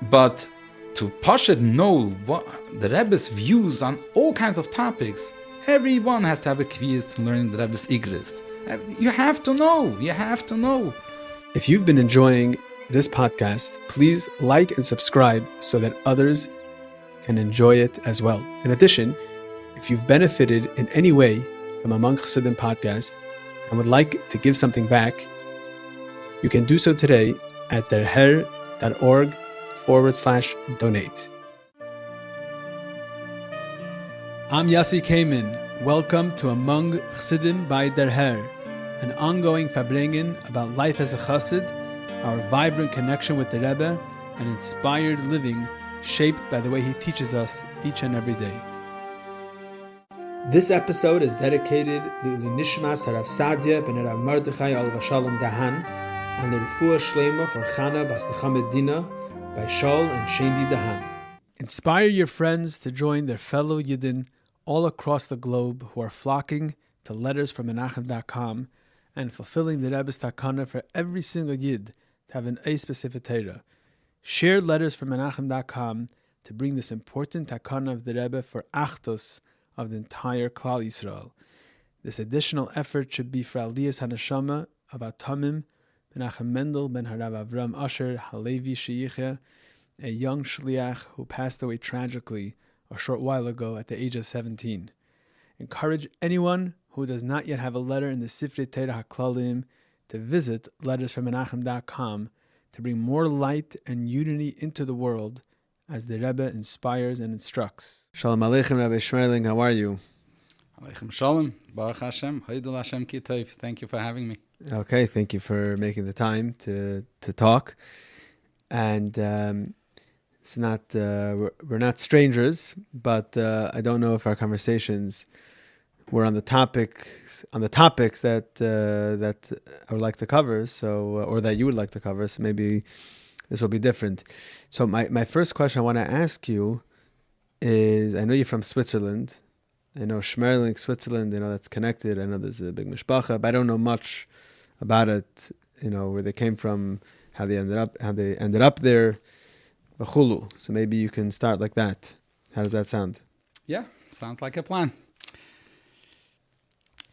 But to Pashat know what the Rebbe's views on all kinds of topics, everyone has to have a quiz to learn the Rebbe's Igris. You have to know. You have to know. If you've been enjoying this podcast, please like and subscribe so that others can enjoy it as well. In addition, if you've benefited in any way from Among Chassidim podcast and would like to give something back, you can do so today at derher.org/donate. I'm Yassi Kamen. Welcome to Among Chassidim by Derher, an ongoing farbrengen about life as a chassid, our vibrant connection with the Rebbe, and inspired living shaped by the way he teaches us each and every day. This episode is dedicated to Nishmas Harav Sadia ben Rav Mordechai Olav Shalom Dahan and the Refuah Shlema for Chana Bas Nechamed Dina by Shaul and Shendi Dahan. Inspire your friends to join their fellow Yidden all across the globe who are flocking to letters from Menachem.com and fulfilling the Rebbe's takana for every single Yid to have an specific Torah. Share letters from Menachem.com to bring this important takana of the Rebbe for Achtos of the entire Klal Yisrael. This additional effort should be for Aliyas HaNeshama of Atamim, Menachem Mendel ben Harav Avram Asher Halevi Sheyicheh, a young Shliach who passed away tragically a short while ago at the age of 17. Encourage anyone who does not yet have a letter in the Sifrei Torah HaKlalim to visit lettersfrommenachem.com to bring more light and unity into the world as the Rebbe inspires and instructs. Shalom Aleichem, Rabbi Schmerling, how are you? Aleichem Shalom, Baruch Hashem, Haidul Hashem Ki Tov. Thank you for having me. Okay, thank you for making the time to talk. And it's not we're not strangers, but I don't know if our conversations were on the topics that I would like to cover, so or that you would like to cover. So maybe this will be different. So my first question I want to ask you is: I know you're from Switzerland. I know Schmerling, Switzerland. I know that's connected. I know there's a big mishpacha, but I don't know much about it. You know, where they came from, how they ended up there, v'chulu. So maybe you can start like that. How does that sound? Yeah, sounds like a plan.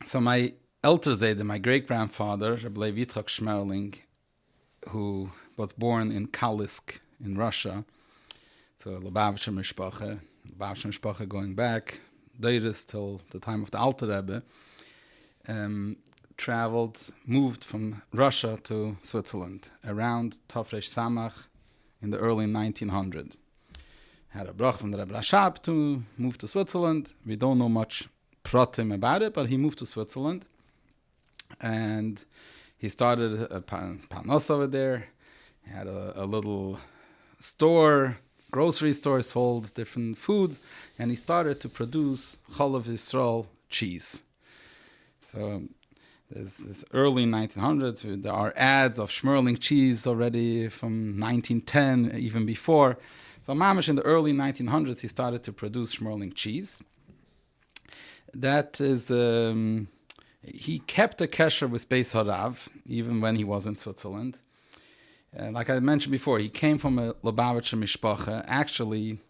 So my elder Zayde, my great-grandfather, Rabbi Schmerling, who was born in Kalisk in Russia, so Lubavitcher Mishpacha going back, Deiris till the time of the Alter Rebbe, moved from Russia to Switzerland around Tafresh Samach in the early 1900s. Had a brach from the Rebbe Rashab to move to Switzerland. We don't know much pratim about it, but he moved to Switzerland and he started a panos over there. He had a little store, grocery store, sold different food, and he started to produce Chalav Yisrael cheese. So this early 1900s, there are ads of Schmerling cheese already from 1910, even before. So mamish in the early 1900s, he started to produce Schmerling cheese. That is, he kept a kesher with Beis Harav, even when he was in Switzerland. Like I mentioned before, he came from a Lubavitcher Mishpacha. Actually,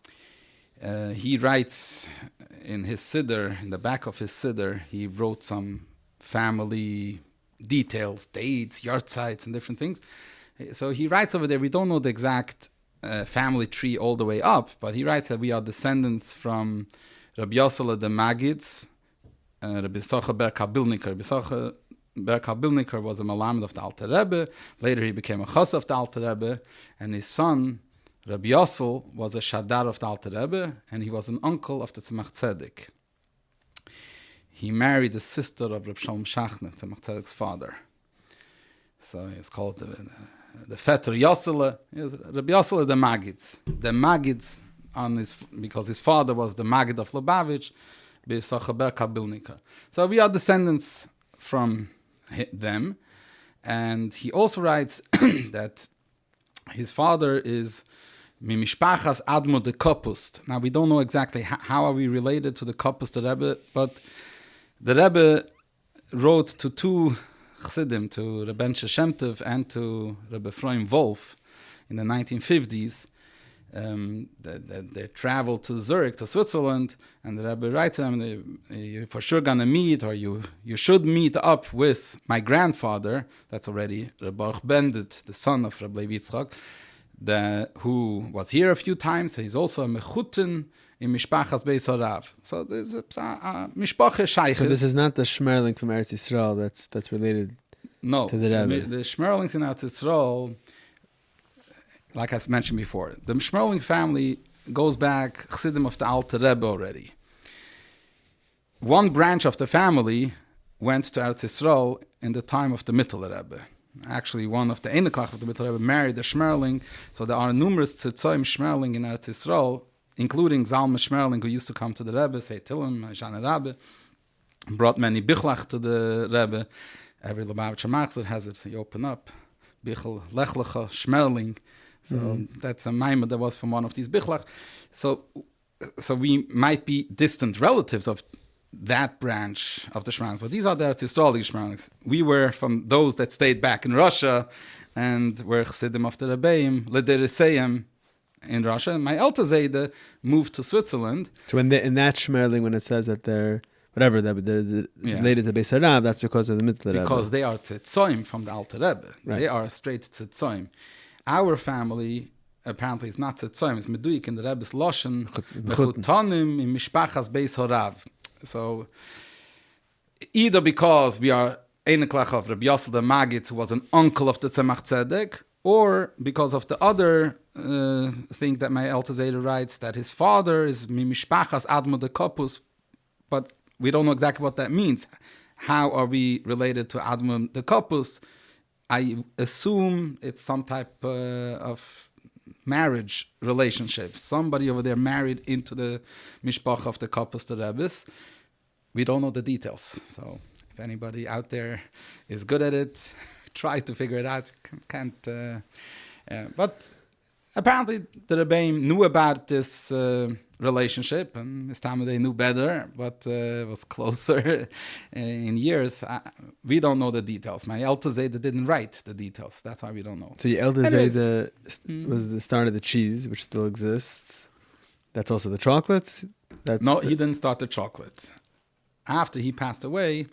he writes in his siddur, in the back of his siddur, he wrote some family details, dates, yartzites, and different things. So he writes over there, we don't know the exact family tree all the way up, but he writes that we are descendants from Rabbi Yossele the Magid's, Rabbi Socha Ber Kabilniker. Rabbi Socha Ber Kabilniker was a Malamed of the Alter Rebbe. Later he became a Chos of the Alter Rebbe, and his son, Rabbi Yossel, was a Shadar of the Alter Rebbe, and he was an uncle of the Tzemach Tzedek. He married the sister of Reb Shalom Shachner, Tzemach Tzedek's father. So he's called the Vetter Yossele. Rabbi Yossele the Magid's. The Magid's, because his father was the Magid of Lubavitch, so we are descendants from them. And he also writes that his father is Mimishpachas Admo de Kopust. Now we don't know exactly how are we related to the Kopust Rebbe, but the Rebbe wrote to two Chassidim, to Rebbe Shem Tov and to Rebbe Ephraim Wolf in the 1950s, They traveled to Zurich, to Switzerland, and the Rebbe writes to them, you're for sure going to meet, or you should meet up with my grandfather. That's already Rebbe Bendit, the son of Rabbi Yitzchak, who was here a few times. He's also a mechutin in Mishpachas Beis Horav. So there's a Mishpacha Sheiches. So this is not the Schmerling from Eretz Yisrael that's related to the Rebbe. The Schmerlings in Eretz Yisrael, like I mentioned before, the Schmerling family goes back Chassidim of the Alte Rebbe already. One branch of the family went to Eretz Yisrael in the time of the Mittel Rebbe. Actually, one of the Einiklach of the Mittel Rebbe married a Schmerling, so there are numerous Tzitzoim Schmerling in Eretz Yisrael, including Zalma Schmerling, who used to come to the Rebbe, say Tillim, Shana Rebbe, brought many Bichlach to the Rebbe. Every Lubavitcher Machzor has it, you open up, Bichel Lechlecha Schmerling. So that's a maimah that was from one of these Bichlach. So we might be distant relatives of that branch of the Schmerlings, but these are the Eretz Yisraeli Schmerlings. We were from those that stayed back in Russia and were Chassidim of the Rebbeim, Ledereseim in Russia. My Elter Zayde moved to Switzerland. So in that Schmerling, when it says that they're related to Beis Harav, that's because of the Mitzvah Rebbe. Because they are Tzitzoim from the Alter Rebbe. Right. They are straight Tzitzoim. Our family apparently is not Tzitzoim, it's Meduik in the Rebbe's Loshen, Mechutanim in Mishpachas Beis Horav. So either because we are Einiklach of Rabbi Yossel the Maggid, who was an uncle of the Tzemach Tzedek, or because of the other thing that my Elter Zayde writes, that his father is Mishpachas Admo de Kopus, but we don't know exactly what that means. How are we related to Admo de Kopus? I assume it's some type of marriage relationship. Somebody over there married into the Mishpach of the Kopus the Rebbes. We don't know the details. So if anybody out there is good at it, try to figure it out. Can't. But apparently the Rebbeim knew about this relationship, and this time they knew better, but was closer in years. We don't know the details. My Elter Zayde didn't write the details. That's why we don't know. So your Elter Zayde was the start of the cheese, which still exists. That's also the chocolates? No, he didn't start the chocolate. After he passed away,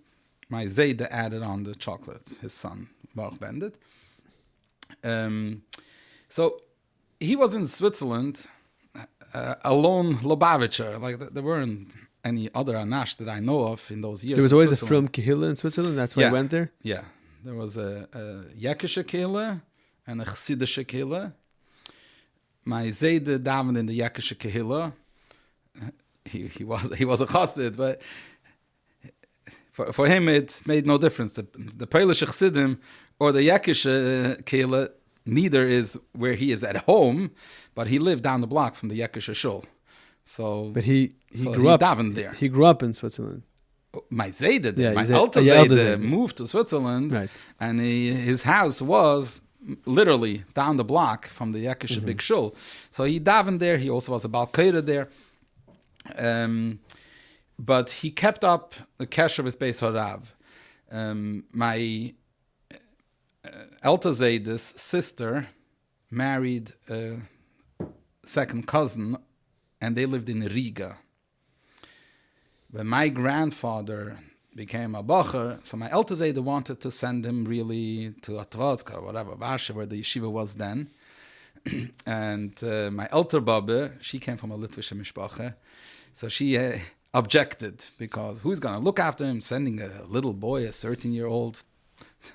my Zayde added on the chocolate, his son, Baruch Bendit. So he was in Switzerland, a lone Lubavitcher. Like there weren't any other Anash that I know of in those years. There was always a Frum Kehillah in Switzerland? That's why he went there? Yeah. There was a Yekische Kehillah and a Chassidische Kehillah. My Zayde davened in the Yekische Kehillah. He was a Chassid, but for him it made no difference. The Polish Chassidim or the Yekische Kehillah, neither is where he is at home, but he lived down the block from the Yekische Shul. So, but he grew up davened there. He grew up in Switzerland. My Zayde did. Yeah, my Elter Zayde moved to Switzerland, right. And his house was literally down the block from the Yekische Big Shul. So he davened there. He also was a Baal Koire there. But he kept up the kesher with Beis Horav. My Elter Zayde's sister married a second cousin, and they lived in Riga. When my grandfather became a bacher, so my Elter Zayde wanted to send him really to Atvatska, whatever, Varsha, where the yeshiva was then. And my Elter Babbe, she came from a Litvische Mishpache, so she objected, because who's going to look after him, sending a little boy, a 13-year-old,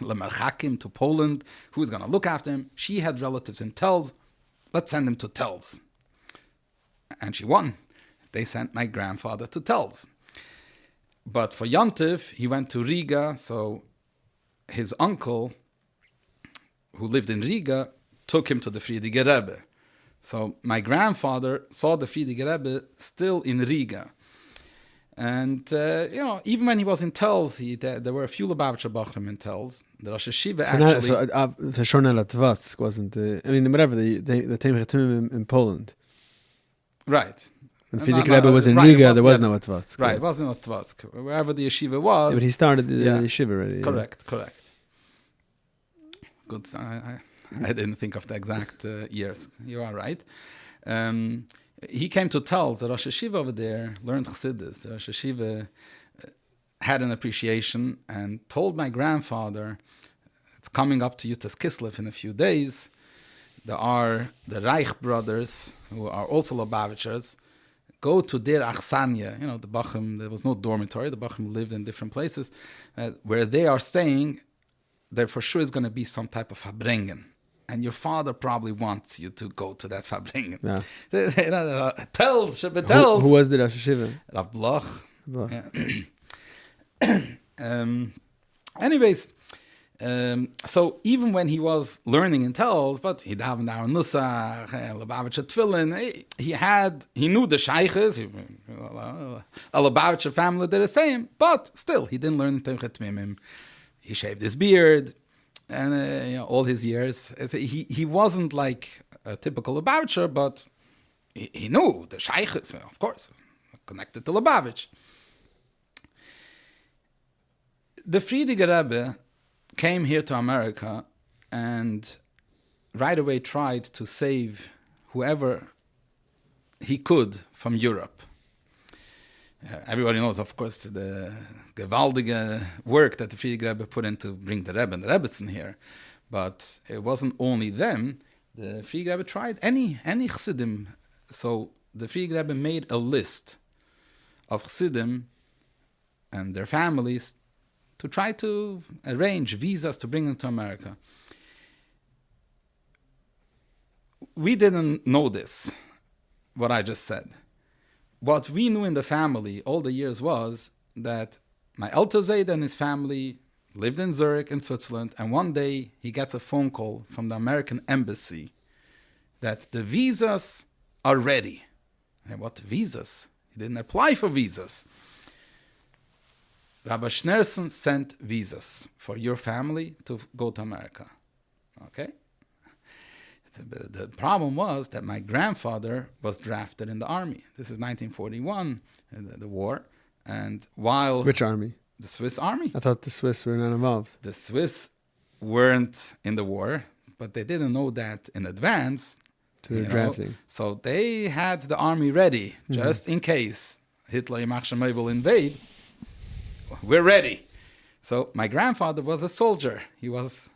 Lemerchakim to Poland, who's going to look after him? She had relatives in Telz. Let's send him to Telz. And she won. They sent my grandfather to Telz. But for Yontif, he went to Riga, so his uncle, who lived in Riga, took him to the Friedige Rebbe. So my grandfather saw the Friedige Rebbe still in Riga. And, even when he was in Telz, there were a few Lubavitcher Bachrim in Telz. The Rosh Hashiva actually... So Shornel Atvatsk wasn't whatever, the Teim Chetumim in Poland. Right. And Friedige Rebbe was in Riga, there was no Atvatsk. Right, it wasn't Atvatsk. Wherever the yeshiva was... Yeah, but he started the yeshiva already. Correct. Good. I didn't think of the exact years. You are right. He came to tell the Rosh Hashiva over there, learned Chassidus. The Rosh Hashiva had an appreciation and told my grandfather, it's coming up to Yutas Kislev in a few days. There are the Reich brothers, who are also Lubavitchers, go to their Achsanya. The Bachim, there was no dormitory. The Bachim lived in different places. Where they are staying, there for sure is going to be some type of Fabrengen. And your father probably wants you to go to that Fabrengen. Yeah. Tells, Shabbat tells. Who was the Rosh Hashiva? Rav Bloch. Yeah. Anyways, so even when he was learning in Tells, but he davened Aaron Nusach, Lubavitcher Tfilin, he knew the Sheiches, a Lubavitcher family did the same, but still, he didn't learn in Temchet Mimim. He shaved his beard, and all his years. He wasn't like a typical Lubavitcher, but he knew the Sheiches, of course, connected to Lubavitch. The Frierdiker Rebbe came here to America and right away tried to save whoever he could from Europe. Everybody knows, of course, the gewaltige work that the Frierdiker Rebbe put in to bring the Rebbe and the Rebbetzin here. But it wasn't only them. The Frierdiker Rebbe tried any Chassidim. So the Frierdiker Rebbe made a list of Chassidim and their families to try to arrange visas to bring them to America. We didn't know this, what I just said. What we knew in the family all the years was that my Elter Zayd and his family lived in Zurich in Switzerland, and one day he gets a phone call from the American embassy that the visas are ready. And what visas? He didn't apply for visas. Rabbi Schmerling sent visas for your family to go to America. Okay? The problem was that my grandfather was drafted in the army. This is 1941, the war. And while... Which army? The Swiss army. I thought the Swiss were not involved. The Swiss weren't in the war, but they didn't know that in advance. To their drafting. So they had the army ready, just in case Hitler will invade. We're ready. So my grandfather was a soldier. He was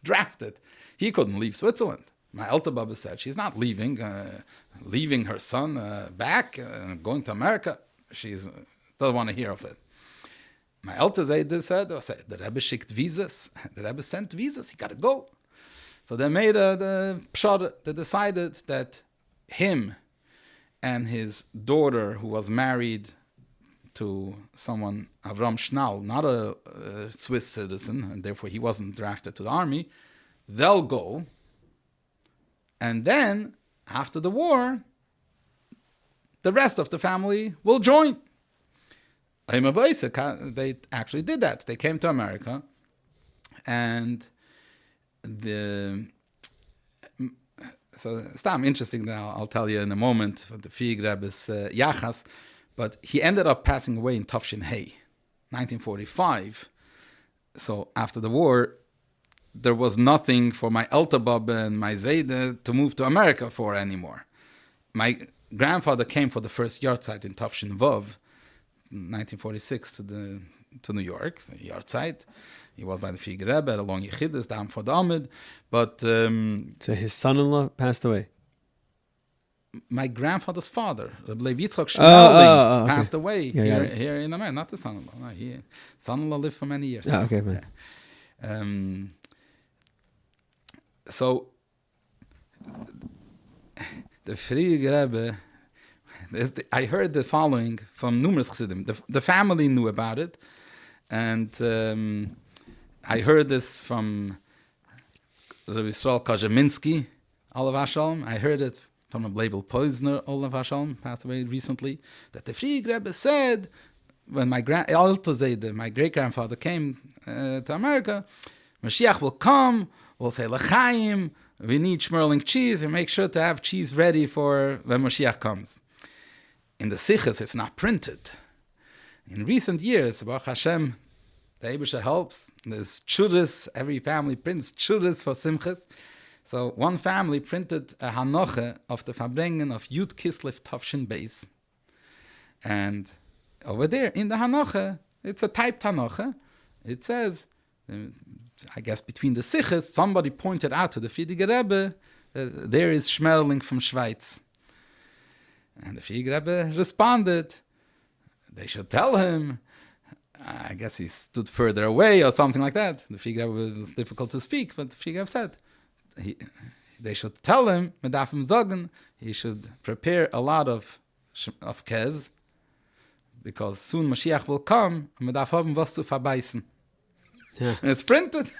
drafted. He couldn't leave Switzerland. My Elter Baba said, she's not leaving her son back, going to America. She doesn't want to hear of it. My Elter Zayd said, the Rebbe schickt visas. The Rebbe sent visas. He got to go. So they made they decided that him and his daughter, who was married to someone, Avram Schnall, not a Swiss citizen, and therefore he wasn't drafted to the army, they'll go. And then, after the war, the rest of the family will join. They actually did that. They came to America, and so Stam, interesting now, I'll tell you in a moment, the Frierdiker Rebbe's Yachas, but he ended up passing away in Tafshin Hay, 1945. So after the war, there was nothing for my Elter Baba and my Zayde to move to America for anymore. My grandfather came for the first Yartzeit in Tafshin Vav, 1946 to New York, the Yartzeit. He was by the Frierdiker Rebbe, along Yechidus, down for the Amid. But so his son-in-law passed away. My grandfather's father, Rabbi Schmerling, passed away here in America. Not the son-in-law. No, son-in-law lived for many years. Okay, fine. So the Frierdiker Rebbe, I heard the following from numerous Chassidim. The family knew about it, and I heard this from Rabbi Yisrael Kozheminski, Olav Hashalom. I heard it from a label Poizner, Olav Hashalom, passed away recently, that the Frierdiker Rebbe said, when my great-grandfather came to America, Mashiach will come, we'll say L'chaim, we need Schmerling cheese, and make sure to have cheese ready for when Mashiach comes. In the Sichos, it's not printed. In recent years, Baruch Hashem, the Eibusha helps. There's churros. Every family prints churros for Simchas. So one family printed a Hanoche of the Verbringen of Yud Kislev Tavshin Beis. And over there in the Hanoche, it's a typed Hanoche. It says, I guess between the Siches, somebody pointed out to the Frierdiker Rebbe, there is Schmerling from Schweiz. And the Frierdiker Rebbe responded, they should tell him. I guess he stood further away or something like that. The Frierdiker Rebbe was difficult to speak, but the Frierdiker Rebbe said, they should tell him, he should prepare a lot of kez, because soon Mashiach will come, and was to verbeißen. Yeah. It's printed.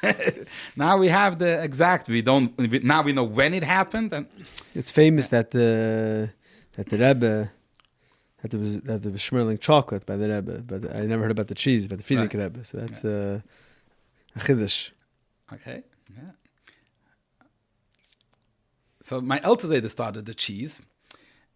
Now we have the exact. Now we know when it happened, and it's famous that the Rebbe that there was Schmerling chocolate by the Rebbe, but I never heard about the cheese by the Frierdiker Rebbe. So that's a chiddush. Okay. Yeah. So my Eltazeder started the cheese,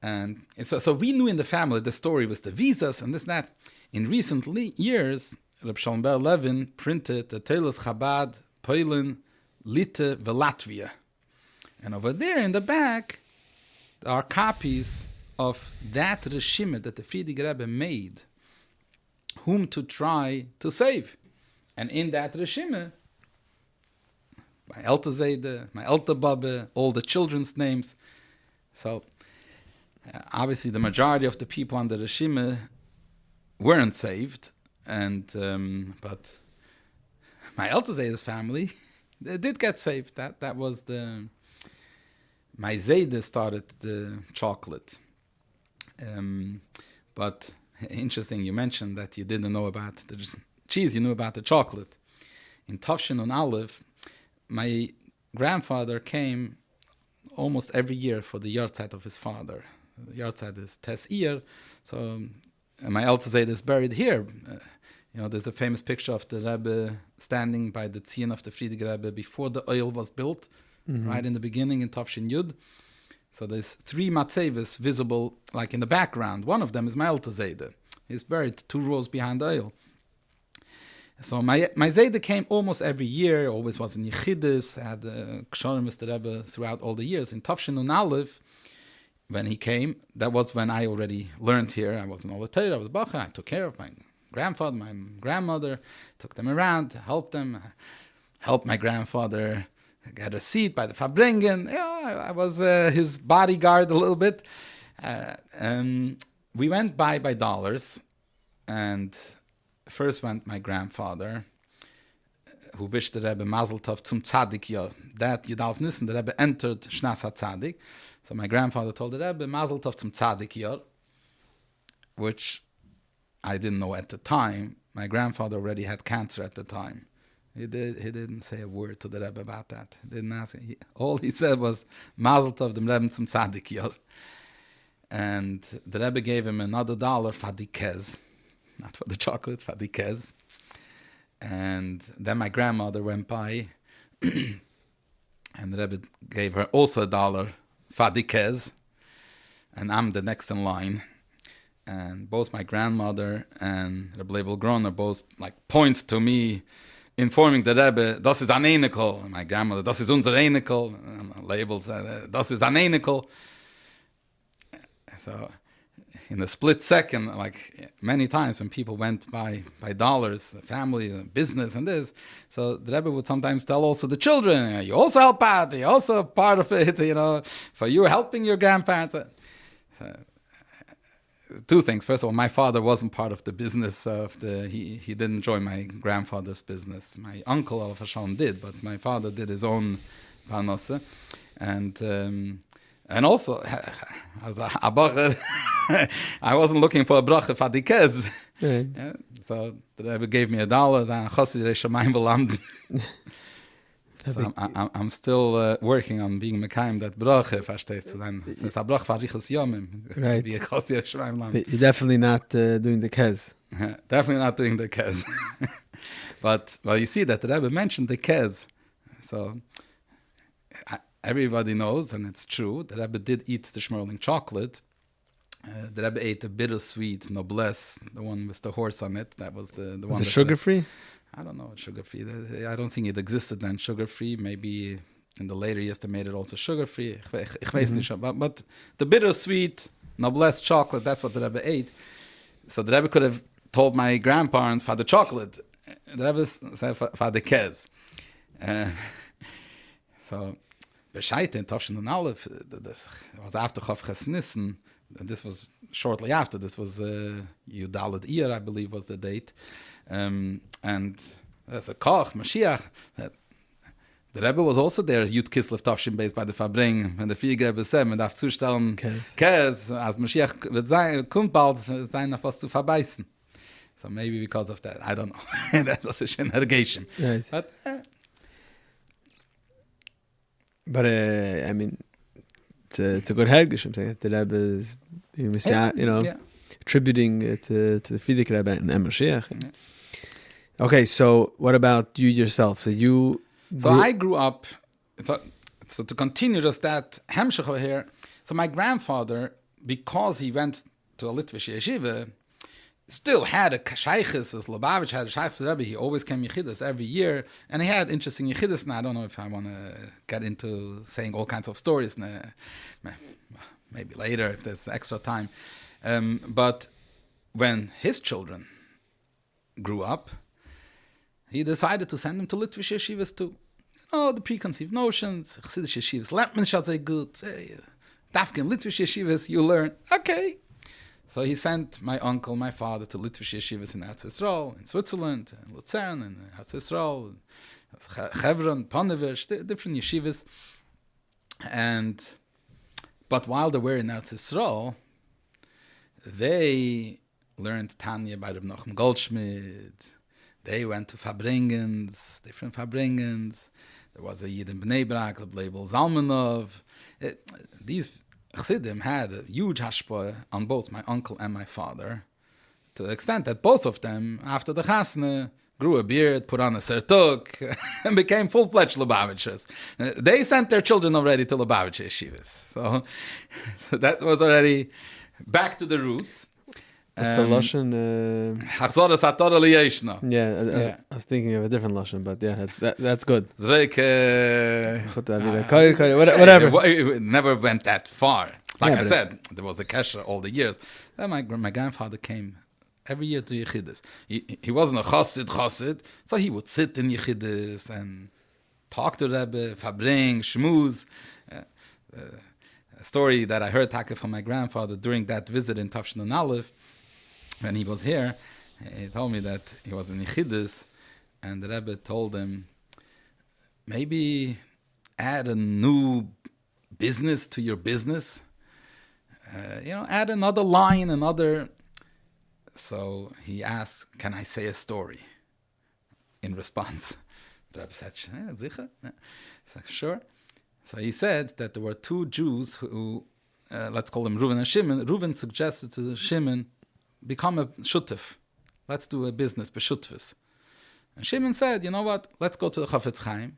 and so we knew in the family the story was the visas and this and that. In recent years, Reb Shalom Ber Levin printed the Teilas Chabad, Poland, Lite, Latvia. And over there in the back are copies of that Reshime that the Frierdiker Rebbe made, whom to try to save. And in that Reshime, my Eltazeder, my Eltababbe, all the children's names. So obviously the majority of the people on the Reshime weren't saved. And but my Eltazeder's family, they did get saved. That was my Zayde started the chocolate. But interesting, you mentioned that you didn't know about the cheese, you knew about the chocolate. In Tavshin and Aleph, my grandfather came almost every year for the yahrzeit of his father. The yahrzeit is Tes Iyar, so my Eltazeder is buried here. There's a famous picture of the Rebbe standing by the Tzion of the Frierdiker Rebbe before the oil was built, right in the beginning in Tavshin Yud. So there's 3 matzeves visible, like in the background. One of them is my Eltazeder. He's buried 2 rows behind the oil. So my Zayde came almost every year, always was in Yechidus, had Kshorim with the Rebbe throughout all the years. In Tavshin and Aleph, when he came, that was when I already learned here. I was in Ola Torah, I was Bacha, I took care of my grandfather, my grandmother, took them around, helped my grandfather get a seat by the Verbringen. I was his bodyguard a little bit. We went by dollars, and first went my grandfather, who wished the Rebbe Mazel Tov zum Tzadik Yor. That you darf wissen, the Rebbe entered Shnas HaTzadik. So my grandfather told the Rebbe Mazel Tov zum Tzadik Yor, which I didn't know at the time. My grandfather already had cancer at the time. He didn't say a word to the Rebbe about that. He didn't ask. All he said was Mazel Tov dem Rebbe zum Tzadik Yor. And the Rebbe gave him another $1 for the kez. Not for the chocolate, for the kez. And then my grandmother went by, and the Rebbe gave her also $1 for the kez. And I'm the next in line. And both my grandmother and Rebbe Leibel Groner both point to me, informing the Rebbe, das ist ein Einikel. And my grandmother, das ist unser Einikel. And Leibel said, das ist ein Einikel. So in a split second, many times when people went by dollars, family, business, and this, so the Rebbe would sometimes tell also the children, you also help out, you're also part of it, for you helping your grandparents. So, 2 things. First of all, my father wasn't part of the business he didn't join my grandfather's business. My uncle, Al Hashem, did, but my father did his own parnasse. And also, as a bacher, I wasn't looking for a bracha for the kez. Right. Yeah, so the Rebbe gave me $1, and Chassid Reshamayim belandet. So I'm still working on being mekayim that bracha, verstehst du? It's a bracha for Riches Yomim. Right. To be a Chassid Reshamayim belandet. You're definitely not doing the kez. Definitely not doing the kez. But you see that the Rebbe mentioned the kez. So everybody knows, and it's true, the Rebbe did eat the Schmerling chocolate. The Rebbe ate the bittersweet noblesse, the one with the horse on it. That was the one. Was it sugar-free? I don't know, sugar-free. I don't think it existed then, sugar-free. Maybe In the later years, they made it also sugar-free. Ich weiß nicht, but the bittersweet, noblesse chocolate, that's what the Rebbe ate. So the Rebbe could have told my grandparents for the chocolate. The Rebbe said for the kez. So, Bescheid in Tafshin and Aleph, this was after Chav Chesnissen, and this was shortly after. This was Yudalet Iyar, I believe, was the date. And as a Koch, Mashiach, the Rebbe was also there, Yud Kislev Tafshin based by the Fabring, and the Vier Rebbe said, man darf zustellen, Kez, als Mashiach wird sein, kommt bald sein, auf was zu verbeißen. So maybe because of that, I don't know. That was a irrigation. Right. But I mean, it's a good hergish. I'm saying the Rebbe is, attributing it to the Fidik Rebbe and Mashiach. Yeah. Okay, so what about you yourself? So I grew up. So to continue just that hemshech over here. So my grandfather, because he went to a Litvish yeshiva, still had a shaykhis, as Lubavitch had a shaykhis Rebbe. He always came yichidus every year, and he had interesting yichidus. Now I don't know if I want to get into saying all kinds of stories. Maybe later if there's extra time. But when his children grew up, he decided to send them to Litvish yeshivas too. The preconceived notions, Chassidish yeshivas, lernt man nicht so good. Dafkin Litvish yeshivas, you learn. Okay. So he sent my uncle, my father, to Litvish yeshivas in Eretz Yisrael, in Switzerland, in Luzern, in Eretz Yisrael, Chevron, Ponevezh, different yeshivas. But while they were in Eretz Yisrael, they learned Tanya by Reb Nachum Goldschmidt. They went to Fabringens, different Fabringens. There was a Yid in Bnei Brak, labeled Zalmanov. These Chassidim had a huge hashpah on both my uncle and my father, to the extent that both of them, after the chasna, grew a beard, put on a sertuk, and became full-fledged Lubavitchers. They sent their children already to Lubavitch yeshivas. So that was already back to the roots. It's a Lashon. Yeah, I was thinking of a different Lashon, but yeah, that's good. Whatever. It never went that far. Like I said, there was a kesher all the years. Then my grandfather came every year to Yechidus. He wasn't a chassid, so he would sit in Yechidus and talk to Rebbe, Fabring, Shmuz. A story that I heard from my grandfather during that visit in Tafshin and Aleph. When he was here, he told me that he was in Yechidus, and the Rebbe told him, maybe add a new business to your business. Add another line, another. So he asked, can I say a story? In response, the Rebbe said, sicher. He's like, sure. So he said that there were two Jews who, let's call them Reuven and Shimon. Reuven suggested to Shimon, become a shutif. Let's do a business, b'shutfis. And Shimon said, you know what, let's go to the Chafetz Chaim.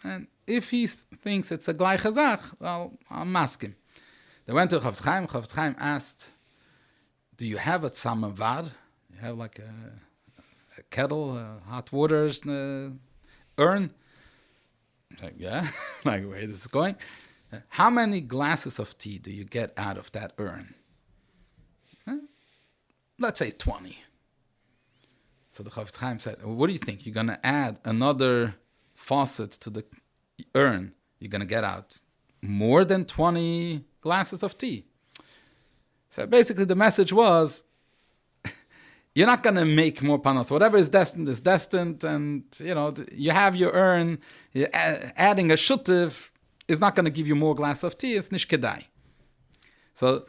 And if he thinks it's a glei chazach, well, I'll ask him. They went to the Chafetz Chaim. Chafetz Chaim asked, do you have a tzamavar? You have like a kettle, hot water urn? Like, yeah, like where this is going. How many glasses of tea do you get out of that urn? Let's say 20. So the Chafetz Chaim said, well, what do you think? You're going to add another faucet to the urn. You're going to get out more than 20 glasses of tea. So basically the message was, you're not going to make more panos. Whatever is destined. And, you have your urn. Adding a shutiv is not going to give you more glass of tea. It's nish kedai. So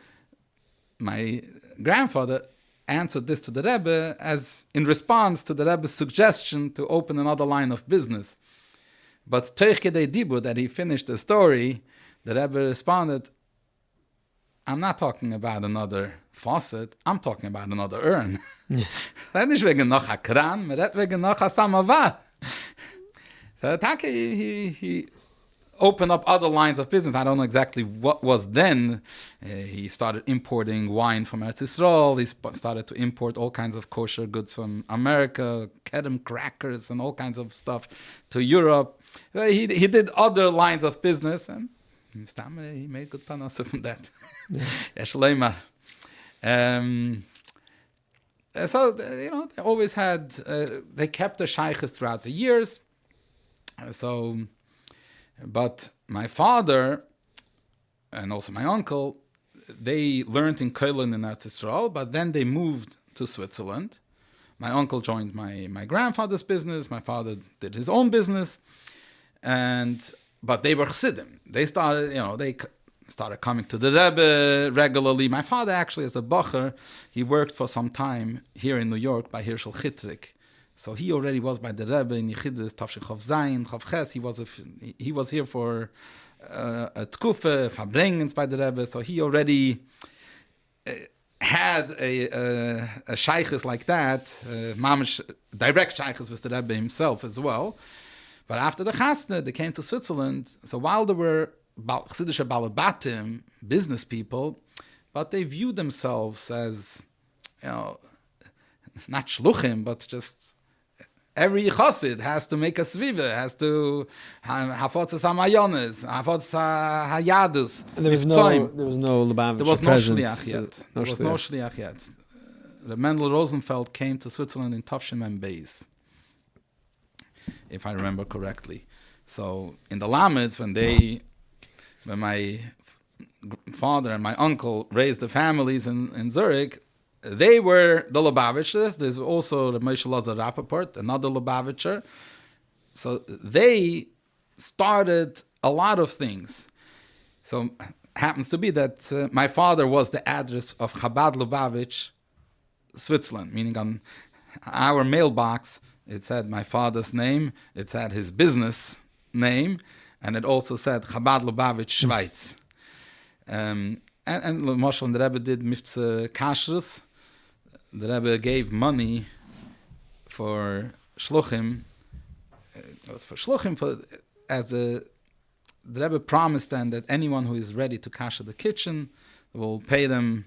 my grandfather answered this to the Rebbe as in response to the Rebbe's suggestion to open another line of business. But Teich Kedei Dibur, that he finished the story, the Rebbe responded, I'm not talking about another faucet, I'm talking about another urn. Red nicht wegen noch a kran, man redt wegen noch a samavar. So he open up other lines of business. I don't know exactly what was then. He started importing wine from Eretz Yisrael. He started to import all kinds of kosher goods from America, kedem crackers and all kinds of stuff to Europe. He did other lines of business, and he made good panasa from that. Yeah. So, they always had, they kept the shaykhs throughout the years. But my father and also my uncle, they learned in Köln in Eretz Yisrael, but then they moved to Switzerland. My uncle joined my grandfather's business. My father did his own business. But they were Chassidim. They started coming to the Rebbe regularly. My father actually, as a bacher, he worked for some time here in New York by Hirschel Chitrik. So he already was by the Rebbe in Yechidus, Tafshich Chav Zayin, Chav Ches. He was here for a tkufe, Farbrengens by the Rebbe. So he already had a shaykhs like that, mamish direct shaykhs with the Rebbe himself as well. But after the Chasna, they came to Switzerland. So while there were Chassidische Balabatim, business people, but they viewed themselves as, not shluchim, but just every chassid has to make a sviva, has to hafotzas hamayones, hafotzas hayadus. And there was no Lubavitcher. There was no presence. shliach yet. There was no shliach yet. Mendel Rosenfeld came to Switzerland in Tafshin Mem Beis, if I remember correctly. So in the Lameds, when my father and my uncle raised the families in Zurich, they were the Lubavitchers. There's also the Moshe Lazar Rappaport, another Lubavitcher. So they started a lot of things. So happens to be that my father was the address of Chabad Lubavitch, Switzerland, meaning on our mailbox, it said my father's name, it said his business name, and it also said Chabad Lubavitch, Schweiz. And Moshe and the Rebbe did Miftzeh Kashrus. The Rebbe gave money for shluchim. It was for shluchim. The Rebbe promised then that anyone who is ready to kasher the kitchen will pay them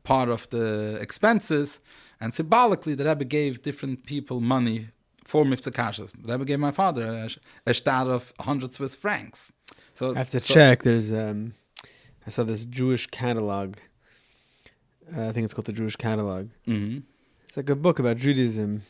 part of the expenses. And symbolically, the Rebbe gave different people money for Miftzeh Kashrus. The Rebbe gave my father a star of 100 Swiss francs. So I have to check. There's I saw this Jewish catalog. I think it's called the Jewish Catalog. Mm-hmm. It's like a book about Judaism.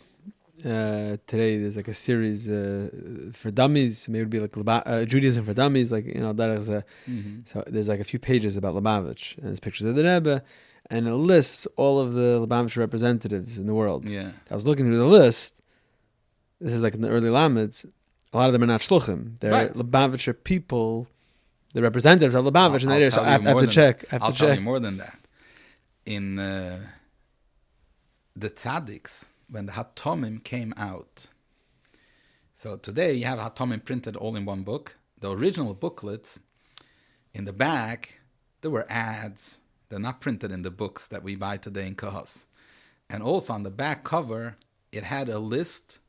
Today there's like a series for dummies. Maybe it would be like Judaism for dummies. Like so there's like a few pages about Lubavitch, and there's pictures of the Rebbe, and it lists all of the Lubavitch representatives in the world. Yeah, I was looking through the list. This is like in the early Lameds. A lot of them are not shluchim. They're right. Lubavitcher people. The representatives of Lubavitch in that area. So I have to check. I'll tell you more than that. In the Tzaddiks, when the Hatomim came out. So today you have Hatomim printed all in one book. The original booklets, in the back, there were ads. They're not printed in the books that we buy today in Kahas. And also on the back cover, it had a list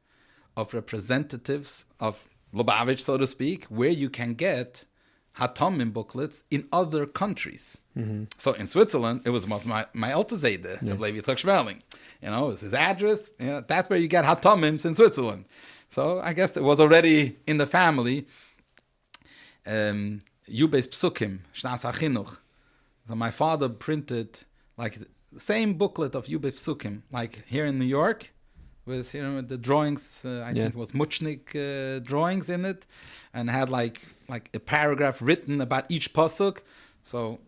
of representatives of Lubavitch, so to speak, where you can get Hatomim booklets in other countries. Mm-hmm. So in Switzerland, it was my Alter Zayde, Rabbi Schmerling. It was his address. That's where you get Hatomims in Switzerland. So I guess it was already in the family. Yubes Psukim, Shnas HaChinuch. So my father printed like the same booklet of Yubes Psukim, like here in New York, with the drawings. I think it was Muchnik drawings in it, and had like a paragraph written about each pasuk. So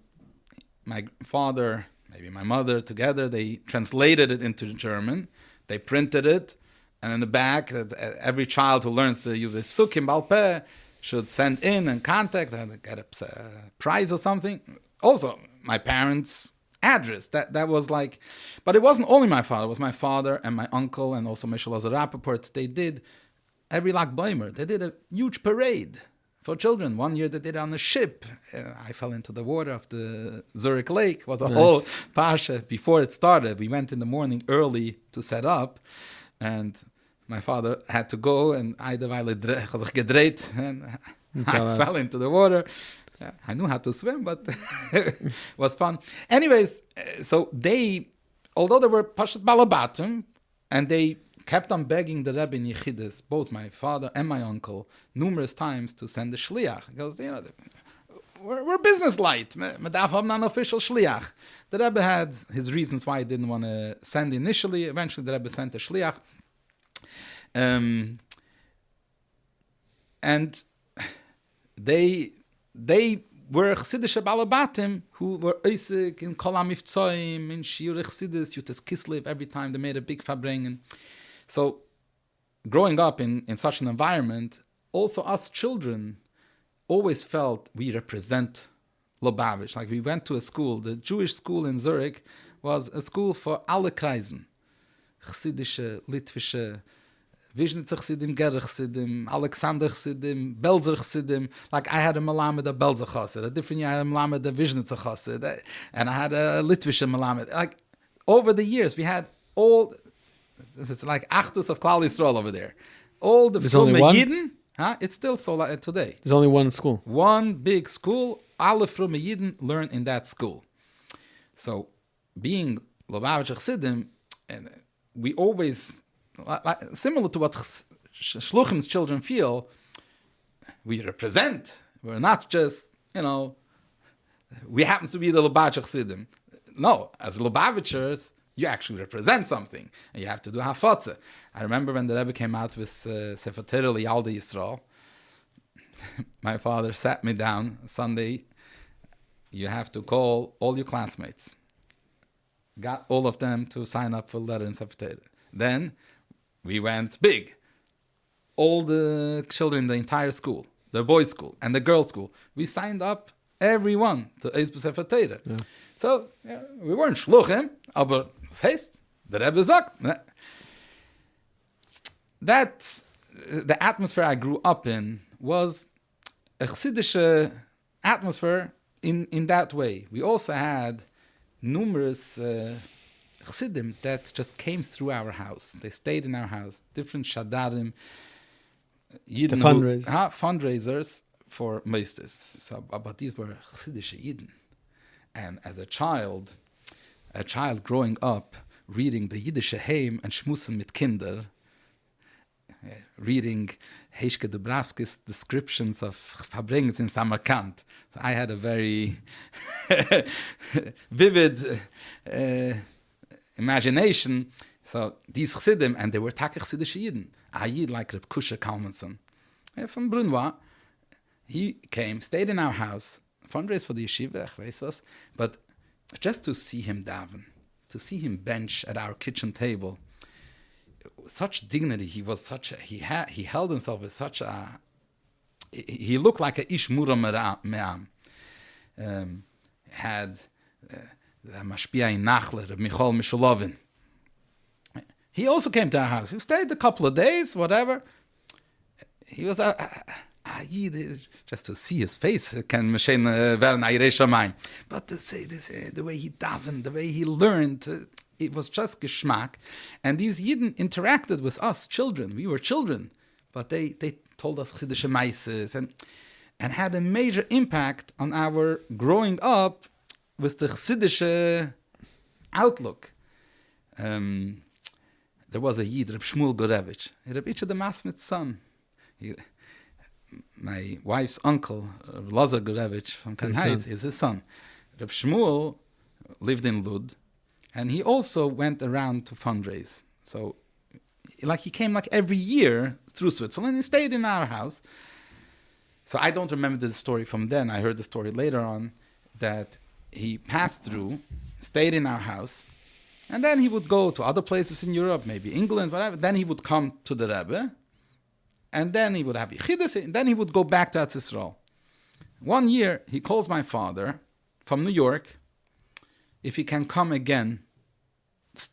my father, maybe my mother, together they translated it into German. They printed it, and in the back, every child who learns the Yubes Psukim Baal Peh should send in and contact and get a prize or something. Also, my parents' address. That was like, but it wasn't only my father. It was my father and my uncle and also Moshe Lazar Rappaport. They did every Lag Baimer. They did a huge parade for children. One year they did it on a ship. I fell into the water of the Zurich Lake. It was a whole pasha. Before it started, we went in the morning early to set up, and my father had to go, and I gedreht, and I fell into the water. I knew how to swim, but it was fun. Anyways, so although they were Pashat Balabatim, and they kept on begging the Rebbe in Yechidus, both my father and my uncle, numerous times to send the Shliach. Because, we're business light. We don't have an official Shliach. The Rebbe had his reasons why he didn't want to send initially. Eventually, the Rebbe sent a Shliach. And they were Chassidische Balabatim who were Eisik in Kol HaMivtzoim, in Shiur Chassidus, Yutes Kislev, every time they made a big Farbrengen. So, growing up in such an environment, also us children always felt we represent Lubavitch. Like we went to a school, the Jewish school in Zurich was a school for alle Kreisen. Chassidische, Litwische, Vishnitzer Chassidim, Gerich Chassidim, Alexander Chassidim, Belzer Chassidim. Like I had a Melamed, a Belzer Chassid. A different year I had a Melamed, a Vishnitzer Chassid. And I had a Litwische Melamed. Like over the years we had all, it's like Achdus of Klal Yisrael over there. All the Frume Yidden, it's still so like today. There's only one school. One big school. Alle Frume Yidden learn in that school. So being Lubavitch Chassidim, and we always, similar to what Shluchim's children feel, we represent. We're not just, we happen to be the Lubavitch Chassidim. No, as Lubavitchers, you actually represent something. And you have to do hafotze. I remember when the Rebbe came out with Sefer Torah L'Yaldei Yisrael, my father sat me down Sunday. You have to call all your classmates. Got all of them to sign up for the letter in Sefer Torah. Then we went big. All the children in the entire school, the boys' school and the girls' school, we signed up everyone to Eis B'Sefer Torah. Yeah. So we weren't Shluchim, aber was heißt? The Rebbe sagt. That the atmosphere I grew up in was a Chassidische atmosphere in that way. We also had numerous Chassidim that just came through our house. They stayed in our house. Different shadarim, Yidden, fundraisers for meisters. So, but these were Chassidische Yidden. And as a child growing up, reading the Yiddische Heim and Schmussen mit Kinder, reading Heischke Dubravski's descriptions of Farbrengens in Samarkand. So I had a very vivid imagination. So these Chassidim, and they were Taka Chassidische Yidden. A Yid like Reb Kusha Kalmanson from Brunois. He came, stayed in our house, fundraised for the yeshiva, but just to see him daven, to see him bench at our kitchen table, such dignity. He was he held himself with such a, he looked like a ish mura me'am. Had the mashpia in Nachler, Michal Mishulovin. He also came to our house. He stayed a couple of days, whatever. He was just to see his face can machine werden ayre shamayim. But to say this, the way he davened, the way he learned, it was just geschmack. And these Yidden interacted with us children. We were children, but they told us Chiddushei Maises and had a major impact on our growing up with the Chassidische outlook. There was a Yid, Rabbi Shmuel Gorevich, Rabbi Icha the Masmit's son. My wife's uncle, Lazar Gorevich from Ten Heights, is his son. Rabbi Shmuel lived in Lud, and he also went around to fundraise. So, he came every year through Switzerland. He stayed in our house. So I don't remember the story from then. I heard the story later on that he passed through, stayed in our house, and then he would go to other places in Europe, maybe England, whatever. Then he would come to the Rebbe, and then he would have Yechidus, and then he would go back to Eretz Yisrael. One year, he calls my father from New York if he can come again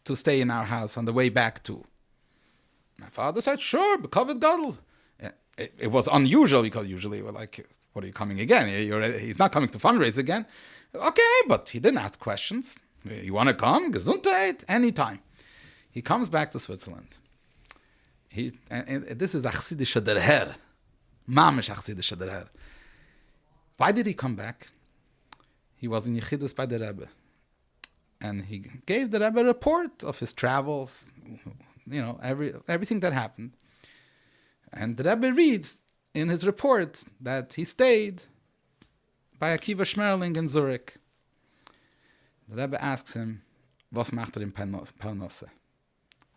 to stay in our house on the way back too. My father said, sure, B'kavod Gadol. It was unusual because usually we're like, what are you coming again? He's not coming to fundraise again. Okay, but he didn't ask questions. You want to come? Gesundheit? Anytime. He comes back to Switzerland. And this is Achsidische der Herr. Mamish Achsidische der Herr. why did he come back? He was in Yechidus by the Rebbe. And he gave the Rebbe a report of his travels, everything that happened. And the Rebbe reads in his report that he stayed by Akiva Schmerling in Zurich. The Rebbe asks him, was macht in Parnasse?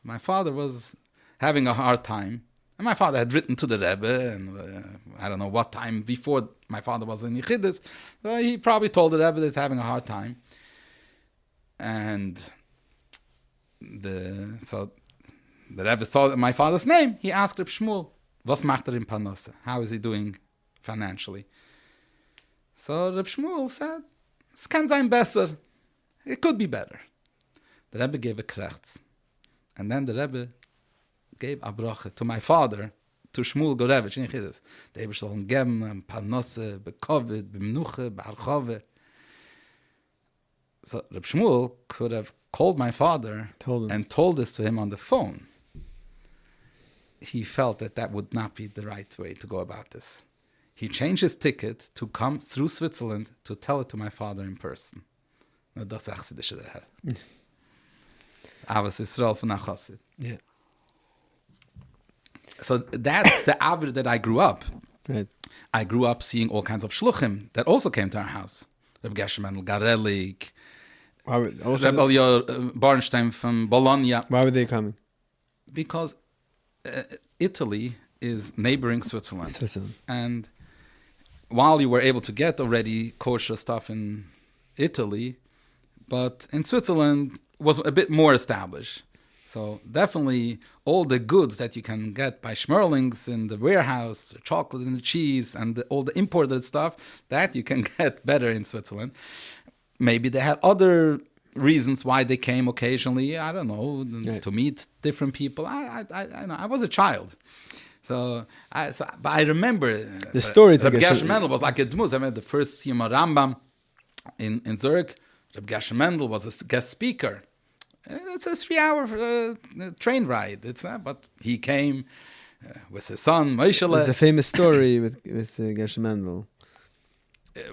My father was having a hard time. And my father had written to the Rebbe, and I don't know what time before my father was in Yechidus. So he probably told the Rebbe that he's having a hard time. And so the Rebbe saw my father's name. He asked Reb Shmuel, was macht in Parnasse? How is he doing financially? So Reb Shmuel said, es kann sein besser. It could be better. The Rebbe gave a krechts. And then the Rebbe gave a bracha to my father, to Shmuel Gorevich in Yechidus. The Rebbe soll geben, Parnasse, bekovid, b'mnuche, b'archove. So Reb Shmuel could have called my father and told this to him on the phone. He felt that would not be the right way to go about this. He changed his ticket to come through Switzerland to tell it to my father in person. No, das achsidische der Herr. Avas Yisrael von Achasid. Yeah. So that's the avir that I grew up. Right. I grew up seeing all kinds of shluchim that also came to our house. Rebbe Schmerling, Garelik, Rebbe Bornstein from Bologna. Why were they coming? Because Italy is neighboring Switzerland. And while you were able to get already kosher stuff in Italy, but in Switzerland was a bit more established. So definitely all the goods that you can get by Schmerlings in the warehouse, the chocolate and the cheese, and all the imported stuff, that you can get better in Switzerland. Maybe they had other reasons why they came occasionally. I don't know, to meet different people. I was a child. But I remember the stories. Rabbi Schmerling was like a dmuz. I met the first Siyama Rambam in Zurich. Rabbi Schmerling was a guest speaker. It's a 3-hour train ride. But he came with his son Moshe. It's the famous story with Gershon Mendel.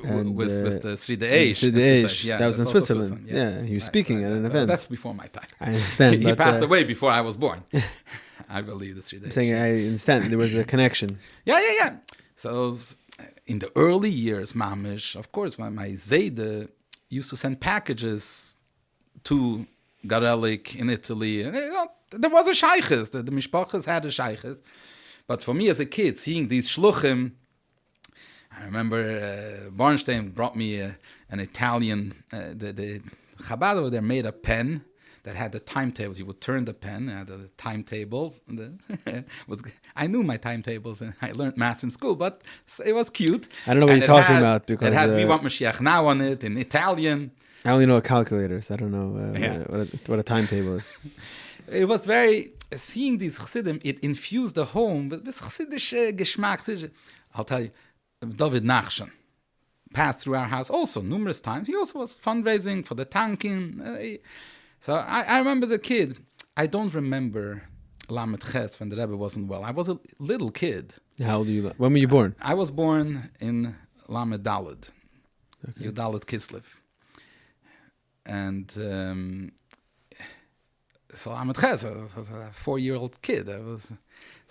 With the Sri Deish. That was in Switzerland. Yeah, he was speaking at an event. That's before my time. I understand. He passed away before I was born. I believe the Sri Deish. I'm saying I understand. There was a connection. Yeah. So in the early years, Mamish, of course, my Zayde used to send packages to Garelik in Italy. There was a shaykhis. The mishpachas had a shaykhis. But for me as a kid, seeing these shluchim, I remember Bornstein brought me an Italian, the Chabad over there made a pen that had the timetables. You would turn the pen, had the timetables. I knew my timetables and I learned maths in school, but it was cute. I don't know what you're talking about because it had We Want Mashiach Now on it in Italian. I only know calculators. I don't know what a timetable is. It was very, seeing these chassidim, it infused the home with chassidish geschmack. I'll tell you, David Nachshon passed through our house also numerous times. He also was fundraising for the tanking. So I remember the kid. I don't remember Lamed Ches when the Rebbe wasn't well. I was a little kid. How old are you? When were you born? I was born in Lamed Daled, Yudalet Kislev. And so Lamed Ches, I was a 4-year-old kid. So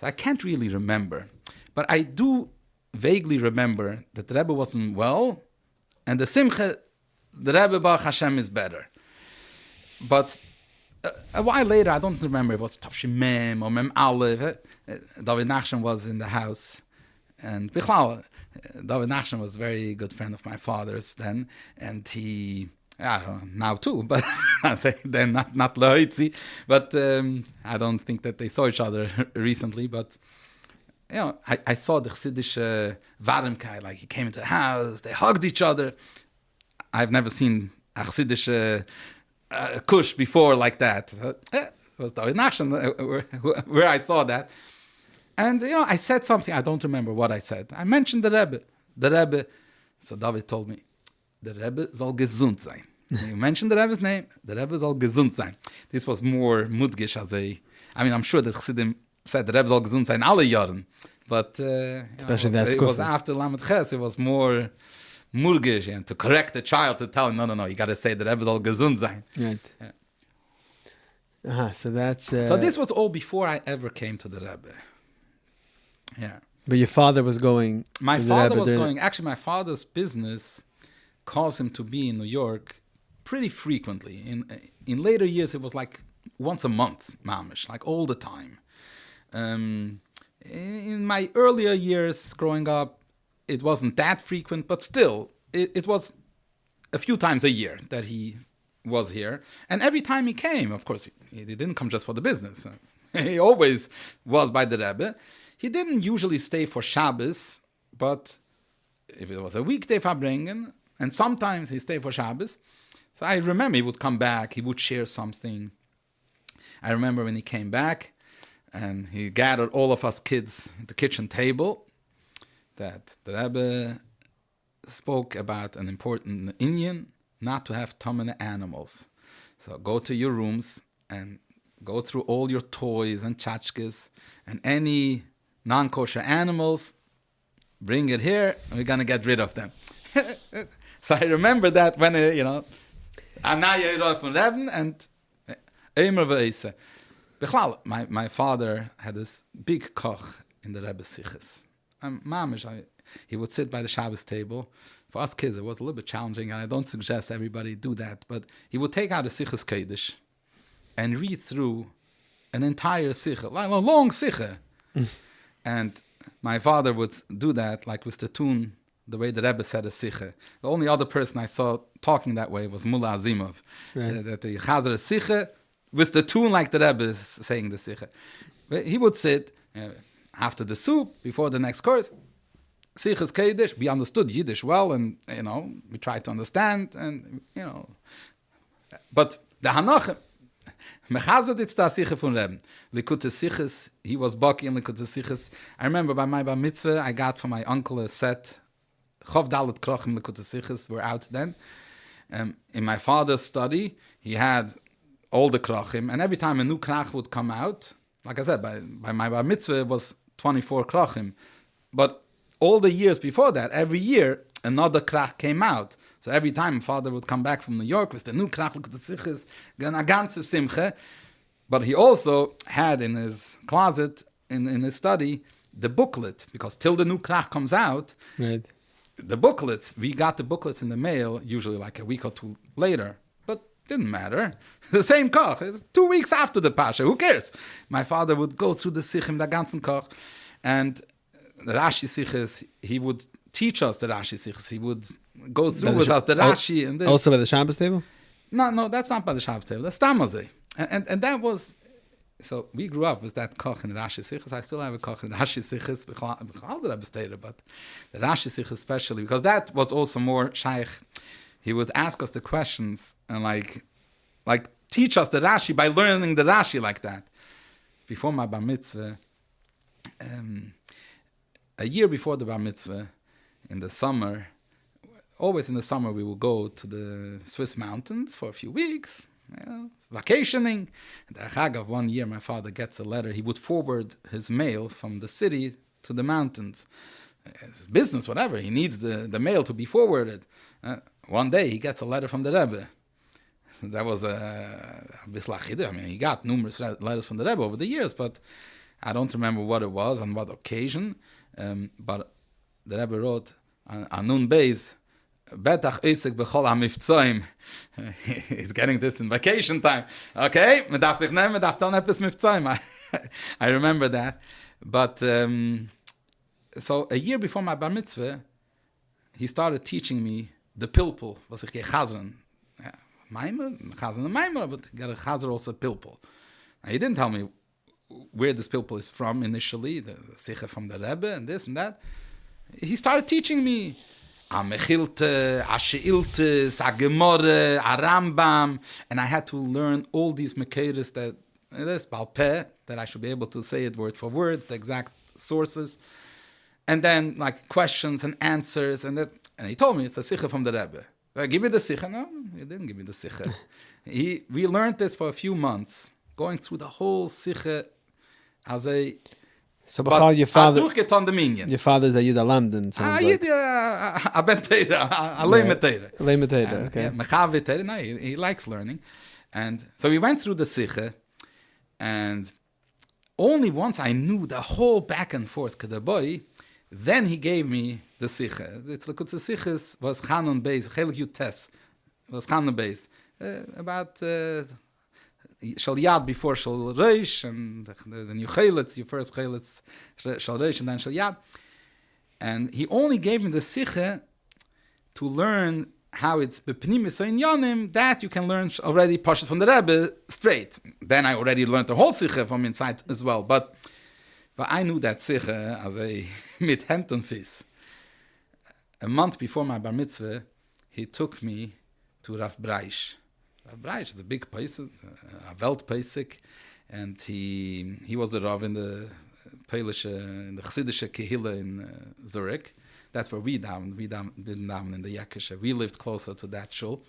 I can't really remember. But I do vaguely remember that the Rebbe wasn't well, and the Simcha, the Rebbe Baruch Hashem is better. But a while later, I don't remember if it was Tafshim Mem or Mem Aleph. David Nachshon was in the house, and Bichlal, David Nachshon was a very good friend of my father's then, and he, I don't know, now too, but I say then not Loitzi, but I don't think that they saw each other recently, but you know, I saw the Chassidish Varmkai, like he came into the house, they hugged each other. I've never seen a Chassidish kush before like that. It was David Nachshon where I saw that. And, you know, I said something, I don't remember what I said. I mentioned the Rebbe. The Rebbe, so David told me, the Rebbe soll gesund sein. You mentioned the Rebbe's name, the Rebbe soll gesund sein. This was more mudgish as I'm sure that Chassidim said the Rebbe soll gesund sein alle Jahren. But especially it was after Lamed Ches, it was more murgish, and to correct the child, to tell him, no, you got to say that Rebbe soll gesund sein. Right. Yeah. So that's... So this was all before I ever came to the Rebbe. Yeah. But your father was going My to the father Rebbe was during- going... Actually, my father's business caused him to be in New York pretty frequently. In later years, it was like once a month, mamish, like all the time. In my earlier years growing up, it wasn't that frequent, but still, it was a few times a year that he was here. And every time he came, of course, he didn't come just for the business. He always was by the Rebbe. He didn't usually stay for Shabbos, but if it was a weekday Farbringen, and sometimes he stayed for Shabbos. So I remember he would come back, he would share something. I remember when he came back, and he gathered all of us kids at the kitchen table, that the Rebbe spoke about an important Indian, not to have tamene animals. So go to your rooms and go through all your toys and tchotchkes and any non-kosher animals, bring it here, and we're going to get rid of them. So I remember that when, Anaya Yiroi von Rebbe and Eimer Ve'ese. My father had this big koch in the Rebbe Siches. He would sit by the Shabbos table. For us kids, it was a little bit challenging, and I don't suggest everybody do that, but he would take out a Siches Kodesh and read through an entire Siche, like a long Siche. And my father would do that, like with the tune, the way the Rebbe said a Siche. The only other person I saw talking that way was Mullah Azimov. Right. That the Chazer a Siche with the tune like the Rebbe is saying the Siche. But he would sit after the soup, before the next course, Siches Kodesh. We understood Yiddish well, and we tried to understand, and but the Hanoch, Mechazet it's da Siche von Rebbe. Likute Siches, he was Baki in Likute Siches. I remember by my bar mitzvah, I got from my uncle a set. Chov Dalet Krochim Likute Siches were out then. In my father's study, he had all the Krochim, and every time a new Krach would come out, like I said, by my bar mitzvah, it was 24 Krochim. But all the years before that, every year, another Krach came out. So every time father would come back from New York with the new Krach, Likute Siches, a ganze Simche. But he also had in his closet, in his study, the booklet, because till the new Krach comes out, Right. the booklets, we got the booklets in the mail, usually like a week or two later, but didn't matter. The same koch, it's 2 weeks after the Pasha, who cares? My father would go through the Sichim, the ganzen koch, and the Rashi Siches, he would teach us the Rashi Siches, he would go through with us the Rashi and this. Also by the Shabbos table? No, that's not by the Shabbos table, that's Tamazeh. And that was, so we grew up with that koch in Rashi Siches. I still have a koch in Rashi Siches, all the Rebbe stated, but the Rashi Siches especially, because that was also more shaykh. He would ask us the questions and like teach us the Rashi by learning the Rashi like that. Before my bar mitzvah, a year before the bar mitzvah, in the summer, always in the summer we would go to the Swiss mountains for a few weeks, vacationing. And Chagav, one year my father gets a letter. He would forward his mail from the city to the mountains. His business, whatever. He needs the mail to be forwarded. One day he gets a letter from the Rebbe. That was a bislach. I mean, he got numerous letters from the Rebbe over the years, but I don't remember what it was, on what occasion. But the Rebbe wrote, Anun Beis, Betach Isik bechol ha-mifzoim. He's getting this in vacation time. Okay, man darf sich nehmen, man darf dann etwas mifzoim. I remember that. But, so a year before my bar mitzvah, he started teaching me the pilpul, was ich gehe chazren. Maimer, chazren and maimer, but got a chazer also pilpul. Now, he didn't tell me where this pilpul is from initially, the sicha from the Rebbe and this and that. He started teaching me a Mechilte, a Sheiltes, a Gemore, a Rambam, and I had to learn all these Mekeres that, this Balpeh, that I should be able to say it word for word, the exact sources, and then like questions and answers, and he told me it's a Sicha from the Rebbe. I give you the Sicha? No, he didn't give me the Sicha. We learned this for a few months, going through the whole Sicha as a So, Bachal, your father... on the minyan. Your father's a Yid Alamdan, sounds like. A ben teira, a leime teira. Leime teira, okay. Mechavi teira, no, he likes learning. And so we went through the Sikha, and only once I knew the whole back and forth Kedaboy, then he gave me the Sikha. It's like the Sikha was Chanun Beis, Chelik Yutes, was Chanun Beis. About Shal Yad before Shal Reish, and then you Chelitz, your first Chelitz, Shal Reish, and then Shal Yad. And he only gave me the Sikha to learn how it's Bepnimis in Yonim, that you can learn already Pashut from the Rebbe straight. Then I already learned the whole Sikha from inside as well. But I knew that Sikha as a mit Hand und Fies. A month before my Bar Mitzvah, he took me to Rav Breish. Rav Breish is a big Pesach, a Welt Pesach, and he was the Rav in the Polish, in the Chassidische Kehille in Zurich. That's where we davened. We didn't daven in the Yakisha. We lived closer to that shul.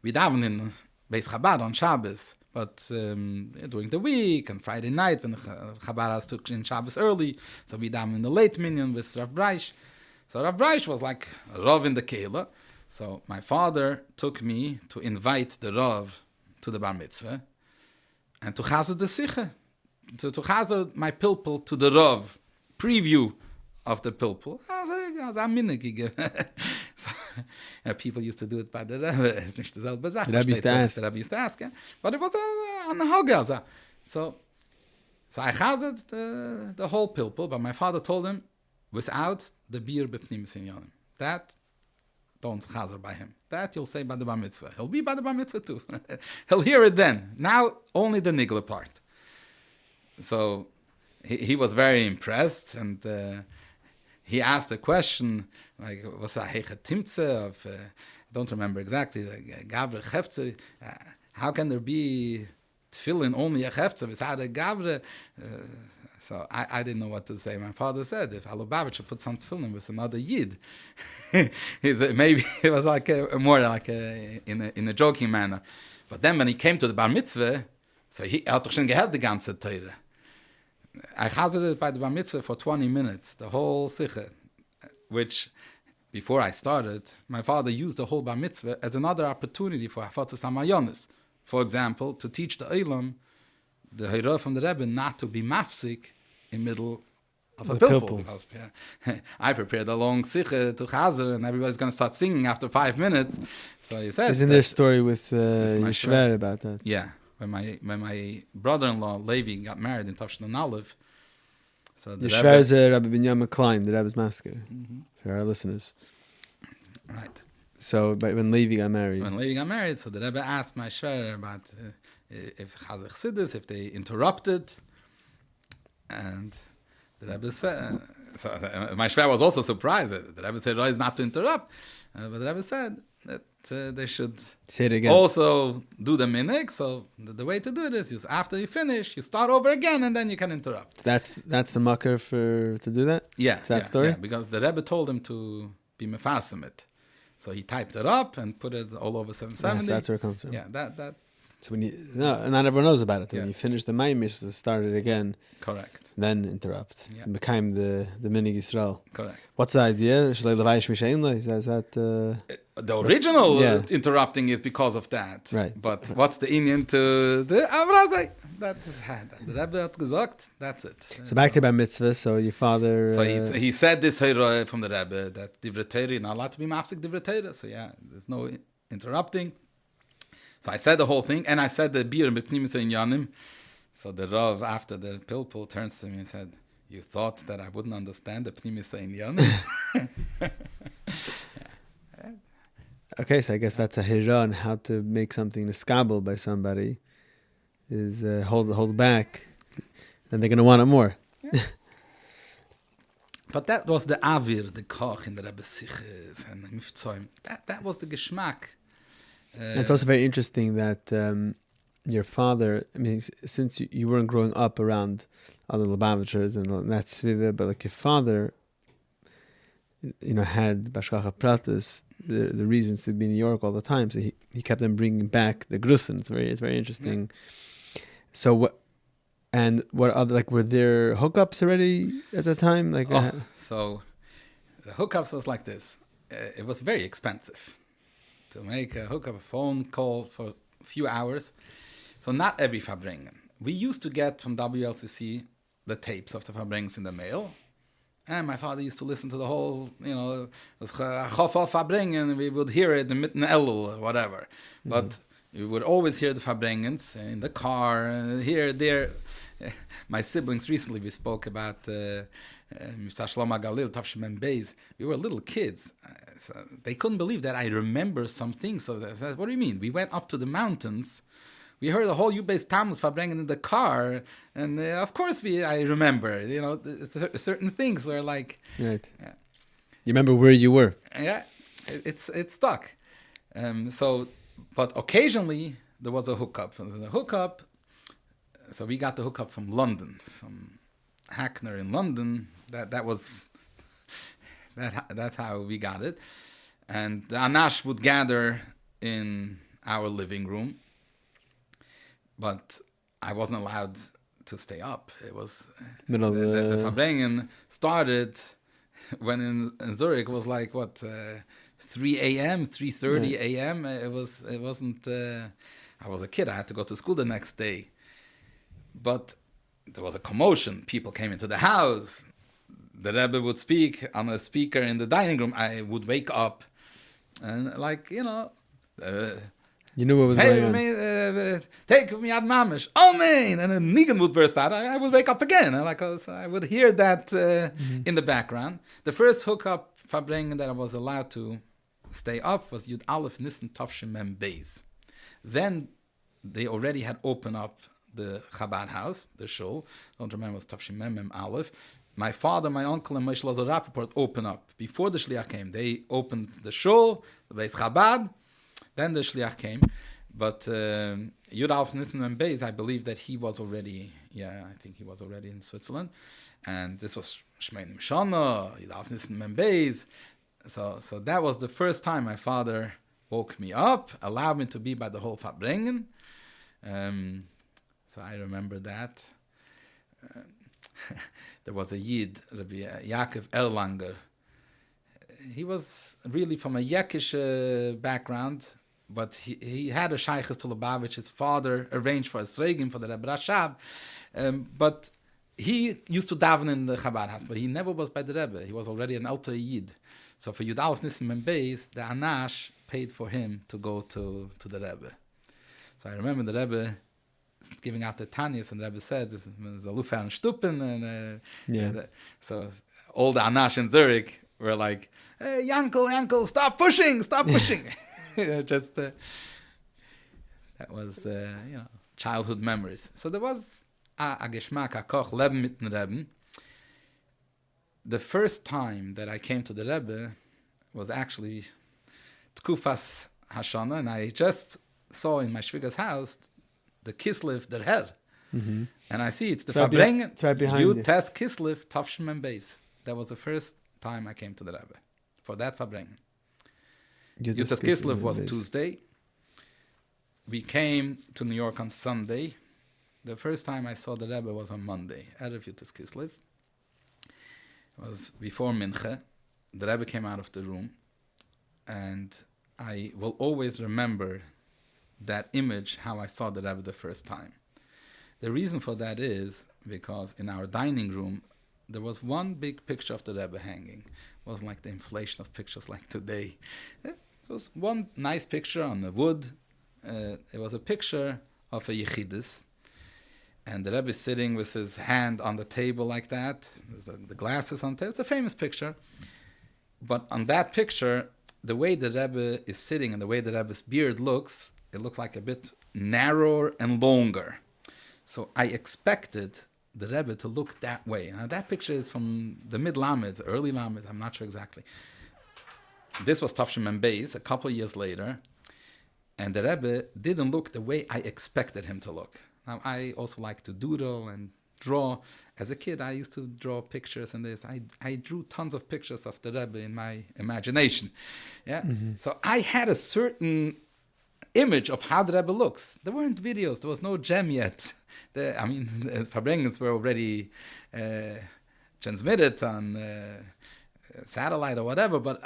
We davened in Beis Chabad on Shabbos, but during the week and Friday night when the Chabadas took in Shabbos early, so we davened in the late minyan with Rav Breish. So Rav Breish was like a Rav in the Kehille. So my father took me to invite the Rav to the Bar Mitzvah and to chazer the Sikha, to chazer my pilpul to the Rav, preview of the pilpul. I was a minnig. People used to do it by the Rebbe. It's nicht dieselbe Sache. The Rebbe used to ask. The Rebbe used to ask, yeah. But it was on the Hoga. So I chazered the whole pilpul, but my father told him, without the beer bepnimis in yonim. That don't chazer by him. That you'll say by the Bar Mitzvah. He'll be by the Bar Mitzvah too. He'll hear it then. Now, only the nigla part. So, he was very impressed, and he asked a question, like, was a hecha timtze of, I don't remember exactly, gavre chefze, how can there be tefillin only a chefze, without a gavre? So I didn't know what to say. My father said, if Alubavitch should put some tefillin with another yid, maybe it was like more like in a joking manner. But then when he came to the Bar Mitzvah, so he had doch schon gehört die ganze Teure. I chazered it by the Bar Mitzvah for 20 minutes, the whole Sikha, which before I started, my father used the whole Bar Mitzvah as another opportunity for Hafatzas HaMayonis. For example, to teach the Eilam, the Hira from the Rebbe, not to be mafsik in middle of a pilpul. Because I prepared a long Sikha to chazer, and everybody's going to start singing after 5 minutes. So he said, isn't there a story with Yishver about that? Yeah. When my brother-in-law, Levi, got married in Tavshin Aleph, so the Yishver is Rabbi Binyamin Klein, the Rebbe's masker, for our listeners. Right. So, but when Levi got married. So the Rebbe asked my Shver about if Chazar Chassidus, if they interrupted, and the Rebbe said, so my Shver was also surprised. The Rebbe said, "Is not to interrupt," but the Rebbe said that they should say it again. Also do the minig. So the way to do it is after you finish, you start over again, and then you can interrupt. That's the makar to do that? Yeah. It's that story? Yeah, because the Rebbe told him to be mefarsim it. So he typed it up and put it all over 770. Yes, that's where it comes from. Yeah, that. So not everyone knows about it. When you finish the Mayim, you're supposed to start it again. Correct. Then interrupt. Yeah. It became the Minig Yisrael. Correct. What's the idea? Is that the original interrupting is because of that. Right. But what's the Indian to the Avrazai? The Rebbe hat gesagt, that's it. So back to Bar Mitzvah, so your father... So he said this from the Rebbe, that Divrei Torah, you're not allowed to be mafsik Divrei Torah. So there's no interrupting. So I said the whole thing, and I said the beer and b'pnimis in Yanim. So the Rav, after the pilpul, turns to me and said, "You thought that I wouldn't understand the pnimis in Yanim?" Okay, so I guess that's a hira on how to make something niskabel by somebody, is hold back, then they're going to want it more. Yeah. But that was the avir, the koch in the Rebbe Siches and the Mifzoim. That was the geschmack. It's also very interesting that your father, I mean, since you weren't growing up around other Lubavitchers and that sviva, but like your father, had Bashkacha Pratis, the reasons to be in New York all the time, so he kept them bringing back the Grusin. It's very interesting. Yeah. So And what other, like, were there hookups already at the time? Like, So the hookups was like this. It was very expensive to make a hookup, a phone call for a few hours. So not every Farbrengen. We used to get from WLCC the tapes of the Farbrengens in the mail. And my father used to listen to the whole, Farbrengen, we would hear it in Mitten Elul or whatever. But we would always hear the Farbrengens in the car, here, there. My siblings recently, we spoke about Mr. Shlomo Galil, Tavshim Beis. We were little kids. So they couldn't believe that I remember some things. So they said, what do you mean? We went up to the mountains. We heard the whole U-Base Tammuz Farbrengen in the car. And of course I remember, certain things were like... Right. You remember where you were? Yeah, it's stuck. But occasionally there was a hookup. So we got the hookup from London, from Hackner in London. That's how we got it. And the Anash would gather in our living room, but I wasn't allowed to stay up. It was the Farbrengen started when in Zurich was like 3 a.m., 3:30 a.m. It wasn't. I was a kid. I had to go to school the next day. But there was a commotion. People came into the house. The Rebbe would speak on a speaker in the dining room. I would wake up and you knew what was going on. Take me ad mamish. Amen. And then Nigan would burst out. I would wake up again. So I would hear that in the background. The first hookup Farbrengen that I was allowed to stay up was Yud Aleph Nissen Tavshim Mem Beis. Then they already had opened up the Chabad house, the shul. Don't remember, it was Tavshim Mem Aleph. My father, my uncle, and Moshe Lazar Rappaport opened up. Before the Shliach came, they opened the shul, the Beis Chabad. Then the Shliach came. But Yud Aleph Nissen Mem Beis, I believe that he was already, I think he was already in Switzerland. And this was Shmeinim Shana, Yud Aleph Nissen Mem Beis. So that was the first time my father woke me up, allowed me to be by the whole Farbrengen. So I remember that. There was a Yid, Rabbi Yaakov Erlanger. He was really from a Yekish background, but he had a Shaykhis to Lubavitch. His father arranged for a Sregim, for the Rebbe Rashab. But he used to daven in the Chabad house, but he never was by the Rebbe. He was already an Alter Yid. So for Yud Aleph Nissen Mem Beis, the Anash paid for him to go to the Rebbe. So I remember the Rebbe giving out the Tanyas, and the Rebbe said, "There's a Lufa and Stuppen," and so all the Anash in Zurich were like, "Hey, Yankel, stop pushing!" Just that was childhood memories. So there was a Geschmack, a Koch, Leben mit dem Rebbe. The first time that I came to the Rebbe was actually Tkufas Hashana, and I just saw in my Shviga's house the Kislev der Herr. Mm-hmm. And I see it's the Farbrengen. It's right behind you. Test Kislev Tavshim Mem Beis. That was the first time I came to the Rebbe for that Farbrengen. Yutas Kislev was Tuesday. We came to New York on Sunday. The first time I saw the Rebbe was on Monday, Erev Yutas Kislev. It was before Mincha. The Rebbe came out of the room, and I will always remember that image, how I saw the Rebbe the first time. The reason for that is because in our dining room, there was one big picture of the Rebbe hanging. It wasn't like the inflation of pictures like today. It was one nice picture on the wood. It was a picture of a Yechidus, and the Rebbe is sitting with his hand on the table like that. There's the glasses on the table. It's a famous picture. But on that picture, the way the Rebbe is sitting and the way the Rebbe's beard looks, it looks like a bit narrower and longer. So I expected the Rebbe to look that way. Now that picture is from the mid-Lamids, early Lamids, I'm not sure exactly. This was Tavshim Mem Beis, a couple of years later, and the Rebbe didn't look the way I expected him to look. Now I also like to doodle and draw. As a kid, I used to draw pictures and this. I drew tons of pictures of the Rebbe in my imagination. Yeah. Mm-hmm. So I had a certain image of how the Rebbe looks. There weren't videos. There was no gem yet. The Farbrengens were already transmitted on satellite or whatever, but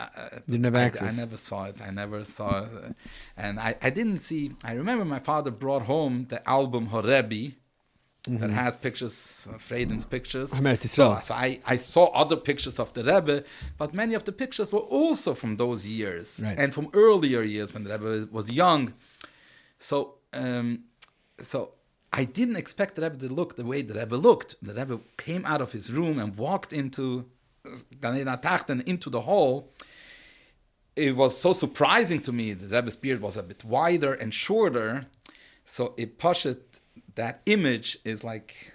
you never access. I never saw it. And I didn't see. I remember my father brought home the album Rebbe that has pictures, Frieden's pictures. So I saw other pictures of the Rebbe, but many of the pictures were also from those years and from earlier years when the Rebbe was young. So I didn't expect the Rebbe to look the way the Rebbe looked. The Rebbe came out of his room and walked into the hall. It was so surprising to me. The Rebbe's beard was a bit wider and shorter, so it pushed. That image is like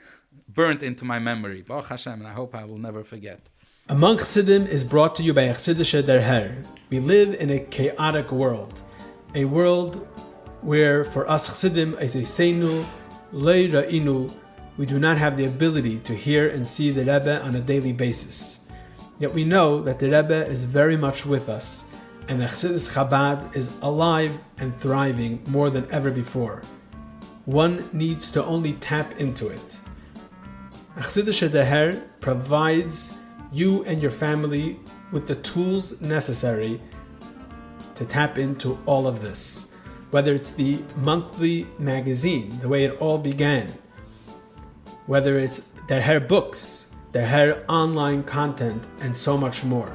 burnt into my memory. Baruch Hashem, and I hope I will never forget. Among Chassidim is brought to you by Chassidische Der Herr. We live in a chaotic world, a world where for us Chassidim is a seinu, lei ra'inu, we do not have the ability to hear and see the Rebbe on a daily basis. Yet we know that the Rebbe is very much with us, and the Chassidus Chabad is alive and thriving more than ever before. One needs to only tap into it. Chassidische Der Herr provides you and your family with the tools necessary to tap into all of this. Whether it's the monthly magazine, the way it all began, whether it's Der Herr books, Der Herr online content, and so much more.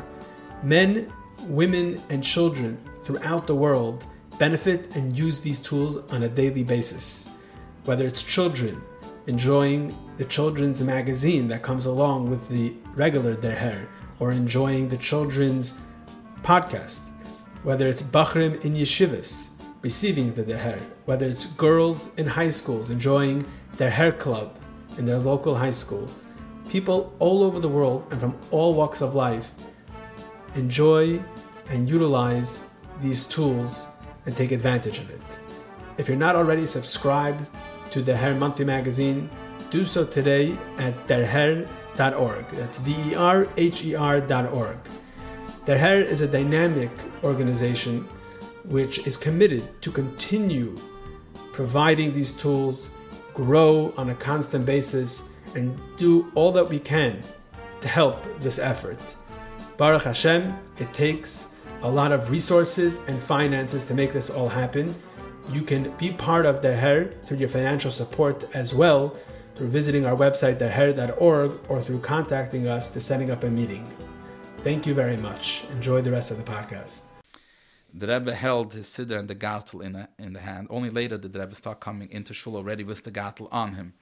Men, women, and children throughout the world benefit and use these tools on a daily basis. Whether it's children enjoying the children's magazine that comes along with the regular Der Herr, or enjoying the children's podcast, whether it's Bachrim in yeshivas receiving the Der Herr, whether it's girls in high schools enjoying Der Herr club in their local high school, people all over the world and from all walks of life enjoy and utilize these tools and take advantage of it. If you're not already subscribed to the Herr Monthly Magazine, do so today at derher.org. That's derher.org. Der Herr is a dynamic organization which is committed to continue providing these tools, grow on a constant basis, and do all that we can to help this effort. Baruch Hashem, it takes a lot of resources and finances to make this all happen. You can be part of Der Herr through your financial support as well, through visiting our website derher.org, or through contacting us to setting up a meeting. Thank you very much. Enjoy the rest of the podcast. The Rebbe held his siddur and the gartel in the hand. Only later did the Rebbe start coming into shul already with the gartel on him.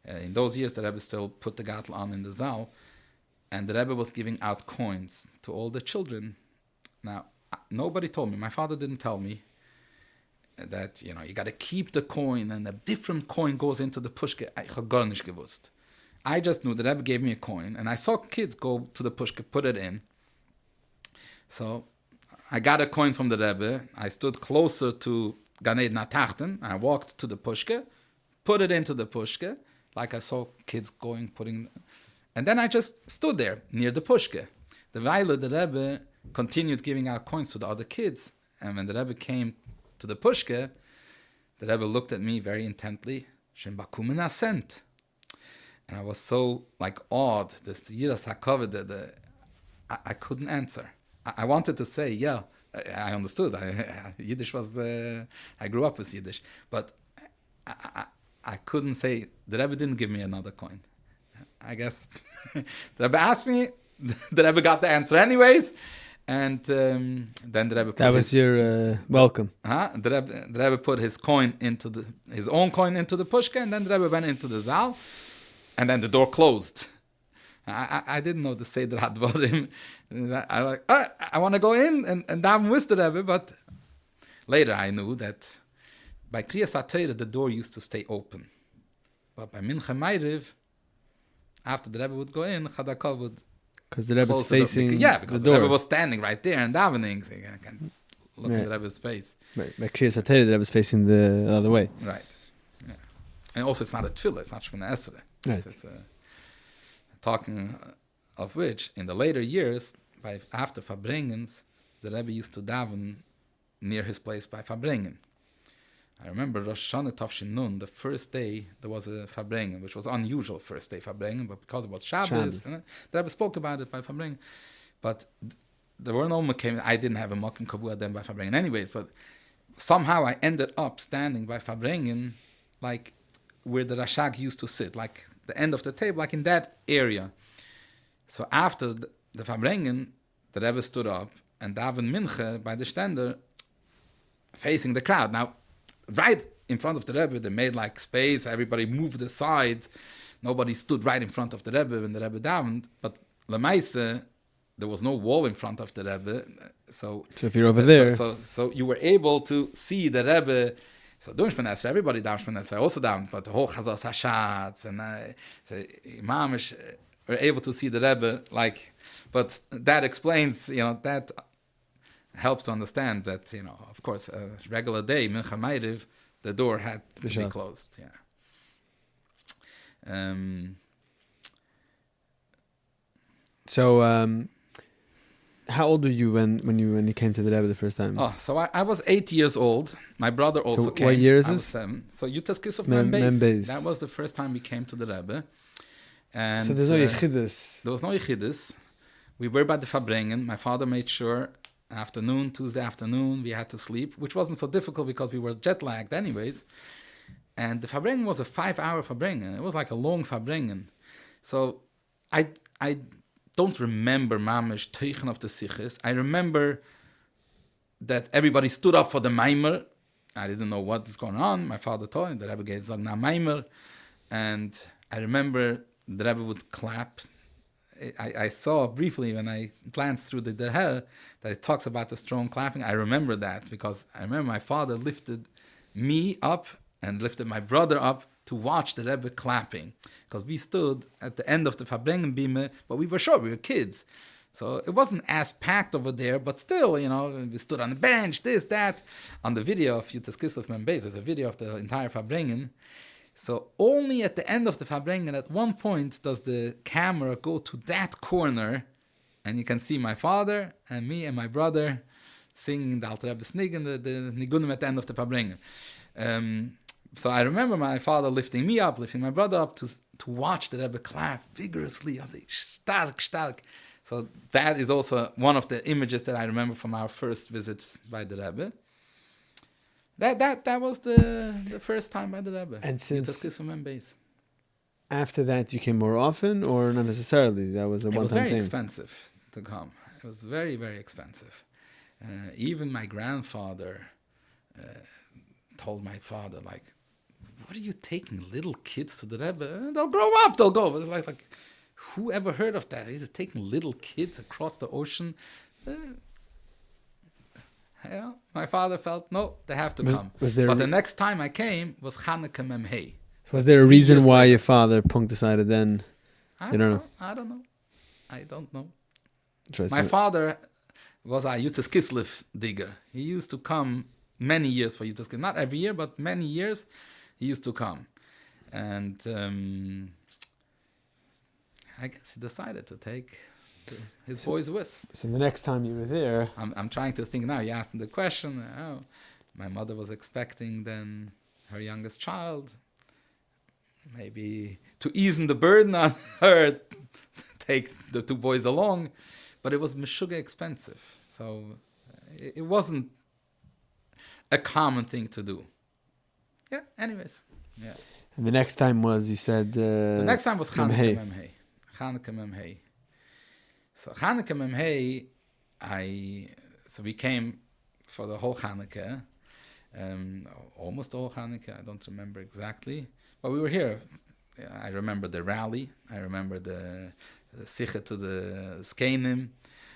In those years, the Rebbe still put the gartel on in the zal, and the Rebbe was giving out coins to all the children. Now, nobody told me. My father didn't tell me that, you got to keep the coin and a different coin goes into the pushke. I habe gar nicht gewusst. I just knew the Rebbe gave me a coin, and I saw kids go to the pushke, put it in. So I got a coin from the Rebbe. I stood closer to Gan Eden HaTachten. I walked to the pushke, put it into the pushke, like I saw kids putting, and then I just stood there near the pushke. The Weile, the Rebbe continued giving out coins to the other kids, and when the Rebbe came to the pushke, the Rebbe looked at me very intently. Shem bakumen a cent. And I was so awed. This Yiras HaKavod, I couldn't answer. I wanted to say, yeah, I understood. Yiddish was, I grew up with Yiddish. But I couldn't say, the Rebbe didn't give me another coin. I guess the Rebbe asked me, the Rebbe got the answer anyways. And then the Rebbe put that was your welcome. The Rebbe put his own coin into the pushka, and then the Rebbe went into the zal, and then the door closed. I didn't know the Seder Hadvarim. I want to go in and daven with the Rebbe, but later I knew that by Kriyas HaTorah the door used to stay open, but by Mincha Ma'ariv, after the Rebbe would go in, Chadakov would. Because the Rebbe is facing because the door. Rebbe was standing right there and davening, so I can look at the Rebbe's face. Right. By Kriyas HaTorah, the Rebbe is facing the other way. Right. Yeah. And also, it's not a tefillah; it's not Shemona Esrei. Right. It's talking of which, in the later years, after Farbrengens, the Rebbe used to daven near his place by Farbrengen. I remember Rosh Hashanah Tavshin Nun, the first day there was a Farbrengen, which was unusual first day Farbrengen, but because it was Shabbos. The Rebbe spoke about it by Farbrengen. But there were no Makim. I didn't have a Makim Kavua then by Farbrengen anyways, but somehow I ended up standing by Farbrengen, like where the Rashag used to sit, like the end of the table, like in that area. So after the Farbrengen, the Rebbe stood up and davened Mincha by the Stender, facing the crowd. Now, right in front of the Rebbe, they made like space, everybody moved aside, nobody stood right in front of the Rebbe when the Rebbe davened, but Lemaise, there was no wall in front of the Rebbe, so if you're over there, so you were able to see the Rebbe. So during Shemini Esrei, everybody davened Shemini Esrei, also davened, but the whole Chazos Hashatz and Imamish were able to see the Rebbe, like, but that explains, that helps to understand that, of course, a regular day, Mincha Ma'ariv, the door had to be closed. So, how old were you when you came to the Rebbe the first time? Oh, so I was 8 years old. My brother also came. What year is I this? was 7. So Yutas Kisov Membeis. That was the first time we came to the Rebbe. And so there's no Yechidus. There was no Yechidus. We were by the Farbrengen. My father made sure Tuesday afternoon, we had to sleep, which wasn't so difficult because we were jet lagged anyways. And the Farbrengen was a 5-hour Farbrengen. It was like a long Farbrengen. So I don't remember Mamish Teichen of the Siches. I remember that everybody stood up for the Maimer. I didn't know what was going on. My father told me the Rebbe gave Zagna Maimer. And I remember the Rebbe would clap. I saw briefly when I glanced through the Derher that it talks about the strong clapping. I remember that because I remember my father lifted me up and lifted my brother up to watch the Rebbe clapping. Because we stood at the end of the Farbrengen Bime, but we were kids. So it wasn't as packed over there, but still, we stood on the bench, this, that. On the video of Yutas Kislev Membeis, there's a video of the entire Farbrengen. So only at the end of the Farbrengen, at one point, does the camera go to that corner, and you can see my father and me and my brother singing the Alter Rebbe's Nigun, the Nigunim at the end of the Farbrengen. So I remember my father lifting me up, lifting my brother up to watch the Rebbe clap vigorously. I think, stark, stark. So that is also one of the images that I remember from our first visit by the Rebbe. That was the first time by the Rebbe. And since after that, you came more often, or not necessarily? That was a one-time thing. It was very expensive to come. It was very, very expensive. Even my grandfather told my father, like, what are you taking little kids to the Rebbe? They'll grow up, they'll go. It's like who ever heard of that? Is it taking little kids across the ocean? My father felt, no, they have to come. But the next time I came was Chanukah Memhei. Was there a reason why your father decided then? I don't know. My father was a Yutas Kislev digger. He used to come many years for Yutas Kislev. Not every year, but many years he used to come. And I guess he decided to take his boys with. So the next time you were there... I'm trying to think now. You asked me the question. My mother was expecting then her youngest child. Maybe to ease the burden on her, take the two boys along. But it was meshuga expensive. So it wasn't a common thing to do. Yeah, anyways. Yeah. And the next time was, you said... the next time was Chanukah Memhei. So Chanukah Memhei, so we came for the whole Chanukah, almost the whole Chanukah, I don't remember exactly, but we were here. I remember the rally, I remember the Sicha to the Skenim,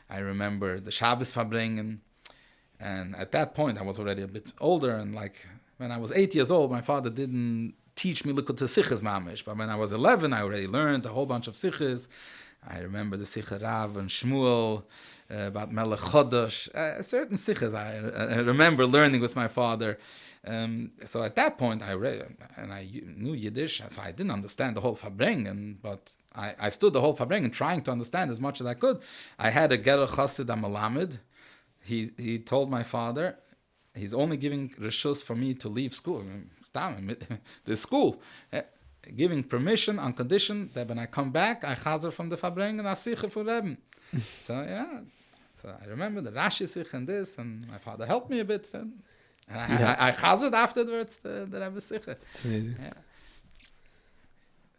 I remember the Shabbos Farbrengen, and at that point I was already a bit older, and like when I was 8 years old, my father didn't teach me Likut Sichas Mamish, but when I was 11, I already learned a whole bunch of Sichas. I remember the Sicha Rav and Shmuel, about Melech Chodosh, certain Sichas I remember learning with my father. So at that point, I read, and I knew Yiddish, so I didn't understand the whole Farbrengen, but I stood the whole Farbrengen trying to understand as much as I could. I had a Gerer Chassid Amalamed. He told my father, he's only giving reshus for me to leave school. The school. Giving permission on condition that when I come back, I chazer from the Farbrengen, I sicher for Rebbe. So, yeah. So I remember the Rashi sich and this, and my father helped me a bit. And I chazered afterwards the Rebbe sicher. It's amazing. Yeah.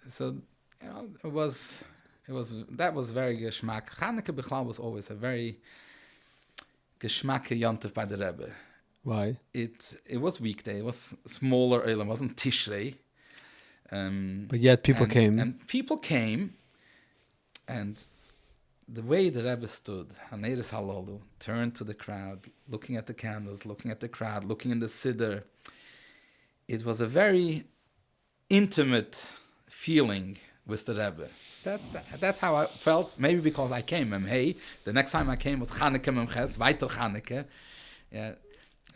So, that was very geschmack. Chanukah Bichlal was always a very geschmacke yontif by the Rebbe. Why? It was weekday. It was smaller. It wasn't Tishrei. But yet people came. And people came, and the way the Rebbe stood, Haneres Halolu, turned to the crowd, looking at the candles, looking at the crowd, looking in the siddur. It was a very intimate feeling with the Rebbe. That's how I felt, maybe because I came. Hey, the next time I came was Chanukah Memches, weiter Chanukah. Yeah.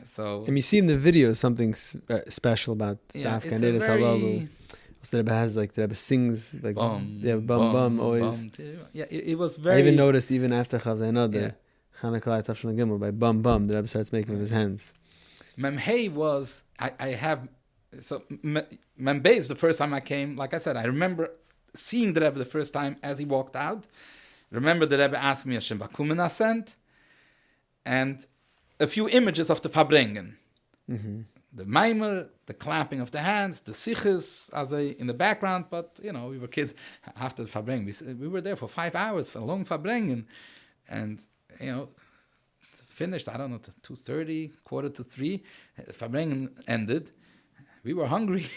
So, and you see in the video something special about the Afghan Haneres Halolu. The Rebbe has the Rebbe sings bum always. Yeah, it was very. I even noticed even after Chavzei Nodeh, Chanukah Tafshon Gimel by bum the Rebbe starts making with his hands. Memhei was I have so Memhei is the first time I came. Like I said, I remember seeing the Rebbe the first time as he walked out. Remember the Rebbe asked me a Shem Vakumen sent, and a few images of the Farbrengen. Mm-hmm. The Maimer, the clapping of the hands, the Siches as in the background, but we were kids after the Farbrengen. We were there for 5 hours for a long Farbrengen, and finished, I don't know, 2:30, 2:45, the Farbrengen ended. We were hungry.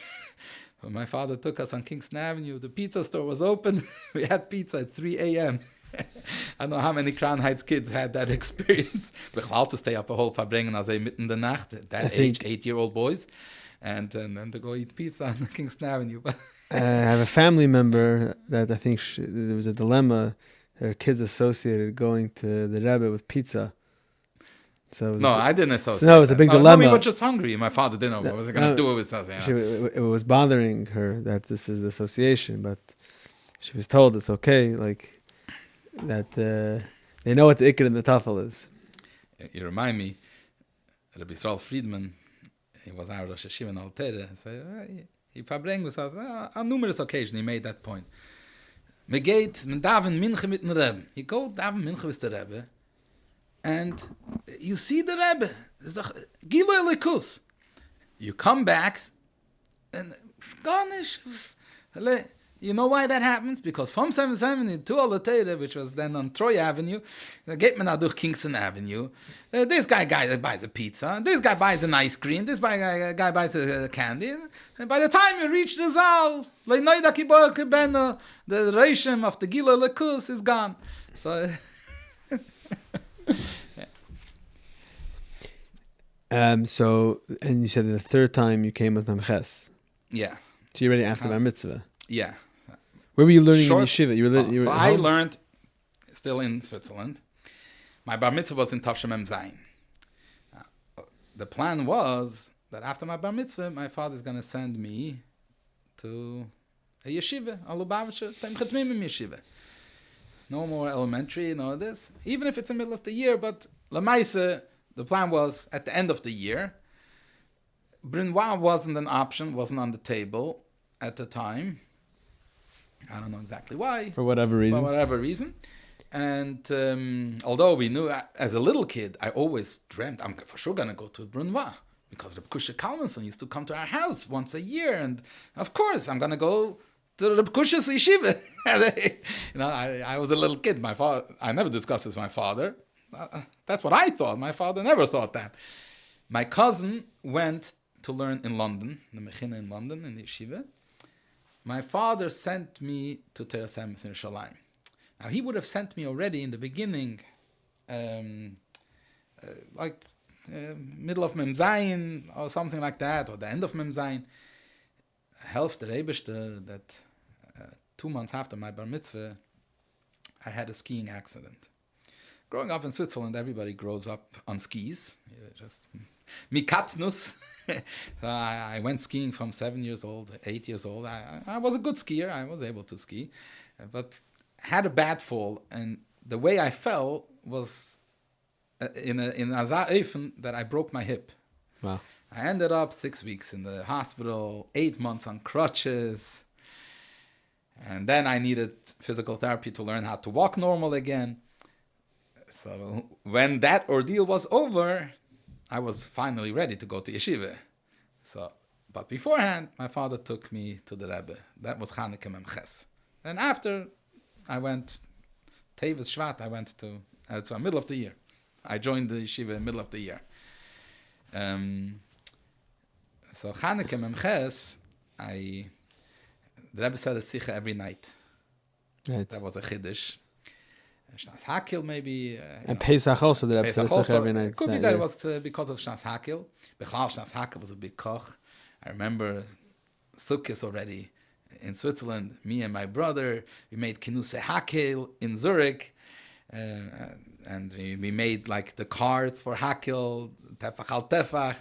My father took us on Kingston Avenue. The pizza store was open. We had pizza at 3 a.m. I don't know how many Crown Heights kids had that experience. Bechlal to stay up a whole Farbrengen as mitten in the Nacht, that age, 8-year-old boys, and then to go eat pizza on Kingston Avenue. I have a family member that I think there was a dilemma. Her kids associated going to the Rebbe with pizza. So I didn't associate. No, it was a big dilemma. We were just hungry. My father didn't know what was going to do with something. It was bothering her that this is the association, but she was told it's okay. That they know what the Iker and the Tafel is. You remind me, Rabbi Yisrael Friedman, he was our Rosh Hashiva in Altere, so he Farbrengen with us on numerous occasions. He made that point. Me daven minche mit dem Rebbe. You go daven minche with the Rebbe, and you see the Rebbe. It's the Gilui Elikus. You come back, and garnish. You know why that happens? Because from 770 to Alateira, which was then on Troy Avenue, geht man durch Kingston Avenue. This guy buys a pizza. This guy buys an ice cream. This guy buys a candy. And by the time you reach the Zal, the Reishim of the Gila Lekus is gone. So, and you said the third time you came with Memches. Yeah. So you're ready after Bar Mitzvah. Yeah. Where were you learning in yeshiva? I learned still in Switzerland. My bar mitzvah was in Tavshem Mem Zayin. The plan was that after my bar mitzvah, my father's going to send me to a yeshiva, a Lubavitcher, Temchetmimim yeshiva. No more elementary, no this. Even if it's in the middle of the year, but Lamaisa, the plan was at the end of the year. Brinois wasn't an option, wasn't on the table at the time. I don't know exactly why. For whatever reason. And although we knew, as a little kid, I always dreamt, I'm for sure going to go to Brunwa. Because Reb Kusha Kalmanson used to come to our house once a year. And of course, I'm going to go to Reb Kusha's yeshiva. I was a little kid. My father, I never discussed this with my father. That's what I thought. My father never thought that. My cousin went to learn in London, the Mechina in London, in the yeshiva. My father sent me to Teras Emes in Yerushalayim. Now, he would have sent me already in the beginning, middle of Mem Zayin or something like that, or the end of Mem Zayin. Helft der Rebbe that 2 months after my bar mitzvah, I had a skiing accident. Growing up in Switzerland, everybody grows up on skis. Just mikatnus. So I went skiing from 7 years old, 8 years old. I was a good skier. I was able to ski, but had a bad fall. And the way I fell was in Azar Eifen that I broke my hip. Wow. I ended up 6 weeks in the hospital, 8 months on crutches. And then I needed physical therapy to learn how to walk normal again. So when that ordeal was over, I was finally ready to go to yeshiva. But beforehand, my father took me to the Rebbe. That was Chanukah Memches. And after I went, Tevis Shvat, I went to the middle of the year. I joined the yeshiva in the middle of the year. So Chanukah Memches, the Rebbe said a sicha every night. Right. That was a chiddush. Shnas Hakil maybe. And Pesach also, the Rebbe said a sicha every night. It could be that it was because of Shnas Hakil. Bechlal Shnas Hakil was a big koch. I remember Sukkot already in Switzerland. Me and my brother, we made Kinuse Hakil in Zurich. And we made like the cards for Hakil, Tefach al Tefach.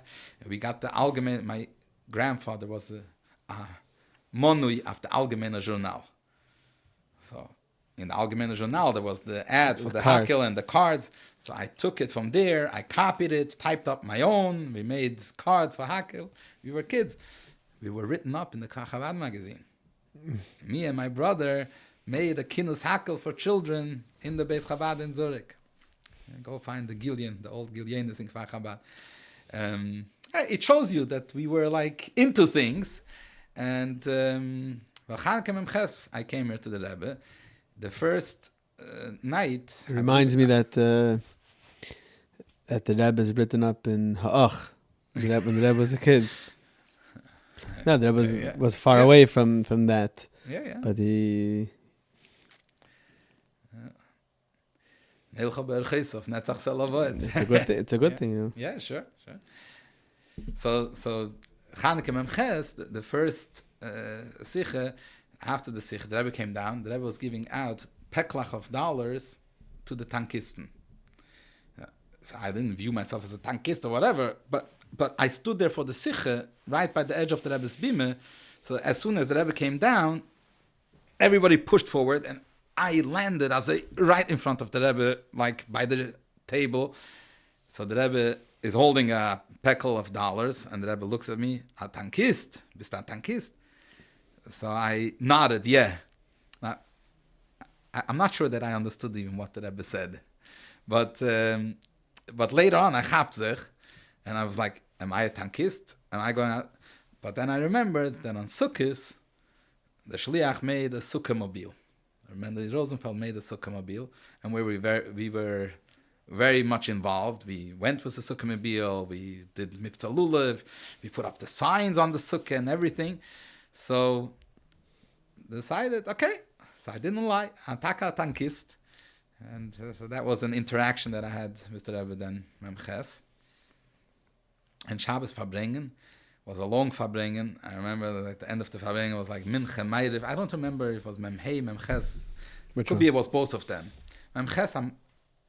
We got the Allgemeine. My grandfather was a Monui of the Allgemeine Journal. So in the Allgemeine Journal, there was the ad for the Hakil and the cards. So I took it from there, I copied it, typed up my own. We made cards for Hakil. We were kids. We were written up in the Krachavad magazine. Me and my brother made a Kinus Hakil for children in the Beis Chabad in Zurich. Go find the Gillian, the old Gillianis in Kfar Chabad. It shows you that we were like into things. And I came here to the Rebbe. The first night... It reminds me that the Rebbe is written up in Ha'ach, when the Rebbe was a kid. No, the Rebbe was far away from that. Yeah. But he... It's a good thing, you know. Yeah, sure. So Chanukah Memches, the first sicha, after the sicha, the Rebbe came down. The Rebbe was giving out peklach of dollars to the tankisten. So I didn't view myself as a tankist or whatever, but I stood there for the sicha, right by the edge of the Rebbe's bima. So as soon as the Rebbe came down, everybody pushed forward, and I landed right in front of the Rebbe, like by the table. So the Rebbe is holding a pekel of dollars, and the Rebbe looks at me, a tankist? Bist du a tankist? So I nodded, yeah. Now, I'm not sure that I understood even what the Rebbe said. But later on, I chapped sich, and I was like, am I a tankist? Am I going out? But then I remembered that on Sukkot, the Shliach made a Sukkah mobile. Remember, Rosenfeld made a Sukkah mobile, and where we were very much involved. We went with the Sukkah mobile, we did Mifta Lulav, we put up the signs on the Sukkah and everything. So decided, okay, so I didn't lie, I'm taka tankist. And so that was an interaction that I had with the Rebbe then, Memches. And Shabbos Farbringen was a long Farbringen. I remember that at the end of the Farbringen was like Minche, Meirev. I don't remember if it was Memhei, Memches. Could be it was both of them. Memches, I'm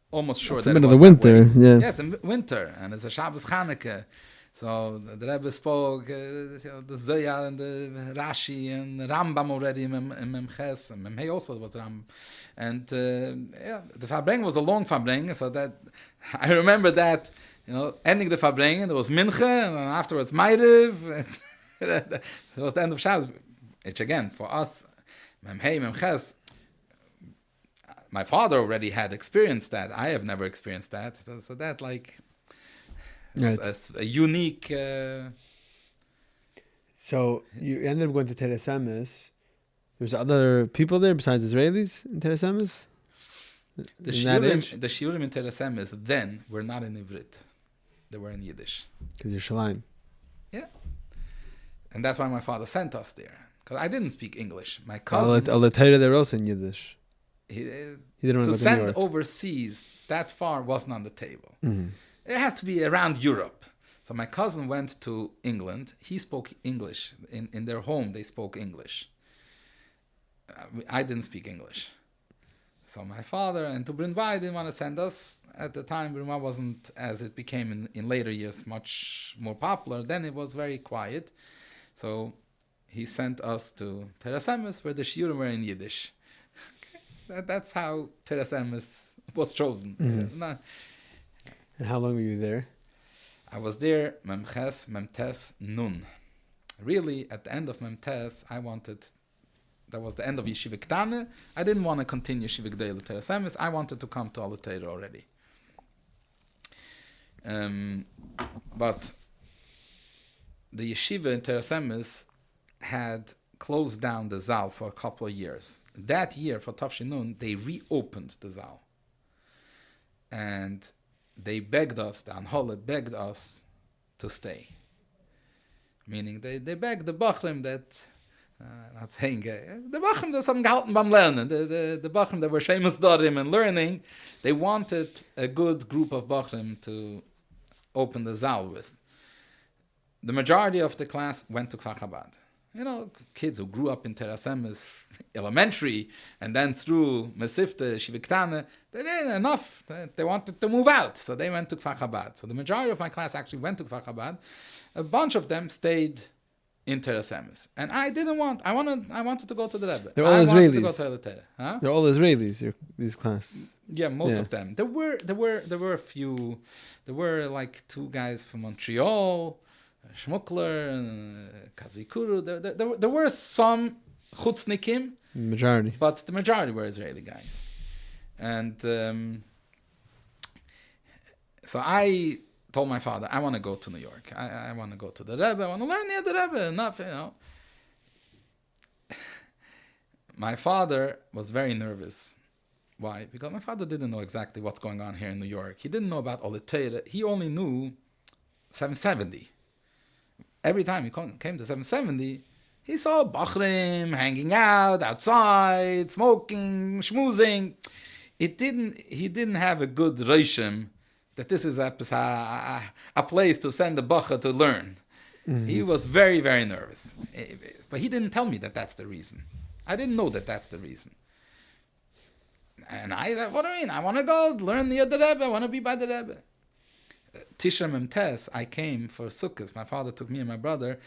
almost sure it's that the middle it of was the winter, yeah. Yeah, it's in winter, and it's a Shabbos Chanukah. So the Rebbe spoke the Zohar and the Rashi and Rambam already in Memches, and Memhei also was Rambam. And the Farbringen was a long Farbringen, so that I remember that, ending the Farbringen, there was Minche, and afterwards Meirev. It was the end of Shabbos. Which again, for us, Memhei, Memches, my father already had experienced that. I have never experienced that. So that like... Right. A unique... So you ended up going to Teres Emes. There's other people there besides Israelis in Teres Emes? The shiurim in Teres Emes then were not in Ivrit. They were in Yiddish. Because you're Shalim. Yeah. And that's why my father sent us there. Because I didn't speak English. My cousin... Al-Teira, they're also in Yiddish. He didn't to send overseas that far wasn't on the table. Mm-hmm. It has to be around Europe. So my cousin went to England. He spoke English. In their home, they spoke English. I didn't speak English. So my father and to Brinvai didn't want to send us. At the time, Brinvai wasn't, as it became in later years, much more popular. Then it was very quiet. So he sent us to Teres Emes, where the shiurim were in Yiddish. Okay. That's how Teres Emes was chosen. Mm-hmm. And how long were you there? I was there, Memches, Memtes, Nun. Really, at the end of Memtes, that was the end of Yeshiva Ktane. I didn't want to continue Yeshiva Gdei L'Teres Emes. I wanted to come to Alatera already. But the Yeshiva in Teres Emes had closed down the Zal for a couple of years. That year, for Tafshin Nun, they reopened the Zal. And they begged us, the Anhole begged us to stay. Meaning they begged the Bachrim that, not saying, the Bachrim that some gehalten beim Lernen, the Bachrim that were Shemus Dorim and learning, they wanted a good group of Bachrim to open the Zal with. The majority of the class went to Kfar Chabad. You know, kids who grew up in Teres Emes elementary and then through Mesifta, Yeshiva Ktane, they didn't enough. They wanted to move out, so they went to Kfar Chabad. So the majority of my class actually went to Kfar Chabad. A bunch of them stayed in Teres Emes. And I didn't want. I wanted to go to the Rebbe. They're all Israelis. To go to Eletera. Huh? They're all Israelis. These class. Yeah, most of them. There were a few. There were like two guys from Montreal, Schmuckler and Kazikuru. There were some chutznikim. Majority. But the majority were Israeli guys. And so I told my father, I want to go to New York. I want to go to the Rebbe. I want to learn near the Rebbe. Enough, you know. My father was very nervous. Why? Because my father didn't know exactly what's going on here in New York. He didn't know about Oletera. He only knew 770. Every time he came to 770, he saw Bachrim hanging out outside, smoking, schmoozing. He didn't have a good reishim that this is a place to send a bacha to learn. Mm-hmm. He was very, very nervous. But he didn't tell me that that's the reason. I didn't know that that's the reason. And I said, what do you mean? I want to go learn near the Rebbe. I want to be by the Rebbe. Tisha Memtes, I came for Sukkot. My father took me and my brother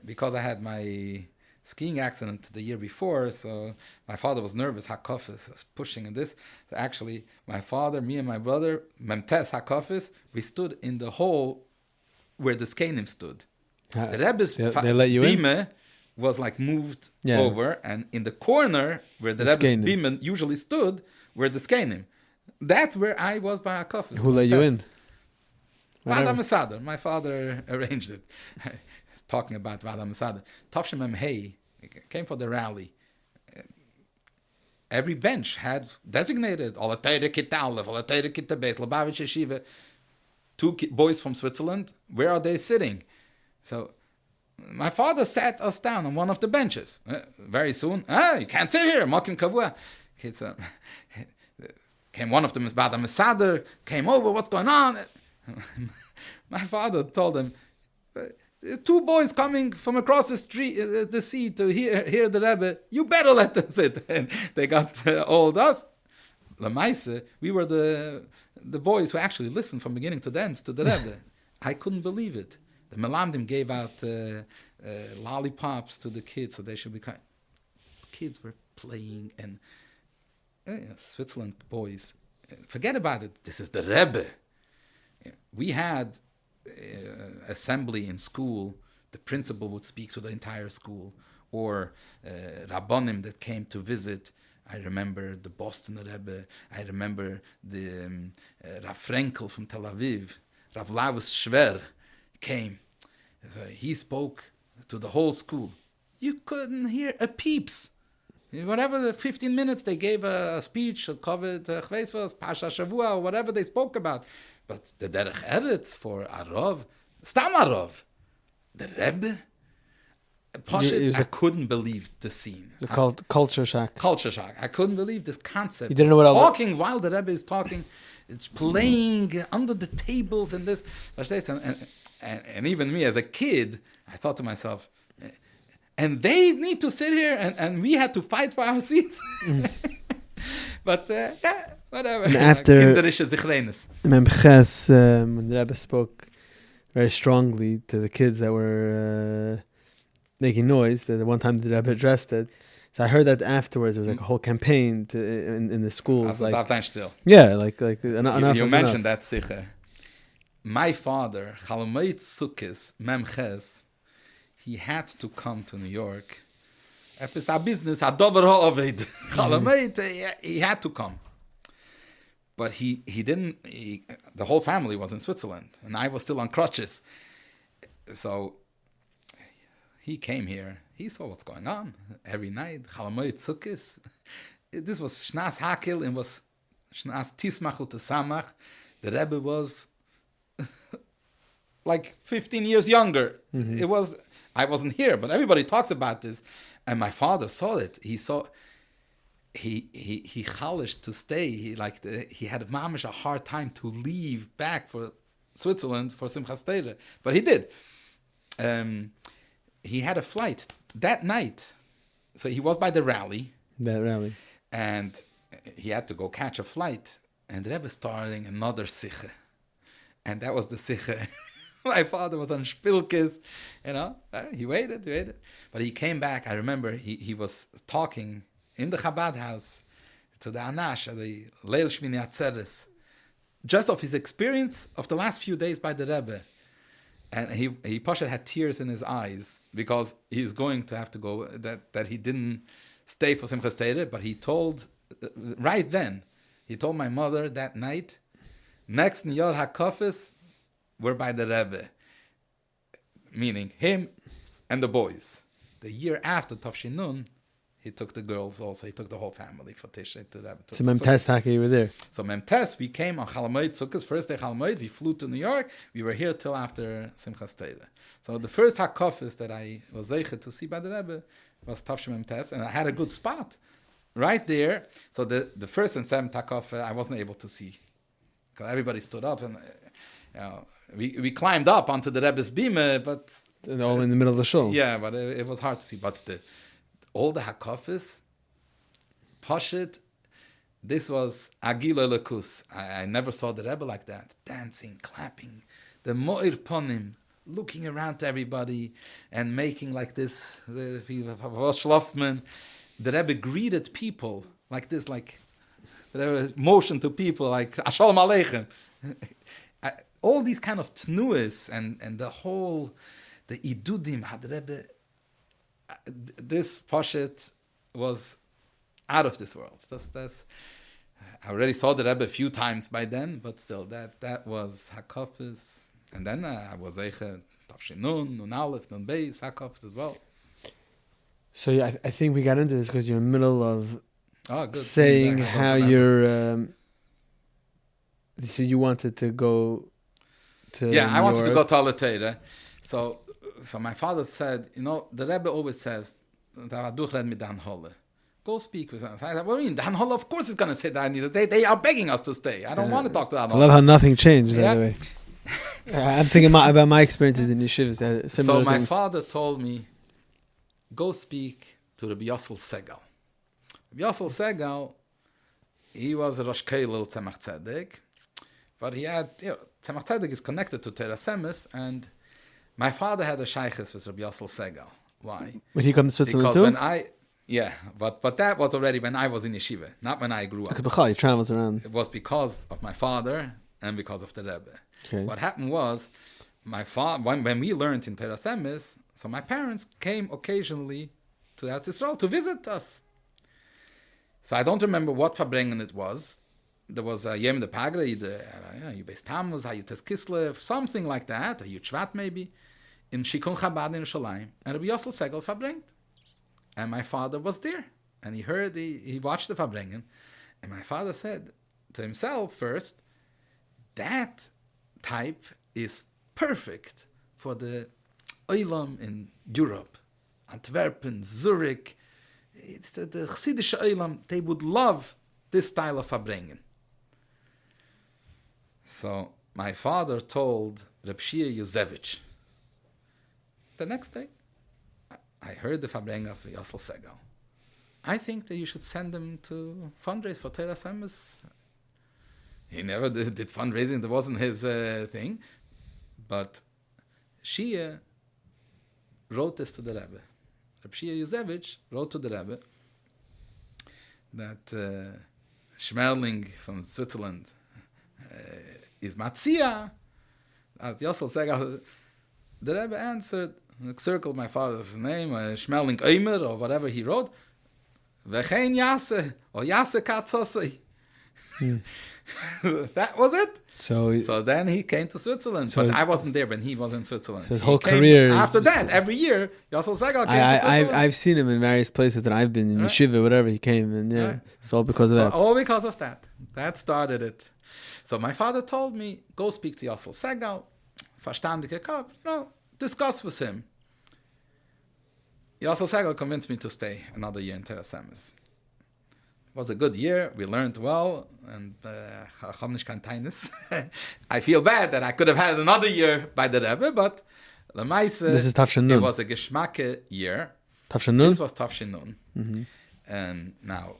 because I had my skiing accident the year before. So my father was nervous. Hakofis was pushing and this. So actually, my father, me and my brother, Memtes Hakofis, we stood in the hole where the Skanim stood. The Rebbe's they let you bime was like moved over, and in the corner where the Rebbe's bime usually stood were the Skanim. That's where I was by Hakofis. Who let you in? Vadam Mesader. My father arranged it. He's talking about Vadam Mesader. Tavshim Mem Hey came for the rally. Every bench had designated Olatera Kita Aleph, Olatera Kita Beis, Lubavitch Yeshiva. Two boys from Switzerland. Where are they sitting? So my father sat us down on one of the benches. Very soon, you can't sit here. Makim Kavua. Came one of them, Vadam Mesader, came over. What's going on? My father told him, two boys coming from across the street, the sea to hear the Rebbe. You better let them sit. And they got hold us. Lamaise, we were the boys who actually listened from beginning to the end to the Rebbe. I couldn't believe it. The Melamdim gave out lollipops to the kids so they should be kind. Kids were playing and Switzerland boys. Forget about it. This is the Rebbe. We had assembly in school. The principal would speak to the entire school, or Rabbonim that came to visit. I remember the Boston Rebbe. I remember the Rav Frenkel from Tel Aviv. Rav Lavus Shver came. So he spoke to the whole school. You couldn't hear a peeps. Whatever the 15 minutes they gave a speech, covered Chveisvos, Pasha Shavua, or whatever they spoke about. But the Derech Eretz for Arov, Stam Arov, the Rebbe, I couldn't believe the scene. It's called culture shock. Culture shock. I couldn't believe this concept. You didn't know what talking while the Rebbe is talking, it's playing under the tables and this. And even me as a kid, I thought to myself, and they need to sit here and we had to fight for our seats. But whatever. And after Memches, when the Rebbe spoke very strongly to the kids that were making noise, the one time the Rebbe addressed it. So I heard that afterwards there was like a whole campaign in the schools. Like, still. Yeah, like you mentioned that sicher. my father, Chalamayt Sukkis, Memches, he had to come to New York. Epis a business, a dover ha'ovid. Chalamayt, he had to come. But he didn't, the whole family was in Switzerland, and I was still on crutches. So he came here. He saw what's going on every night. Chalamayt Sukkis. This was Shnas Hakil, and was Shnas Tismach Utesamach. The Rebbe was like 15 years younger. It was, I wasn't here, but everybody talks about this. And my father saw it. He saw, he chalished to stay. He had mamish a hard time to leave back for Switzerland for Simchas Torah. But he did. He had a flight that night. So he was by the rally. That rally. And he had to go catch a flight. And the Rebbe starting another siche. And that was the siche. My father was on Spilkes, he waited. But he came back. I remember he was talking in the Chabad house to the Anash, the Leil Shmini Atzeres, just of his experience of the last few days by the Rebbe. And he Pasha had tears in his eyes because he's going to have to go, that he didn't stay for Simchas Torah, but he told, right then, he told my mother that night, next Niyar HaKafis, we're by the Rebbe, meaning him and the boys. The year after Tafshinun, he took the girls also. He took the whole family for Tishrei to Rebbe. So Memtes Taki, you were there. So Memtes, we came on Chalamoid Sukkot, first day Chalamoid. We flew to New York. We were here till after Simchas Torah. So the first Hakafis that I was zeichet to see by the Rebbe was Tafshin Memtes, and I had a good spot right there. So the first and seventh Hakaf I wasn't able to see because everybody stood up and we climbed up onto the Rebbe's bima, but all in the middle of the show. Yeah, but it was hard to see. But all the Hakafis, Pashit, this was Agila Lekus. I never saw the Rebbe like that. Dancing, clapping, the Mo'ir Ponim, looking around to everybody and making like this. The Rebbe greeted people like this, like the Rebbe motioned to people like Ashalom Aleichem. All these kind of tnuas and the whole, the idudim had Rebbe, this Pashet was out of this world. That's I already saw the Rebbe a few times by then, but still that was Hakafis. And then I was Eiche Tafshinun, Nun Aleph, Nun Beis, Hakafis as well. So I think we got into this because you're in the middle of saying yeah, how you're. So you wanted to go to I wanted to go to Alatera. So my father said, the Rebbe always says, go speak with us. I said, what do you mean? Dan Holle, of course, is going to say that. They are begging us to stay. I don't want to talk to Dan Holle. I love how nothing changed, by the way. I'm thinking about my experiences in yeshivas. So my father told me, go speak to Rabbi Yossel Segal. Rabbi Yossel Segal, he was a Rosh Keilel Tzemach Tzedek, but he had, Tzemach Tzedek is connected to Teras Emes, and my father had a shaykhis with Rabbi Yossel Segal. Why? Would he come to Switzerland because too? But that was already when I was in yeshiva, not when I grew up. Because he travels around. It was because of my father and because of the Rebbe. Okay. What happened was, my father, when we learned in Teras Emes, so my parents came occasionally to Eretz Yisrael to visit us. So I don't remember what Farbrengen it was. There was a Yom the Pagre, Yubes Tammuz, Hayutes Kislev, something like that, a Yud Shvat maybe, in Shikun Chabad in Yerushalayim, and Rabbi Yossel Segal Farbrengt. And my father was there, and he watched the Farbrengen, and my father said to himself first, that type is perfect for the Olam in Europe, Antwerpen, Zurich. It's the Chassidische Olam. They would love this style of Farbrengen. So my father told Reb Shia Yuzevich. The next day, I heard the Farbrengen of Yossel Segal. I think that you should send him to fundraise for Teras Emes. He never did fundraising. That wasn't his thing. But Shia wrote this to the Rebbe. Reb Shia Yuzevich wrote to the Rebbe that Schmerling from Switzerland is Matzia as Yossel Segal, the Rebbe answered, circled my father's name, Schmerling Eimer, or whatever he wrote, V'chein Yase, or Yase Katzosei. That was it. So then he came to Switzerland, but I wasn't there when he was in Switzerland. So his whole career after that, every year, Yossel Segal came to Switzerland. I've seen him in various places that I've been in, yeshiva, whatever, he came, and it's all because of that. All because of that. That started it. So my father told me, go speak to Yossel Segal, verstandige Kopf, discuss with him. Yossel Segal convinced me to stay another year in Teres Emes. It was a good year. We learned well, and I feel bad that I could have had another year by the Rebbe, but this is Tafshin Nun. It was a Geschmacke year. Tafshin Nun? This was Tafshin Nun. Mm-hmm. And now,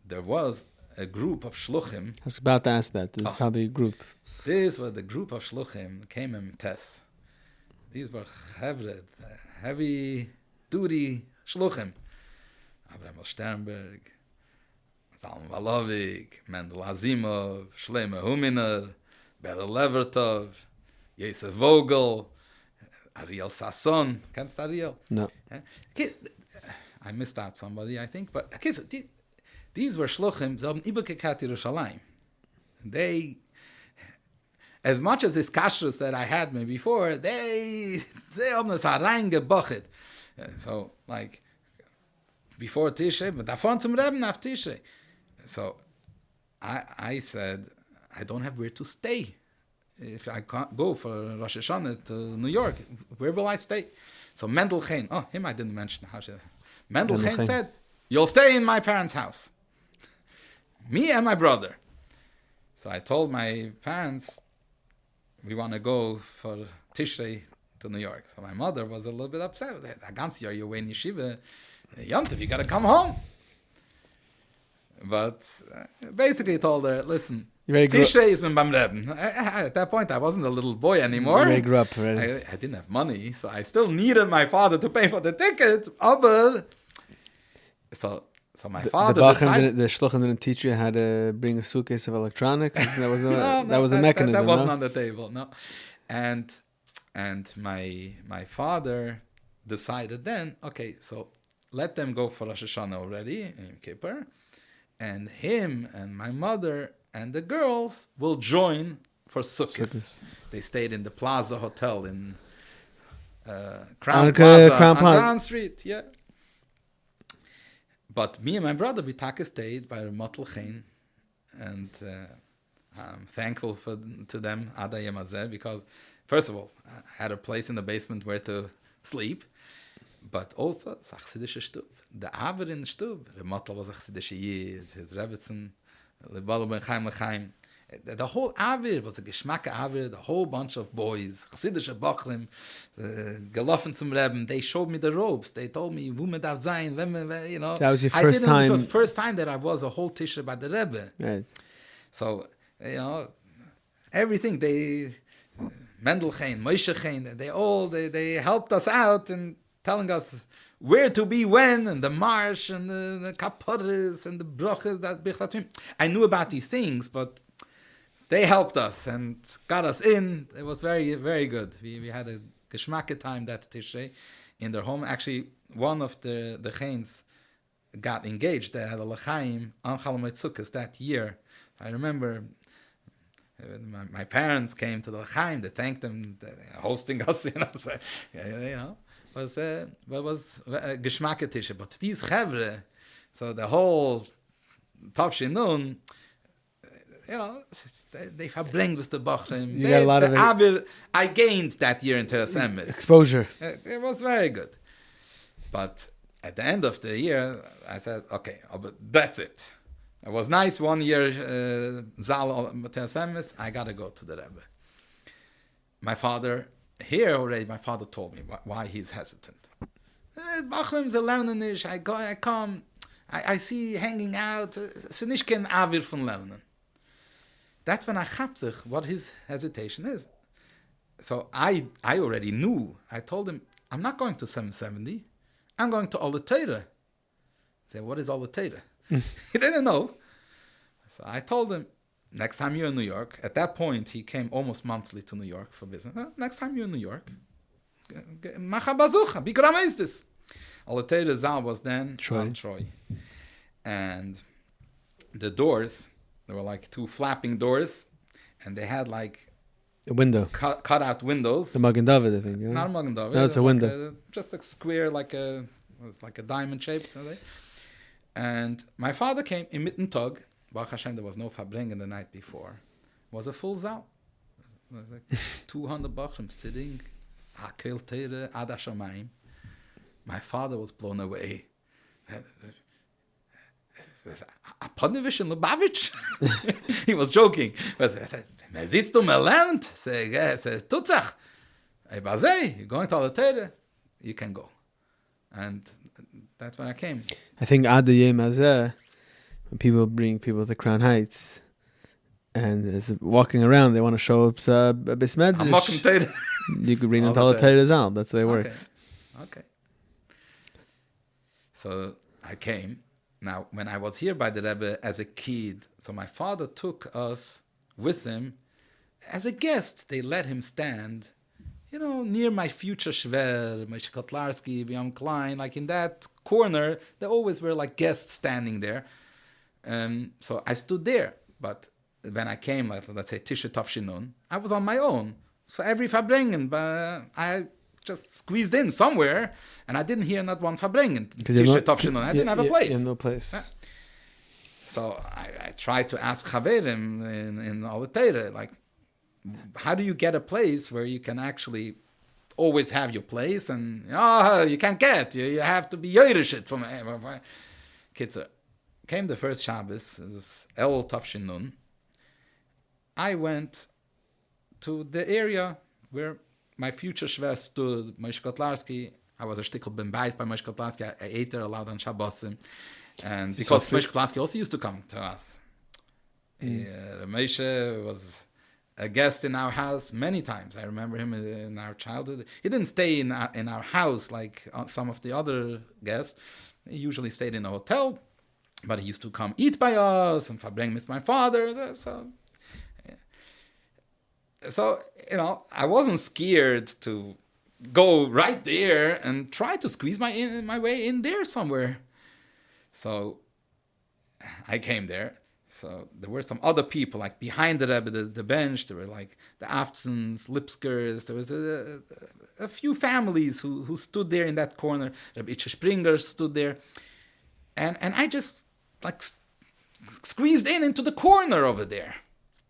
there was a group of Shluchim. I was about to ask that. There's probably a group. This was the group of Shluchim, came in Tess. These were heavy-duty Shluchim. Abraham Sternberg, Zalman Valovik, Mendel Azimov, Shlomo Huminer, Berel Levertov, Yosef Vogel, Ariel Sasson. Kennst du Ariel? No. I missed out somebody, I think. But these were Shluchim, sie haben übergekehrt Yerushalayim. They, as much as this kashrus that I had me before, they haben das reingebochet. So, like, before Tishrei, but davon zum Rebbe nach Tishrei. So I said, I don't have where to stay. If I can't go for Rosh Hashanah to New York, where will I stay? So Mendel Chaim, him I didn't mention. Mendel Chaim said, you'll stay in my parents' house. Me and my brother. So I told my parents, we want to go for Tishrei to New York. So my mother was a little bit upset with that. You're away in yeshiva. Yontif, you got to come home. But basically told her, listen, Tishrei is been bam Rebbe. At that point, I wasn't a little boy anymore. You already grew up already. I didn't have money, so I still needed my father to pay for the ticket. So my father decided... The Shluchim didn't teach you how to bring a suitcase of electronics? That was a mechanism, that wasn't on the table, no. And my father decided then, okay, so let them go for Rosh Hashanah already, in Kippur, and him and my mother and the girls will join for Sukkot. They stayed in the Plaza Hotel in Crown Plaza on Crown Street, yeah. But me and my brother, we stayed by Ramat Chaim, and I'm thankful to them, Ada Yemazeh, because first of all, I had a place in the basement where to sleep, but also, it's a Chassidische Stub. The Aver in the Stub, Ramat was a Chassidische Yid, his Rebbetzin, Levalu ben Chaim Lechaim. The whole Aver was a Geschmack Aver, the whole bunch of boys, Chassidische Bochlim, gelaufen zum Rebbe. They showed me the ropes. They told me, wo man darf sein, wenn man, you know. That was your first time. This was the first time that I was a whole Tisha by the Rebbe. Right. So, you know, everything, Mendel Chaim, Moshe Chaim, they helped us out and telling us where to be when, and the marsh, and the kaporas, and the broches, that bichatim. I knew about these things, but they helped us and got us in. It was very, very good. We had a geschmacke time that Tishrei in their home. Actually, one of the Chains got engaged. They had a L'chaim on Chalamoid Sukkos that year. I remember my parents came to the L'chaim. They thanked them, hosting us, so, was geschmacke Tishrei. But these Chevre, so the whole Tafshin Nun, they verbringt with the Bachrim. You got a lot of it. I gained that year in Teres Emes. Exposure. It was very good. But at the end of the year, I said, okay, but that's it. It was nice 1 year, Zal Teres Emes, I got to go to the Rebbe. My father told me why he's hesitant. Bachrim's a lernen. I come, I see hanging out. Es ist nicht kein Avir von Lernen. That's when I chapzich what his hesitation is. So I already knew. I told him, I'm not going to 770. I'm going to Ola Torah. I said, what is Ola Torah? He didn't know. So I told him, next time you're in New York, at that point, he came almost monthly to New York for business. Next time you're in New York, Macha Bazucha, Bikram is this. Alateira Zal was then on Troy. And the doors, there were like two flapping doors, and they had like a window, cut out windows. The Magen David, I think. Yeah? Not a Magen David. No, it's a window. Just a square, like a diamond shape. And my father came in mitten tug. Baruch Hashem, there was no farbrengen the night before. It was a full zal. It was like 200 bachrim sitting. Hakel Teire Ad Hashamayim. My father was blown away. Apodnevish and Lubavitch? He was joking. But I said, sitzt du mir lernt? Say, Tutzach. You're going to Alateira? You can go. And that's when I came. I think Ad Yom Hazeh, when people bring people to Crown Heights, and as walking around, they want to show up a Bismedrish. You could bring them to Alateira Zal. That's the way it works. Okay. So I came. Now, when I was here by the Rebbe as a kid, so my father took us with him as a guest. They let him stand, near my future Shver, Moshe Kotlarski, Biam Klein, like in that corner. There always were like guests standing there. So I stood there. But when I came, let's say Tisha Tavshinun, I was on my own. So every Farbrengen, I just squeezed in somewhere, and I didn't hear not one Farbrengen. Tisha Tavshinun, I didn't have a place. No place. Yeah. So I tried to ask Chaverim in Alateira, like, how do you get a place where you can actually always have your place, and you can't get, you have to be Yeirishit from Kitzer. Came the first Shabbos, it was El Tavshinun. I went to the area where my future Shver stood, Moshe Kotlarski. I was a shtickle ben bais by Moshe Kotlarski. I ate there a lot on Shabbosim. And because Moshe Kotlarski also used to come to us. Moshe was a guest in our house many times. I remember him in our childhood. He didn't stay in our house like some of the other guests. He usually stayed in a hotel. But he used to come eat by us and Farbrengen with my father. So, I wasn't scared to go right there and try to squeeze my way in there somewhere. So I came there. So there were some other people, like behind the Rebbe, the bench. There were like the Aftsons, Lipskers. There was a few families who stood there in that corner. Rabbi Springer stood there. And I just like squeezed into the corner over there.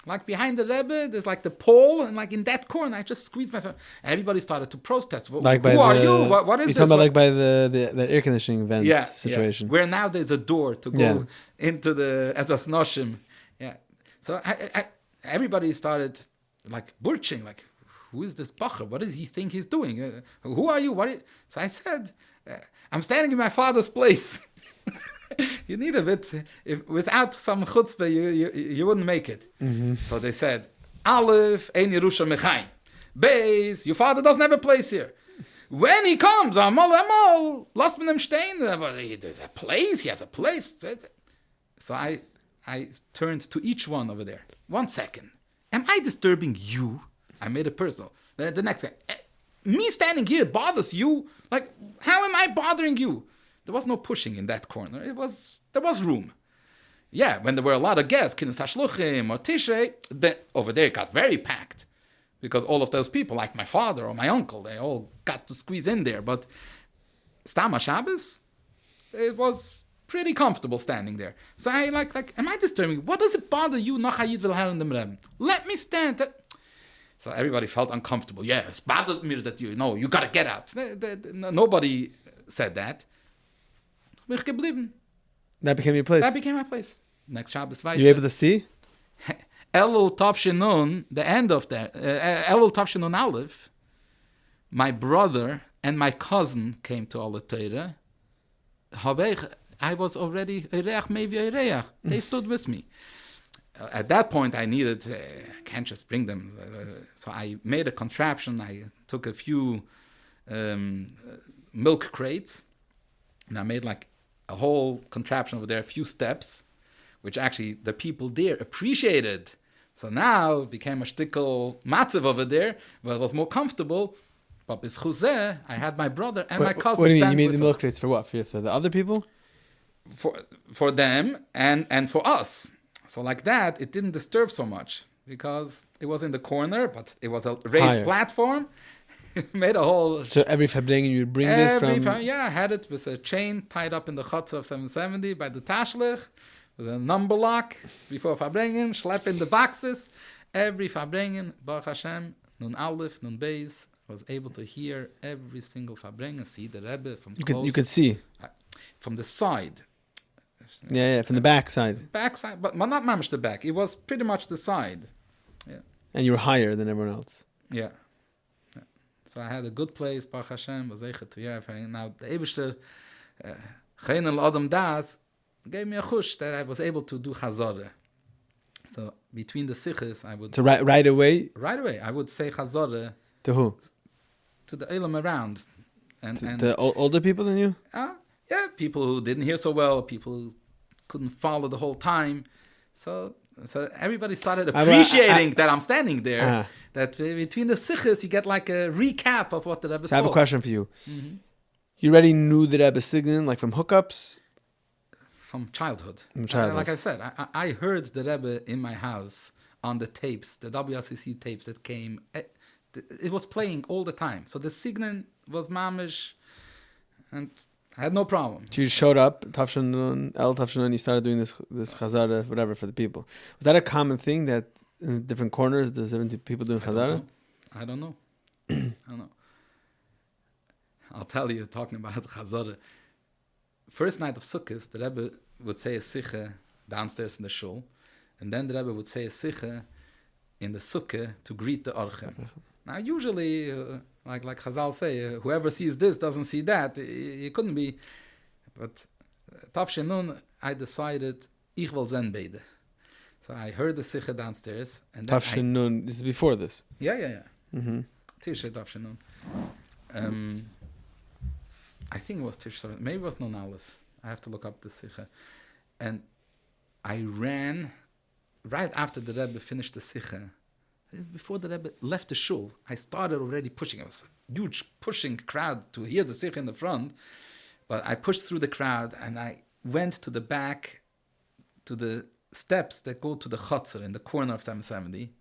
Like behind the Rebbe, there's like the pole, and like in that corner, I just squeezed myself. Everybody started to protest. Like who are you? What is you're this? You're talking about like by the air conditioning vent situation. Yeah. Where now there's a door to go into the Ezas Noshim. Yeah. So everybody started like burching, like, who is this Bacher? What does he think he's doing? Who are you? So I said, I'm standing in my father's place. You need a bit. Without some chutzpah, you wouldn't make it. Mm-hmm. So they said, Aleph, ein Yerusha Mechaim. Beis, your father doesn't have a place here. When he comes, Amol, lost mit dem stehen. There's a place, he has a place. So I turned to each one over there. 1 second. Am I disturbing you? I made it personal. The next guy. Me standing here bothers you? Like, how am I bothering you? There was no pushing in that corner. There was room. Yeah, when there were a lot of guests, Kinnis HaShluchim or Tishrei, over there it got very packed. Because all of those people, like my father or my uncle, they all got to squeeze in there. But Stam HaShabbos, it was pretty comfortable standing there. So I like, am I disturbing? What does it bother you? Let me stand. So everybody felt uncomfortable. Yes, bothered me that you got to get out. Nobody said that. That became your place? That became my place. Next Shabbos. You were able to see? Elul Tavshinun, the end of that, Elul Tavshinun Aleph, my brother and my cousin came to Alateira. I was already Ereach Mevi Ereach. They stood with me. At that point, I needed, I can't just bring them. So I made a contraption. I took a few milk crates, and I made like a whole contraption over there, a few steps, which actually the people there appreciated. So now it became a shtickle matziv over there, but it was more comfortable. But b'schuzeh, I had my brother and my cousin. What do you mean? stand You made with the milk crates for what? For the other people? for them and for us. So like that, it didn't disturb so much because it was in the corner, but it was a raised Higher. platform. Made a whole... So every Fabringen you would bring this from... I had it with a chain tied up in the Chutz of 770 by the Tashlich, with a number lock before Fabringen, schlepp in the boxes. Every Fabringen, Baruch Hashem, Nun Aleph, Nun Beis, was able to hear every single Fabringen, see the Rebbe from close. You could see. From the side. Yeah, from the back side. Back side, but not mamish the back. It was pretty much the side. Yeah. And you were higher than everyone else. Yeah. So I had a good place, Baruch Hashem, was echet to hear. Now, the Eibishter, Chein el Adam Das, gave me a chush that I was able to do Chazorah. So between the Sikhs, I would... So right away? Right away, I would say Chazorah. To who? To the Elam around. And the older people than you? Yeah, people who didn't hear so well, people who couldn't follow the whole time. So everybody started appreciating that I'm standing there. That between the Sikhs, you get like a recap of what the Rebbe spoke. I have a question for you. Mm-hmm. You already knew the Rebbe Signin, like from hookups? From childhood. Like I said, I heard the Rebbe in my house on the tapes, the WRCC tapes that came. It was playing all the time. So the Signin was mamish, and I had no problem. So you showed up, Tafshan Nun, you started doing this Chazara, whatever, for the people. Was that a common thing that in different corners there's 70 people doing Chazara? I don't know. I don't know. I'll tell you, talking about Chazara. First night of Sukkot, the Rebbe would say a Sikha downstairs in the shul, and then the Rebbe would say a Sikha in the Sukkah to greet the Orchem. Now, usually, like Chazal say, whoever sees this doesn't see that. It couldn't be. But Tafshin Nun, I decided, ich will zen beide. So I heard the Sikha downstairs. And then Tafshin Nun, this is before this? Yeah. Mm-hmm. Tishrei Tafshin Nun. I think it was Tishrei, maybe it was Nun Aleph. I have to look up the Sikha. And I ran right after the Rebbe finished the Sikha. Before the Rebbe left the shul, I started already pushing. It was a huge pushing crowd to hear the Sikha in the front. But I pushed through the crowd and I went to the back, to the steps that go to the Chutzner in the corner of 770.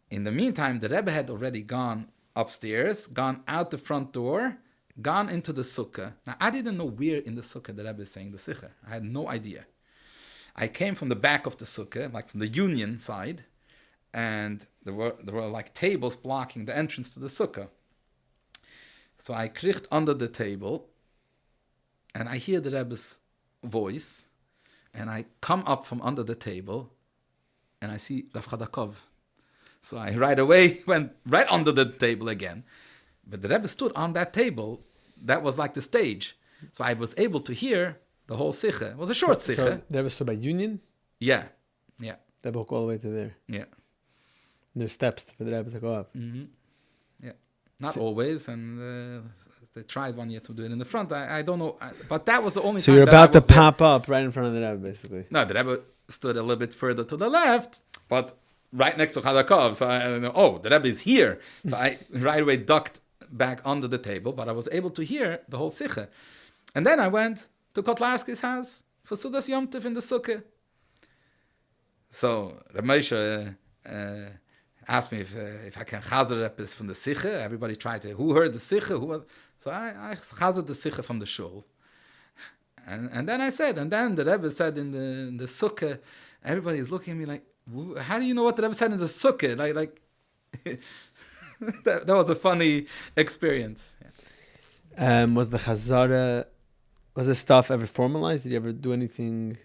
In the meantime, the Rebbe had already gone upstairs, gone out the front door, gone into the Sukkah. Now, I didn't know where in the Sukkah the Rebbe is saying the Sikha. I had no idea. I came from the back of the Sukkah, like from the Union side, and there were like tables blocking the entrance to the Sukkah. So I kriegt under the table, and I hear the Rebbe's voice, and I come up from under the table, and I see Rav Chadakov. So I right away went right under the table again. But the Rebbe stood on that table. That was like the stage. So I was able to hear the whole Sikha. It was a short Sikha. So the Rebbe stood by Union? Yeah. The Rebbe walked all the way to there? Yeah. And there's steps for the Rebbe to go up? Mm-hmm. Yeah. Not always, and they tried one year to do it in the front. I don't know, but that was the only time. So you're about to pop up right in front of the Rebbe, basically. No, the Rebbe stood a little bit further to the left, but right next to Chadakov. So I know, the Rebbe is here. So I right away ducked back under the table, but I was able to hear the whole Sikha. And then I went to Kotlarski's house for Sudas Yom Tov in the Sukkah. So Reb Moshe asked me if I can chazer repes from the Sikha. Everybody tried to, who heard the Sikha? So I chazered the Sikha from the shul. And then I said, and then the Rebbe said in the Sukkah, everybody's looking at me like, how do you know what the Rebbe said in the Sukkah? Like that was a funny experience. Yeah. Was the Chazara, was this stuff ever formalized? Did you ever do anything?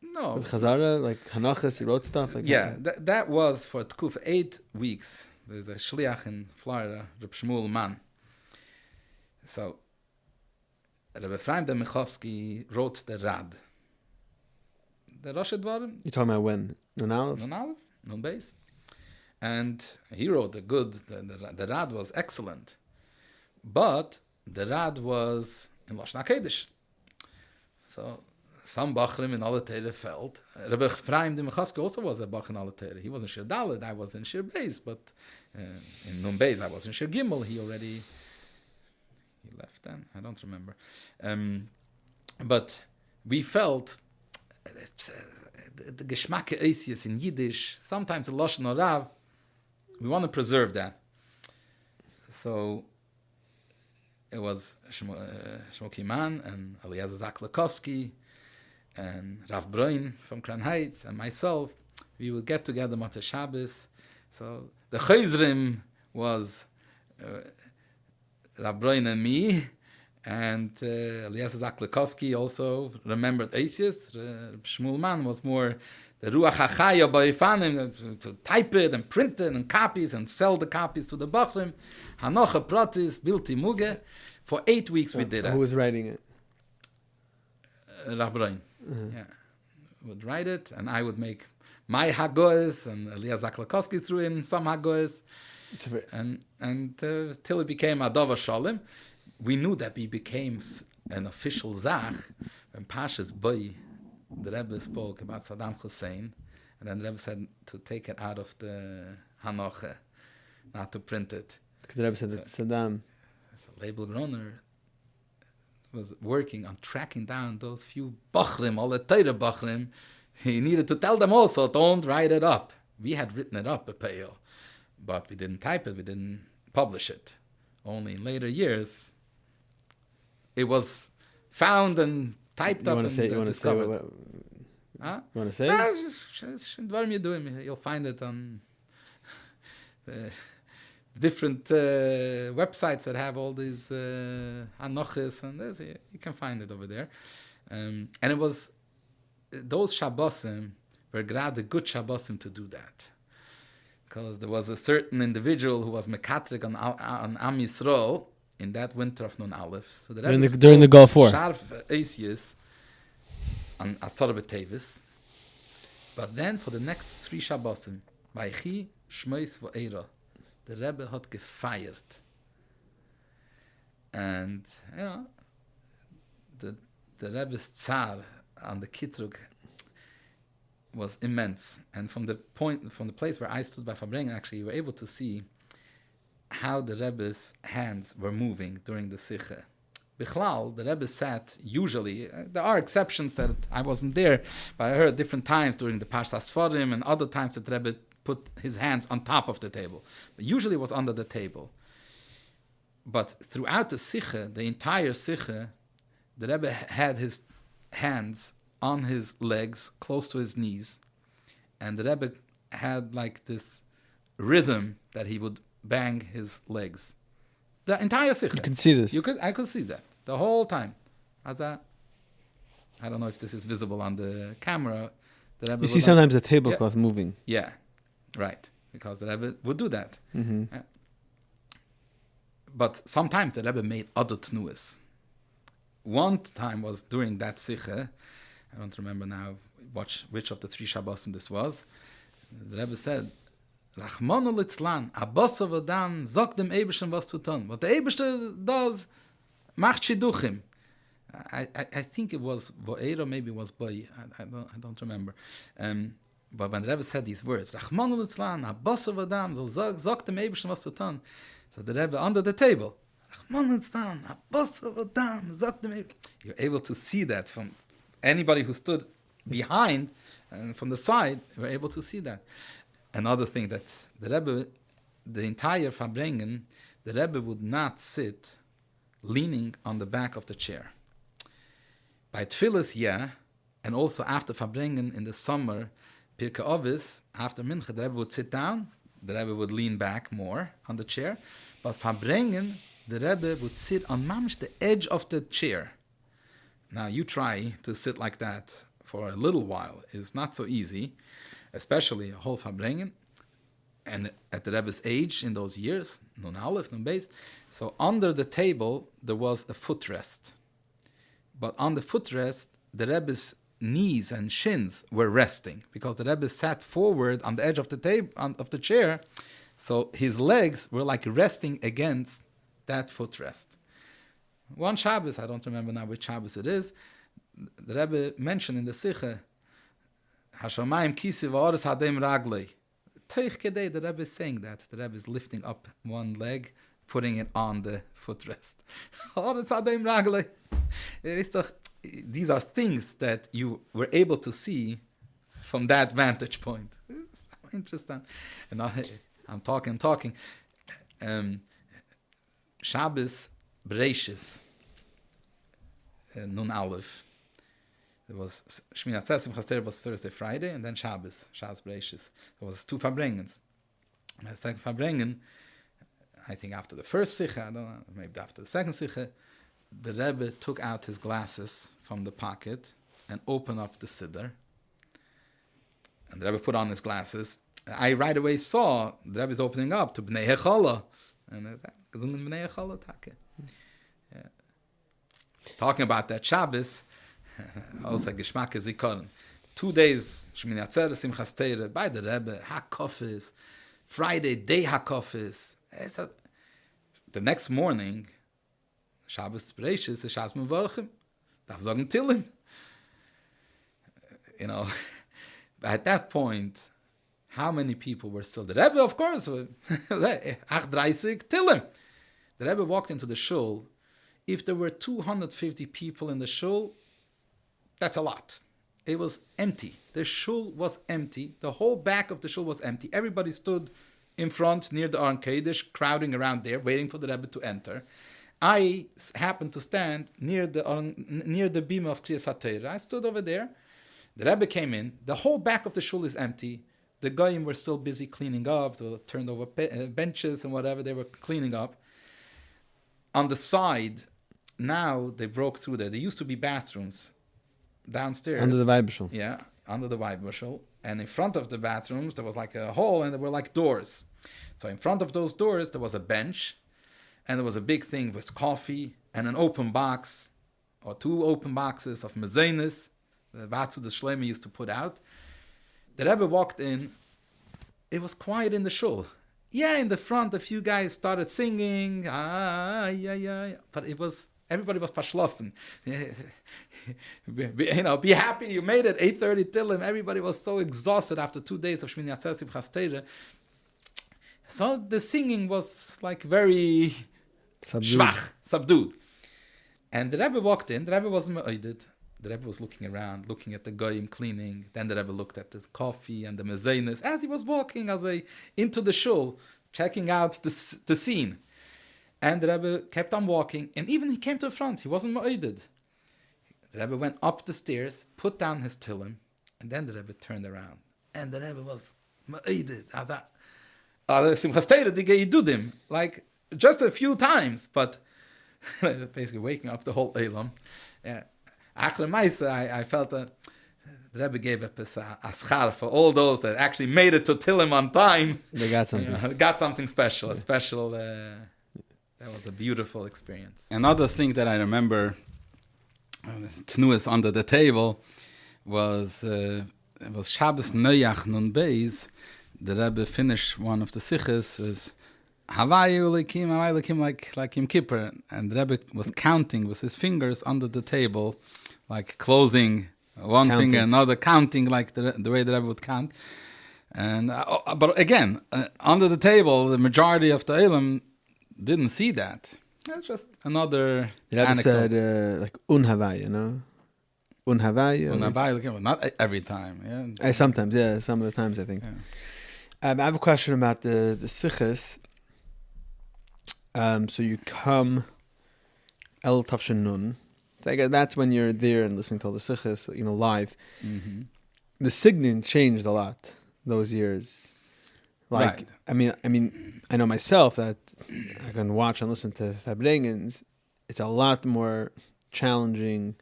No. With Chazara, like Hanachas, you wrote stuff? Like that was for Tkuf 8 weeks. There's a Shliach in Florida, Rabbi Schmerling. So, Rebbe Ephraim de Michovsky wrote the Rad. The Rosh Dvarim. You're talking about when? Nun Aleph? Nun Aleph, Nun Beis. And he wrote the Rad was excellent. But the Rad was in Lashon HaKodesh. So some Bachrim in alle Tere felt. Rebbe Chaim de Mechaske also was a Bach in alle Tere. He was in Shir Dalet, I was in Shir Beis, but in Nun Beis I was in Shir Gimel. He left then. I don't remember. But we felt the Geschmacke Eisius in Yiddish, sometimes the Lashon Rav, we want to preserve that. So it was Shmoki Man and Eliezer Zaklakowski and Rav Broin from Crown Heights and myself. We would get together Motzei Shabbos. So the Chayzrim was Rav Broin and me, and Eliezer Zaklakowski also remembered Eisius. Shmuel was more the Ruach HaChaya Baifanim, to type it and print it and copies and sell the copies to the Bachrim. Hanocha Pratis, Bilti Muge. For 8 weeks we did that. Who was writing it? Rav Broin. Yeah. Would write it, and I would make my Hagoes, and Eliezer Zaklakowski threw in some Hagoes. And till it became Adova Shalom. We knew that we became an official Zach when Pashas Boy, the Rebbe spoke about Saddam Hussein, and then the Rebbe said to take it out of the Hanoche, not to print it. Because the Rebbe said that Saddam... So Label Groner was working on tracking down those few Bachrim, all the Torah Bachrim. He needed to tell them also, don't write it up. We had written it up, a pale, but we didn't type it, we didn't publish it. Only in later years, it was found and typed up and discovered. You want to say? What you doing? You'll find it on the different websites that have all these anochis, and you can find it over there. And it was those Shabbosim were glad the good Shabbosim to do that, because there was a certain individual who was mekatrik on Am Yisrael in that winter of Nun Aleph. So during the Gulf War. Sharf Eisius on Asar B'Tevis. But then for the next 3 Shabbosim, Vaychi, Shmois, V'Eira, the Rebbe had gefeiert. And, the Rebbe's tsar on the Kitrug was immense. And from the place where I stood by Farbrengen, actually, you were able to see how the Rebbe's hands were moving during the Sikhe. Bichlal, the Rebbe sat, usually, there are exceptions that I wasn't there, but I heard different times during the Parshas Sforim and other times that the Rebbe put his hands on top of the table. But usually it was under the table. But throughout the Sikhe, the entire Sikhe, the Rebbe had his hands on his legs, close to his knees, and the Rebbe had like this rhythm that he would bang his legs. The entire Sikha. You can see this. I could see that the whole time. I don't know if this is visible on the camera. The Rebbe you see sometimes the tablecloth moving. Yeah, right. Because the Rebbe would do that. Mm-hmm. But sometimes the Rebbe made other tnuas. One time was during that Sikha. I don't remember now which of the 3 Shabbosim this was. The Rebbe said, Rachmanu litzlan, Abbasav Adam, zog dem Eibishter was zu tun. What the Eibishter does, macht shiduchim. I think it was Vo'era, maybe it was Boy. I don't remember. But when the Rebbe said these words, Rachmanu litzlan, Abbasav Adam, zog dem Eibishter was zu tun. So the Rebbe under the table, Rachmanu litzlan, Abbasav Adam, zog dem Eibishter. You're able to see that from anybody who stood behind and from the side, were able to see that. Another thing that the Rebbe, the entire Farbrengen, the Rebbe would not sit leaning on the back of the chair. By Tfilis, and also after Farbrengen in the summer, Pirkei Avos, after Mincha, the Rebbe would sit down, the Rebbe would lean back more on the chair, but Farbrengen, the Rebbe would sit on mamish the edge of the chair. Now you try to sit like that for a little while. It's not so easy, especially a whole Farbrengen, and at the Rebbe's age in those years, Nun Aleph, Nun Beis. So under the table, there was a footrest. But on the footrest, the Rebbe's knees and shins were resting, because the Rebbe sat forward on the edge of the table, of the chair, so his legs were like resting against that footrest. One Shabbos, I don't remember now which Shabbos it is, the Rebbe mentioned in the Sikha, Hashamayim kisi va'oris hadem raglei. Teich kedei, the Rebbe is saying that. The Rebbe is lifting up one leg, putting it on the footrest. Oris hadem raglei. These are things that you were able to see from that vantage point. Interesting. And I'm talking. Shabbos Bereishis, Nun Aleph. There was Shmini Atzeres Simchas Torah was Thursday, Friday, and then Shabbos Bereishis. There was 2 Farbrengens. The second Farbrengen, I think after the first Sikha, I don't know, maybe after the second Sikha, the Rebbe took out his glasses from the pocket and opened up the Siddur. And the Rebbe put on his glasses. I right away saw the Rebbe is opening up to Bnei Hechala. And Bnei Hechala Take. Talking about that Shabbos, also Geschmack Zikaron. 2 days, Shmini Atzeres Simchas Torah, by the Rebbe, Hakofis, Friday, day Hakofis. The next morning, Shabbos Bereishis is Shabbos Mevorchim. Darf sagen Tillim. At that point, how many people were still? The Rebbe, of course, 38 Tillim. The Rebbe walked into the shul. If there were 250 people in the shul, that's a lot. It was empty. The shul was empty. The whole back of the shul was empty. Everybody stood in front near the Aron Kodesh, crowding around there, waiting for the Rebbe to enter. I happened to stand near the bima of Kriyas HaTorah. I stood over there. The Rebbe came in. The whole back of the shul is empty. The goyim were still busy cleaning up. They turned over benches and whatever. They were cleaning up. On the side, now they broke through there. There used to be bathrooms downstairs. Under the Weibishal. Yeah, under the Weibishal. And in front of the bathrooms, there was like a hole and there were like doors. So in front of those doors, there was a bench. And there was a big thing with coffee and an open box, or 2 open boxes of mezenis, the Vatsu the Shlema used to put out. The Rebbe walked in. It was quiet in the shul. Yeah, in the front, a few guys started singing. But everybody was verschlafen. Be happy, you made it, 8:30 Tillim. Everybody was so exhausted after 2 days of Shmini Atzeres Simchas Torah. So the singing was like very subdued. And the Rebbe walked in. The Rebbe wasn't me'oided. The Rebbe was looking around, looking at the goyim cleaning. Then the Rebbe looked at the coffee and the mezenis as he was walking into the shul, checking out the scene. And the Rebbe kept on walking. And even he came to the front. He wasn't me'oided. The Rebbe went up the stairs, put down his tillim, and then the Rebbe turned around. And the Rebbe was me'oided. Simchas Torah digeyidudim, like just a few times, but basically waking up the whole Elam. Achre Maisa, I felt that the Rebbe gave up a schar for all those that actually made it to Tillim on time. They got something. Got something special, a special. That was a beautiful experience. Another thing that I remember, Tnuas under the table, was Shabbos Noyach Nun Beis. The Rebbe finished one of the sichos is Havayu Lekim, like Yom Kippur, and the Rebbe was counting with his fingers under the table, like closing one finger, another, counting like the way the Rebbe would count. And but again, under the table, the majority of the Elam didn't see that. That's just another. The Rebbe said like Unhavayu, Unhavayu. Unhavayu, not every time. Yeah. Sometimes, yeah, some of the times I think. Yeah. I have a question about the sichos. So you come El Tavshin Nun. So I guess that's when you're there and listening to all the sichos, live. Mm-hmm. The signing changed a lot those years. Like, right. I mean, I know myself that I can watch and listen to Farbrengens. It's a lot more challenging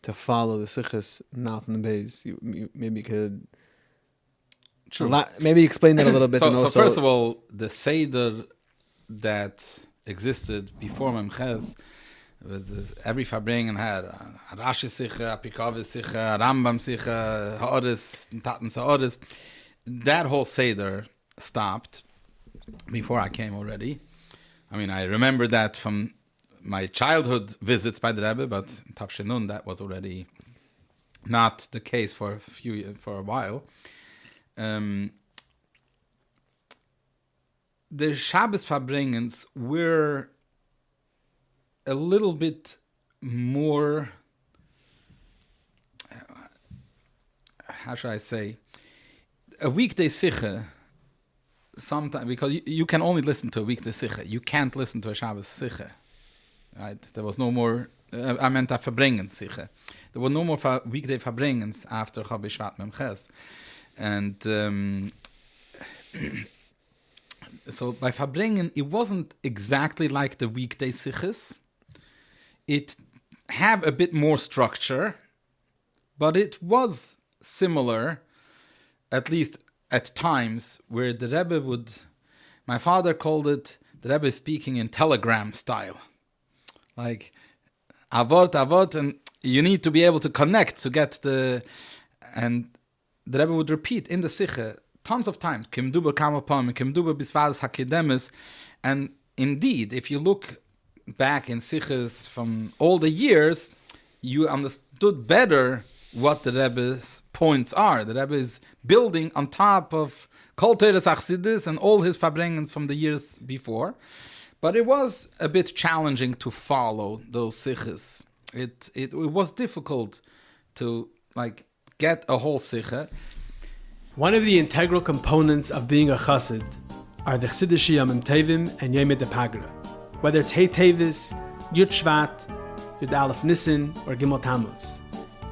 to follow the sichos now from the base. You maybe could. Maybe explain that a little bit. So first of all, the Seder that existed before Memches, every Farbrengen had Rashi Sicha, Apikavis Sicha, Rambam Sicha, Ha'oris, Tatan Sa'oris. That whole Seder stopped before I came already. I mean, I remember that from my childhood visits by the Rebbe, but in Tafshinun that was already not the case for a while. The Shabbos Verbringens were a little bit more, how should I say, a weekday Sikha, sometimes, because you can only listen to a weekday Sikha. You can't listen to a Shabbos Sikha. Right? There was no more, I meant a Verbringens Sikha. There were no more weekday Verbringens after Chav Shvat Mem Ches. And so by Verbringen, it wasn't exactly like the weekday Sikhs. It had a bit more structure, but it was similar, at least at times, where the Rebbe would, my father called it, the Rebbe speaking in telegram style. Like, avot, and you need to be able to connect to get and the Rebbe would repeat in the Sikha tons of times, Kim duber kamapam, Kim duber bisvaz hakidemis, and indeed, if you look back in Sikhs from all the years, you understood better what the Rebbe's points are. The Rebbe is building on top of Kol Teres Achsidis and all his Verbringens from the years before. But it was a bit challenging to follow those Sikhs. It was difficult to get a whole Sikha. One of the integral components of being a chassid are the Chassidish Yom Tovim and Yom Pagra. Whether it's Hey Tevis, Yud Shvat, Yud Aleph Nisan, or Gimel Tammuz.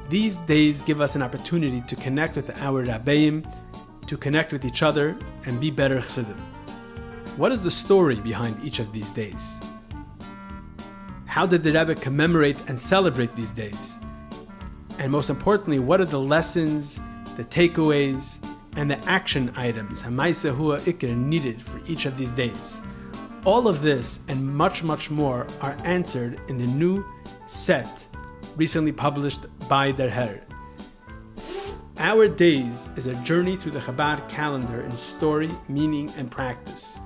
These days give us an opportunity to connect with our Rabbeim, to connect with each other, and be better Chassidim. What is the story behind each of these days? How did the Rebbe commemorate and celebrate these days? And most importantly, what are the lessons, the takeaways, and the action items Hamaisa Hua Ikr needed for each of these days? All of this and much, much more are answered in the new set recently published by Der Herr. Our Days is a journey through the Chabad calendar in story, meaning, and practice.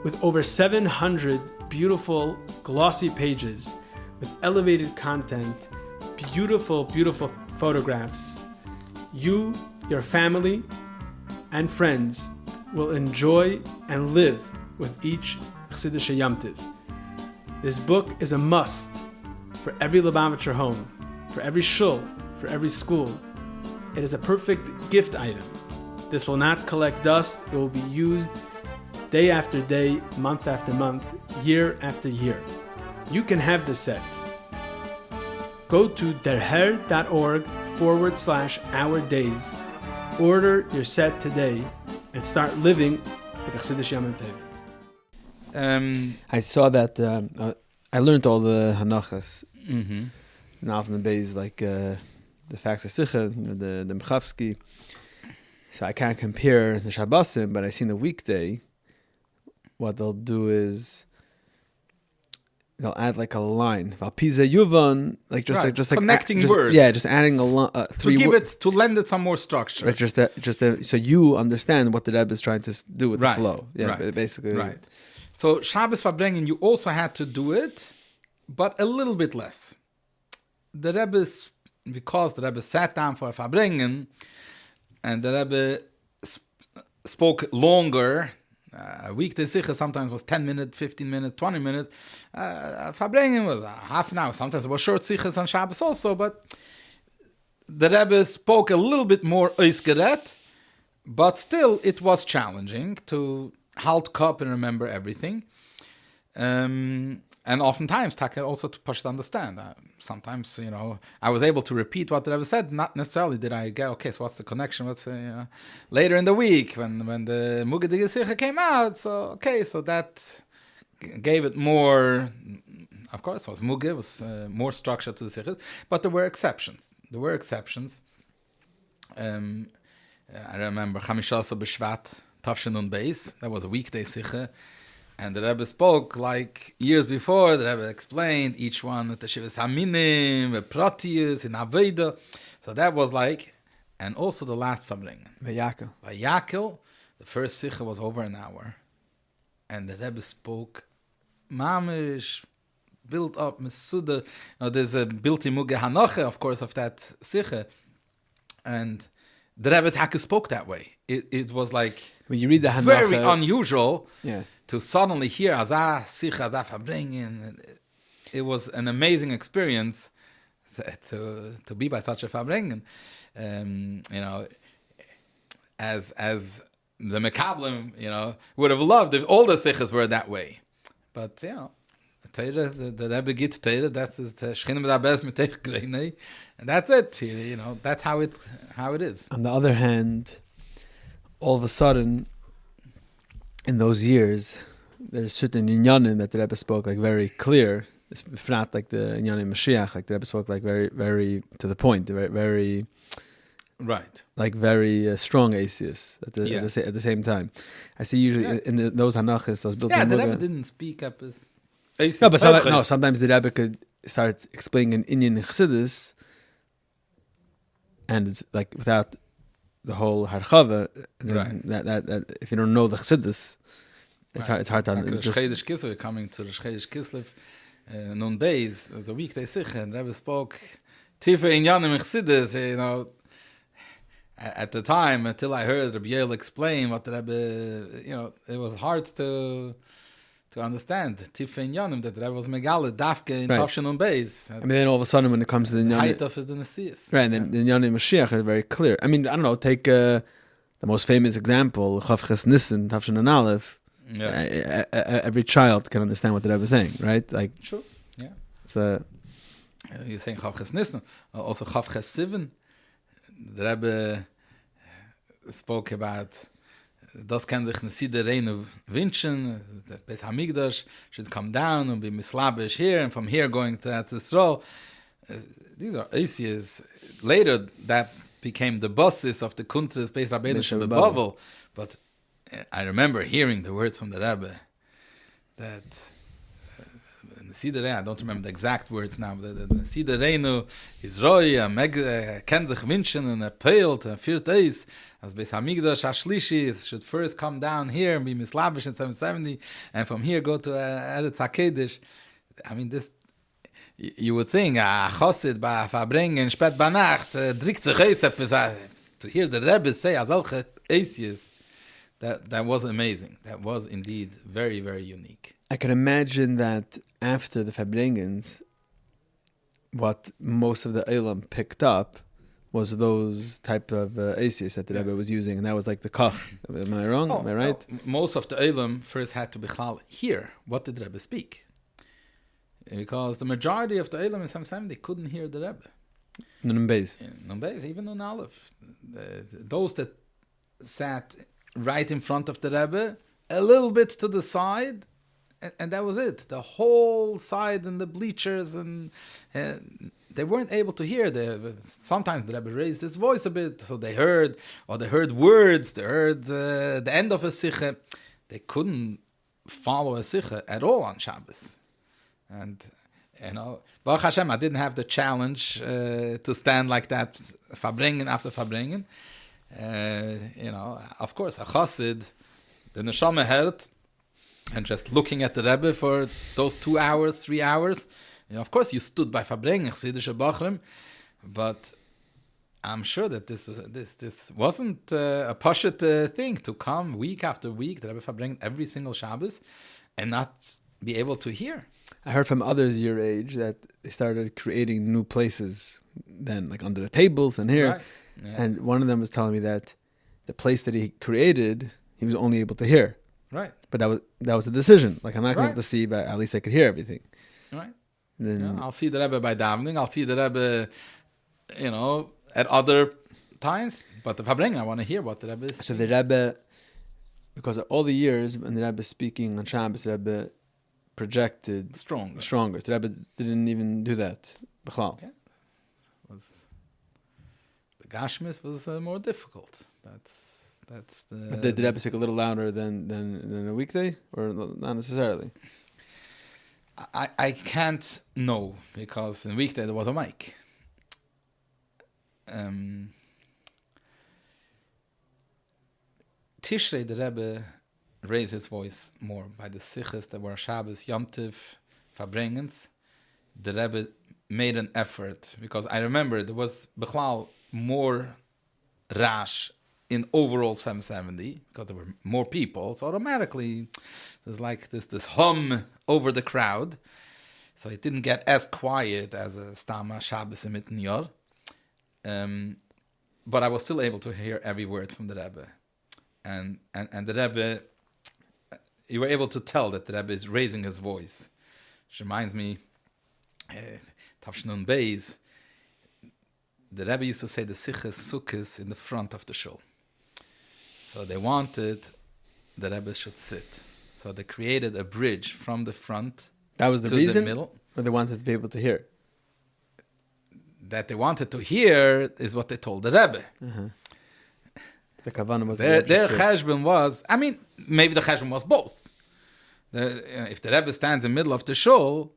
With over 700 beautiful, glossy pages with elevated content, beautiful, beautiful photographs, you, your family, and friends will enjoy and live with each Chassidish Yom Tov. This book is a must for every Lubavitcher home, for every shul, for every school. It is a perfect gift item. This will not collect dust. It will be used day after day, month after month, year after year. You can have this set. Go to derher.org/Our Days. Order your set today and start living with Chassidish Yom Tov. I saw that. I learned all the Hanachas. Now from the Beis, like the Fax Sicha, the Mechavsky. So I can't compare the Shabbosim, but I seen the weekday. What they'll do is they'll add like a line. Valpiza Yuvan, like just connecting words. Yeah, just adding a three. To lend it some more structure. Right, so you understand what the Rebbe is trying to do with the flow. Yeah, basically. Right. So Shabbos Verbringen, you also had to do it, but a little bit less. Because the Rebbe sat down for a Verbringen, and the Rebbe spoke longer. A weekday Sikha sometimes was 10 minutes, 15 minutes, 20 minutes. Verbringen was half an hour. Sometimes it was short Sikhas on Shabbos also, but the Rebbe spoke a little bit more oisgeret, but still it was challenging to halt cup and remember everything. And oftentimes, also to push to understand. Sometimes, I was able to repeat what the Rebbe said. Not necessarily did I get, okay, so what's the connection? Let's say later in the week when the Mugadige Sikha came out. So that gave it more, of course, was Muge, was more structure to the Sikha. But there were exceptions. I remember Chamishasa B'Shvat, Tafshinun Beis. That was a weekday Sikha. And the Rebbe spoke like years before. The Rebbe explained each one with the Shivas Haminim, the Proteus, in Aveda. So that was and also the last Verbringen. Vayakel, the first Sikha was over an hour. And the Rebbe spoke mamish built up, Mesuder. There's a built in Muge Hanoche, of course, of that Sicha. And the Rebbe Taka spoke that way. It was like when you read the Hanoche, very unusual yeah, to suddenly hear Azah Sicha Azah Fabringen. It was an amazing experience to be by such a Fabringen. As the Mekablim, would have loved if all the Sichas were that way. But, the Rebbe gets Teire, that's the Shechina mit Abes mit Teich Greinei, and that's it. That's how it is. On the other hand, all of a sudden, in those years, there's certain inyanim that the Rebbe spoke like very clear. If not like the inyanim Mashiach, like the Rebbe spoke like very, very to the point, very, very, right, like very strong atheists at the same time. I see usually in those Hanachas, those built-in. Yeah, the Rebbe didn't speak up as atheist. No, but sometimes the Rebbe could start explaining an Inyan Chassidus, and it's like without the whole Harchava. Right. That if you don't know the Chassidus, it's hard to understand. The Shchedesh Kislev, coming to the Shchedesh Kislev, Nun Beis, it was a weekday Sicha, and the Rebbe spoke Tifa Inyanim Chassidus, at the time, until I heard Rabbi Yael explain what the Rebbe, it was hard to understand. Tifa Inyanim, that the Rebbe was Megale, Dafke, in Tavshin Nun Beis. I mean, then all of a sudden when it comes to the Inyanim... height of the Nesias. Right, and then the Inyanim Mashiach is very clear. I mean, I don't know, take the most famous example, Chav Ches Nissen, Tavshin Nun Aleph. Yeah. Every child can understand what the Rebbe is saying, right? Like, sure, yeah. It's you're saying Chav Ches Nissen, also Chav Ches Sivan. The Rebbe spoke about das kann sich Neside Reine wünschen, that Beis Hamikdash should come down and be mislabish here, and from here going to Eretz Yisrael. These are Asias. Later, that became the basis of the Kuntres Beis Rabbeinu Shebebavel. But I remember hearing the words from the Rebbe that I don't remember the exact words now, but the Neside Reinu is Roy, kann sich wünschen, and peilt, and viert Eis, as Beis Hamikdash HaShlishi should first come down here and be mislabish in 770, and from here go to Eretz HaKedesh. I mean, this, you would think, Chosid, ba Fabringen, spät ba Nacht, drickt sich Eis, to hear the Rebbe say, as solche Eisies, that was amazing. That was indeed very, very unique. I can imagine that after the Fabringens, what most of the Eilam picked up was those type of Aces that the Rebbe was using, and that was like the Kach. Am I wrong? Am I right? No. Most of the Eilam first had to be hear what did the Rebbe speak, because the majority of the Eilam in Samsam, they couldn't hear the Rebbe. Nun Beis. Nun Beis, even Nun Aleph. Those that sat right in front of the Rebbe, a little bit to the side, and that was it. The whole side and the bleachers, and they weren't able to hear. Sometimes the Rebbe raised his voice a bit, so they heard words, they heard the end of a Sicha. They couldn't follow a Sicha at all on Shabbos. And, Baruch Hashem, I didn't have the challenge to stand like that, Fabringen after Fabringen. Of course, a Chassid, the Neshama heard, and just looking at the Rebbe for those 2 hours, 3 hours, of course you stood by Fabringen, Chassidische Bachrim, but I'm sure that this wasn't a Pashat thing to come week after week, the Rebbe Fabringen every single Shabbos, and not be able to hear. I heard from others your age that they started creating new places then, like under the tables and here. Right. Yeah. And one of them was telling me that the place that he created, he was only able to hear. Right. But that was a decision. Like, I'm not going to be able to see, but at least I could hear everything. Right. Then, I'll see the Rebbe by davening. I'll see the Rebbe, at other times. But the Fabringen, I want to hear what the Rebbe is. So the Rebbe, because of all the years when the Rebbe is speaking on Shabbos, the Rebbe projected stronger. The Rebbe didn't even do that. B'chlal. Yeah. The Gashmis was more difficult. That's the. But did the Rebbe speak a little louder than a weekday, or not necessarily? I can't know, because in weekday there was a mic. Tishrei, the Rebbe raised his voice more by the Sichos that were Shabbos, Yom Tov, Farbrengens, the Rebbe made an effort, because I remember there was Bechlal more rash in overall 770, because there were more people, so automatically there's like this hum over the crowd, so it didn't get as quiet as a Stama Shabbos in Mitten Yor. But I was still able to hear every word from the Rebbe. And the Rebbe, you were able to tell that the Rebbe is raising his voice. Which reminds me, Tavshnun Beis, the Rebbe used to say the Siches Sukkos in the front of the shul. So they wanted the Rebbe should sit. So they created a bridge from the front that was the to reason, the middle. or they wanted to be able to hear? That they wanted to hear is what they told the Rebbe. The kavanah was Their cheshbon was, I mean, maybe the cheshbon was both. If the Rebbe stands in the middle of the shul,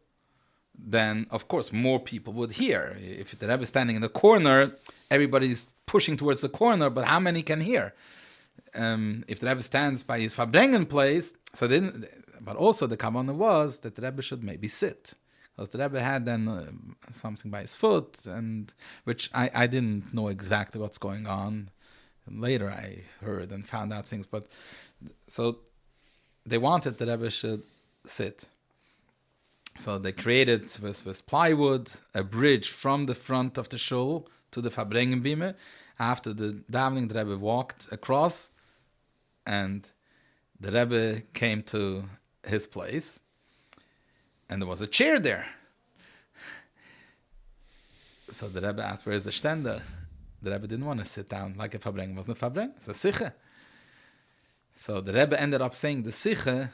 then of course more people would hear. If the Rebbe is standing in the corner, everybody's pushing towards the corner, but how many can hear? If the Rebbe stands by his Farbrengen place, but also the kavanah was that the Rebbe should maybe sit. Because the Rebbe had then something by his foot, and which I didn't know exactly what's going on. And later I heard and found out things. But so they wanted the Rebbe should sit. So they created with plywood a bridge from the front of the shul to the Farbrengen Bime. After the davening, the Rebbe walked across, and the Rebbe came to his place. And there was a chair there. So the Rebbe asked, where is the stender? The Rebbe didn't want to sit down like a Farbrengen. It wasn't a Farbrengen, it's a Siche. So the Rebbe ended up saying the Siche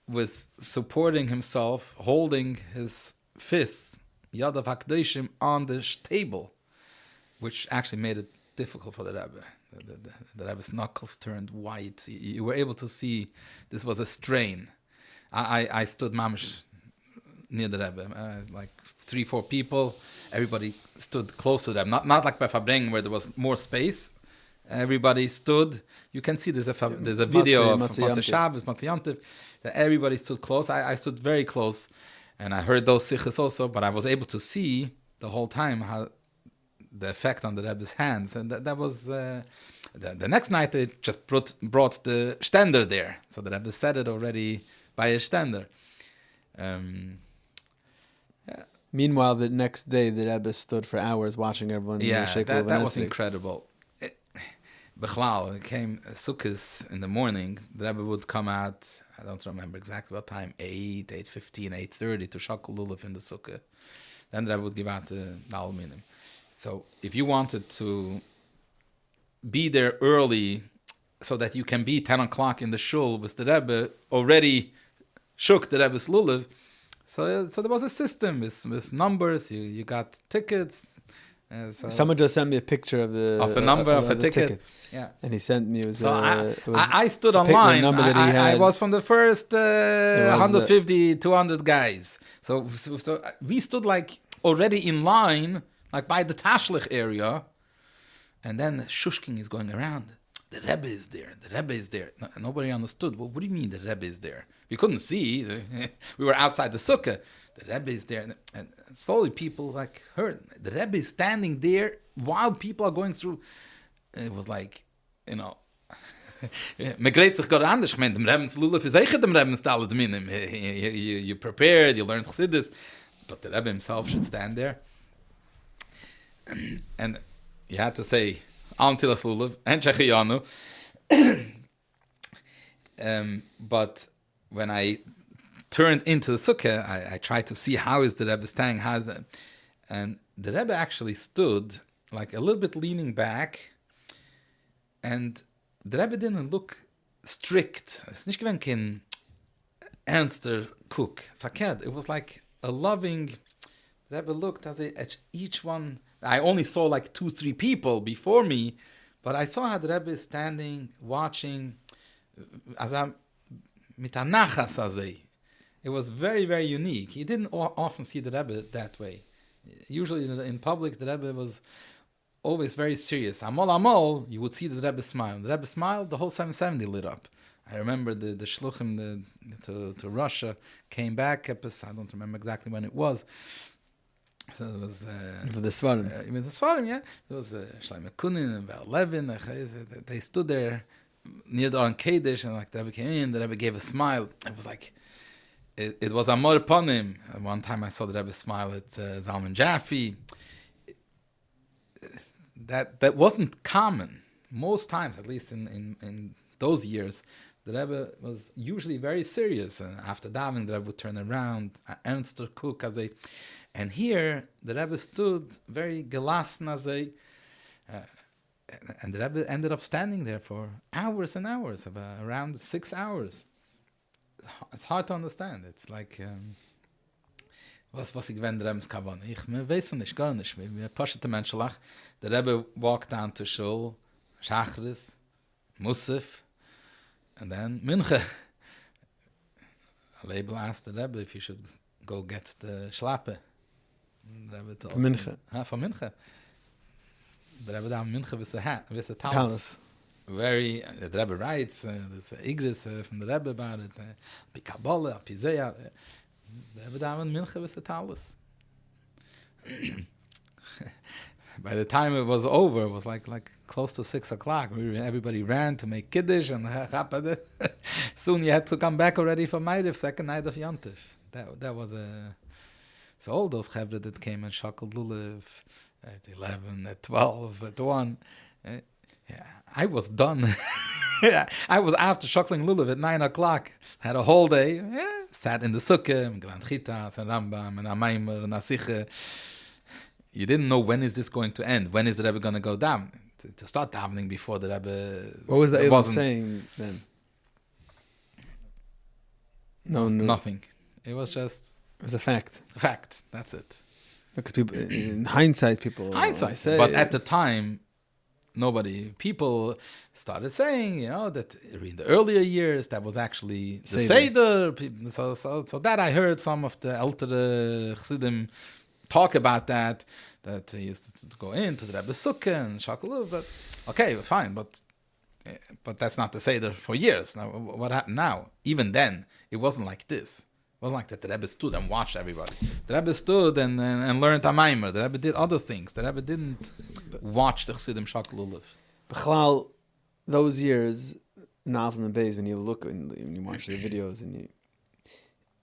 was supporting himself, holding his fists, Yad of HaKadoshim, on the table, which actually made it difficult for the Rebbe. The Rebbe's knuckles turned white. You were able to see this was a strain. I stood mamish near the Rebbe, like 3-4 people. Everybody stood close to them. Not like by Farbrengen where there was more space. Everybody stood. You can see there's a video of Matzah Shabbos, Matzah Yom Tov. Everybody stood close. I stood very close, and I heard those siches also. But I was able to see the whole time how the effect on the Rebbe's hands, and that was the next night. They just brought the stender there, so the Rebbe said it already by a stender. Meanwhile, the next day, the Rebbe stood for hours watching everyone. That was incredible. Bechlal, it came Sukkos in the morning. The Rebbe would come out, I don't remember exactly what time, 8, 8:15, 8:30 to Shakul Lulav in the Sukkah. Then the Rebbe would give out the aluminum. So if you wanted to be there early so that you can be 10 o'clock in the shul with the Rebbe, already shook the Rebbe's Lulav, so there was a system with numbers. You got tickets. Someone just sent me a picture of a number of a ticket. Yeah, and he sent me. I stood online. I was from the first 150, 200 guys. So we stood like already in line, like by the Tashlich area, and then Shushking is going around. The Rebbe is there. The Rebbe is there. Nobody understood. Well, what do you mean the Rebbe is there? We couldn't see. We were outside the sukkah. The Rebbe is there. And slowly people like heard. The Rebbe is standing there while people are going through. It was like, man greet sich gar anders. Ich meine, dem Rebbe's Lulav is eiche dem Rebbe's Dalet Minim. You prepared, you learned Chassidus. But the Rebbe himself should stand there. And you had to say, Antilas Lulav, and Shechiyanu. But when I turned into the sukkah, I tried to see how is the Rebbe standing, and the Rebbe actually stood like a little bit leaning back, and the Rebbe didn't look strict. It's nicht gewesen kein ernster Cook. Verkehrt. It was like a loving. The Rebbe looked at each one. I only saw like 2-3 people before me, but I saw how the Rebbe is standing, watching. It was very, very unique. You didn't often see the Rebbe that way. Usually in public, the Rebbe was always very serious. Amol, you would see the Rebbe smile. The Rebbe smiled, the whole 770 lit up. I remember the shluchim to Russia came back. I don't remember exactly when it was. So it was the Svarim. Even the Svarim, yeah. It was Shlomo Kunin and Val Levin. They stood there near the Aron Kodesh, and like the Rebbe came in. The Rebbe gave a smile. It was like it was Amor Ponim. One time I saw the Rebbe smile at Zalman Jaffe. That wasn't common. Most times, at least in those years, the Rebbe was usually very serious, and after davening, the Rebbe would turn around, ernster Kuk, and here the Rebbe stood very gelassen, and the Rebbe ended up standing there for hours and hours, around 6 hours. It's hard to understand. It's like, was ich gewend der Rebbe's Kavanah? Ich weiß nicht, gar nicht. Wir paschete Menschelach. The Rebbe walked down to Shul, Shachris, Musaf, and then Mincha. A label asked the Rebbe if he should go get the Schlappe. The Rebbe told him, Mincha. For Mincha. The Rebbe down Mincha with the talus. The Rebbe writes, there's Igris from the Rebbe about it, Kabbalah, Pizeya. The Rebbe down Mincha with the talus. By the time it was over, it was like close to 6 o'clock. Everybody ran to make Kiddush, and soon you had to come back already for Ma'ariv, second night of Yontif. That was so all those chevra that came and shackled lulav at 11, at 12, at 1. I was done. I was after shackling lulav at 9 o'clock. Had a whole day. Sat in the sukkah, Glan Chitas, and Rambam, and Amaimer, and Asiche. You didn't know when is this going to end. When is the Rebbe going to go down? To start davening before the Rebbe... What was the Eilim saying then? No. Nothing. It was just... It was a fact. A fact. That's it. Because people, in hindsight, people... Say, but at the time, people started saying, that in the earlier years, that was actually the Seder. So that I heard some of the ältere Chassidim talk about that he used to go into the Rebbe Sukkah and Shakaluv, but okay, fine, but that's not the Seder for years. Now, what happened now? Even then, it wasn't like this. It wasn't like that the Rebbe stood and watched everybody. The Rebbe stood and learned Amaimer. The Rebbe did other things. The Rebbe didn't watch the Chassidim Shakaluv. B'chlal, those years, Navin and Beis, when you look, when you watch the videos, and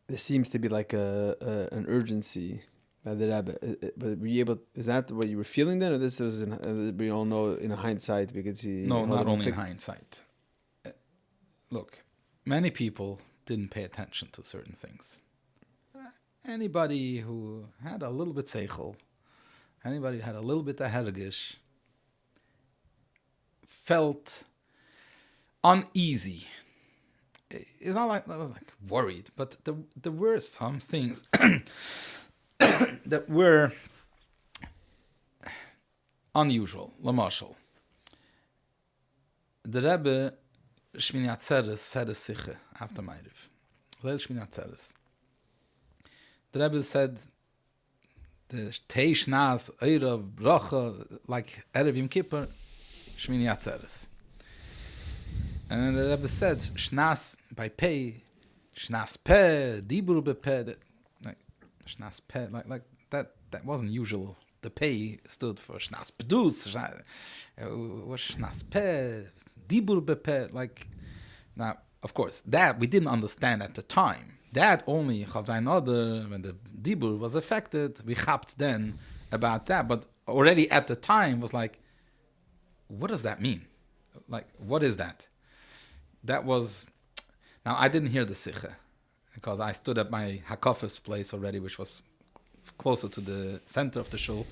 there seems to be like an urgency by the Rebbe. But were you able? Is that what you were feeling then, or this was? We all know in hindsight we could see. No, not only in hindsight. Look, many people didn't pay attention to certain things. Anybody who had a little bit seichel, anybody who had a little bit of hergish, felt uneasy. It's not like I was worried, but there were some things that were unusual. Lamashal, the Rebbe Shmini Atzeres said a siche after Ma'ariv. Leil Shmini Atzeres. The Rebbe said the Teish Nas Eirav Bracha like Erev Yom Kippur Shmini Atzeres. And the Rebbe said Shnas by Pei, Shnas Peh, Dibur Bepeh. Shnas Peh, like that wasn't usual. The Pei stood for Shnas Pedus, was Shnas Peh, Dibur Bepeh. Now, of course, that we didn't understand at the time. That only Chavzayin Oder, when the Dibur was affected, we chapped then about that. But already at the time was like, what does that mean? What is that? That was... Now, I didn't hear the Sikha, because I stood at my Hakofif's place already, which was closer to the center of the shul,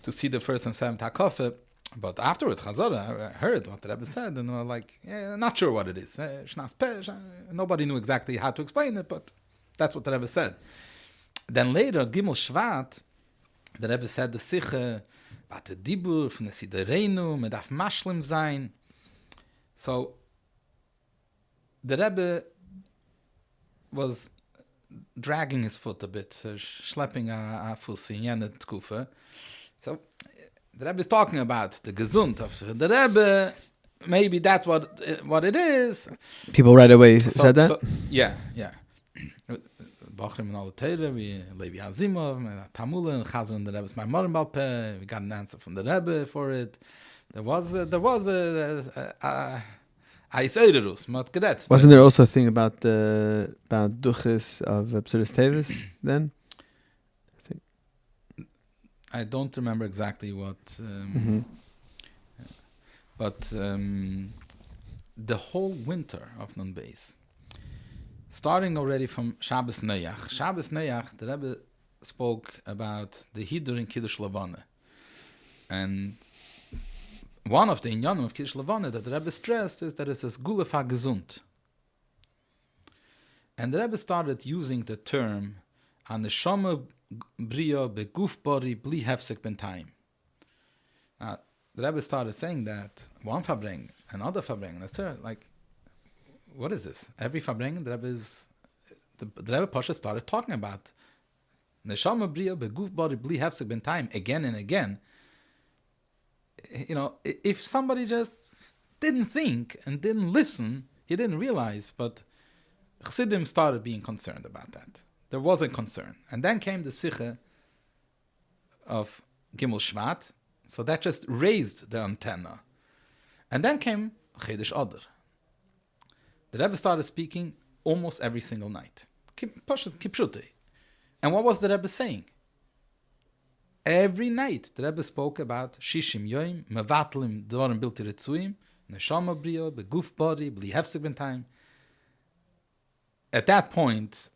to see the first and seventh Hakofif. But afterwards, Chazorah, I heard what the Rebbe said, and I was like, not sure what it is. Shnas Peh, nobody knew exactly how to explain it, but that's what the Rebbe said. Then later, Gimel Shvat, the Rebbe said the Sikha, about the Dibur, from the Sidereinu, medaf Mashlim Zayin. So, the Rebbe was dragging his foot a bit, schlepping a fuss in jenet tkufa. So, the Rebbe is talking about the Gesund of the Rebbe, maybe that's what it is. People right away said that? Yeah. Bachrim and all the Torah, we Levi Azimov, Tamula, and Chazar and the Rebbe's Maimorim Balpeh. We got an answer from the Rebbe for it. There was a Aiserus, not Gedet. Wasn't there also a thing about Duchis of Psuris Tevis then? I don't remember exactly what, but the whole winter of Nun Beis, starting already from Shabbos Noach. Shabbos Noach, the Rebbe spoke about the Hidur in Kiddush Levana. And one of the inyanim of Kiddush Levana that the Rebbe stressed is that it says Gulefa Gesund. And the Rebbe started using the term Aneshama Bria Beguf Bori Bli Hefsek Ben Time. The Rebbe started saying that one Fabring, another Fabring, the third, like, what is this? Every Fabring, the Rebbe Pasha started talking about Neshama Bria Beguf Bori Bli Hefsek Ben Time again and again. You know, if somebody just didn't think and didn't listen, he didn't realize, but Chassidim started being concerned about that. There was a concern. And then came the Sicha of Gimel Shvat, so that just raised the antenna. And then came Chedesh Adar. The Rebbe started speaking almost every single night. Kipshute. And what was the Rebbe saying? Every night, the Rebbe spoke about Shishim Yoim, Mevatlim, Dvarim Bilti Retzuim, Neshama Bria, Beguf Bori, Bli Hefsek Ben Time. At that point,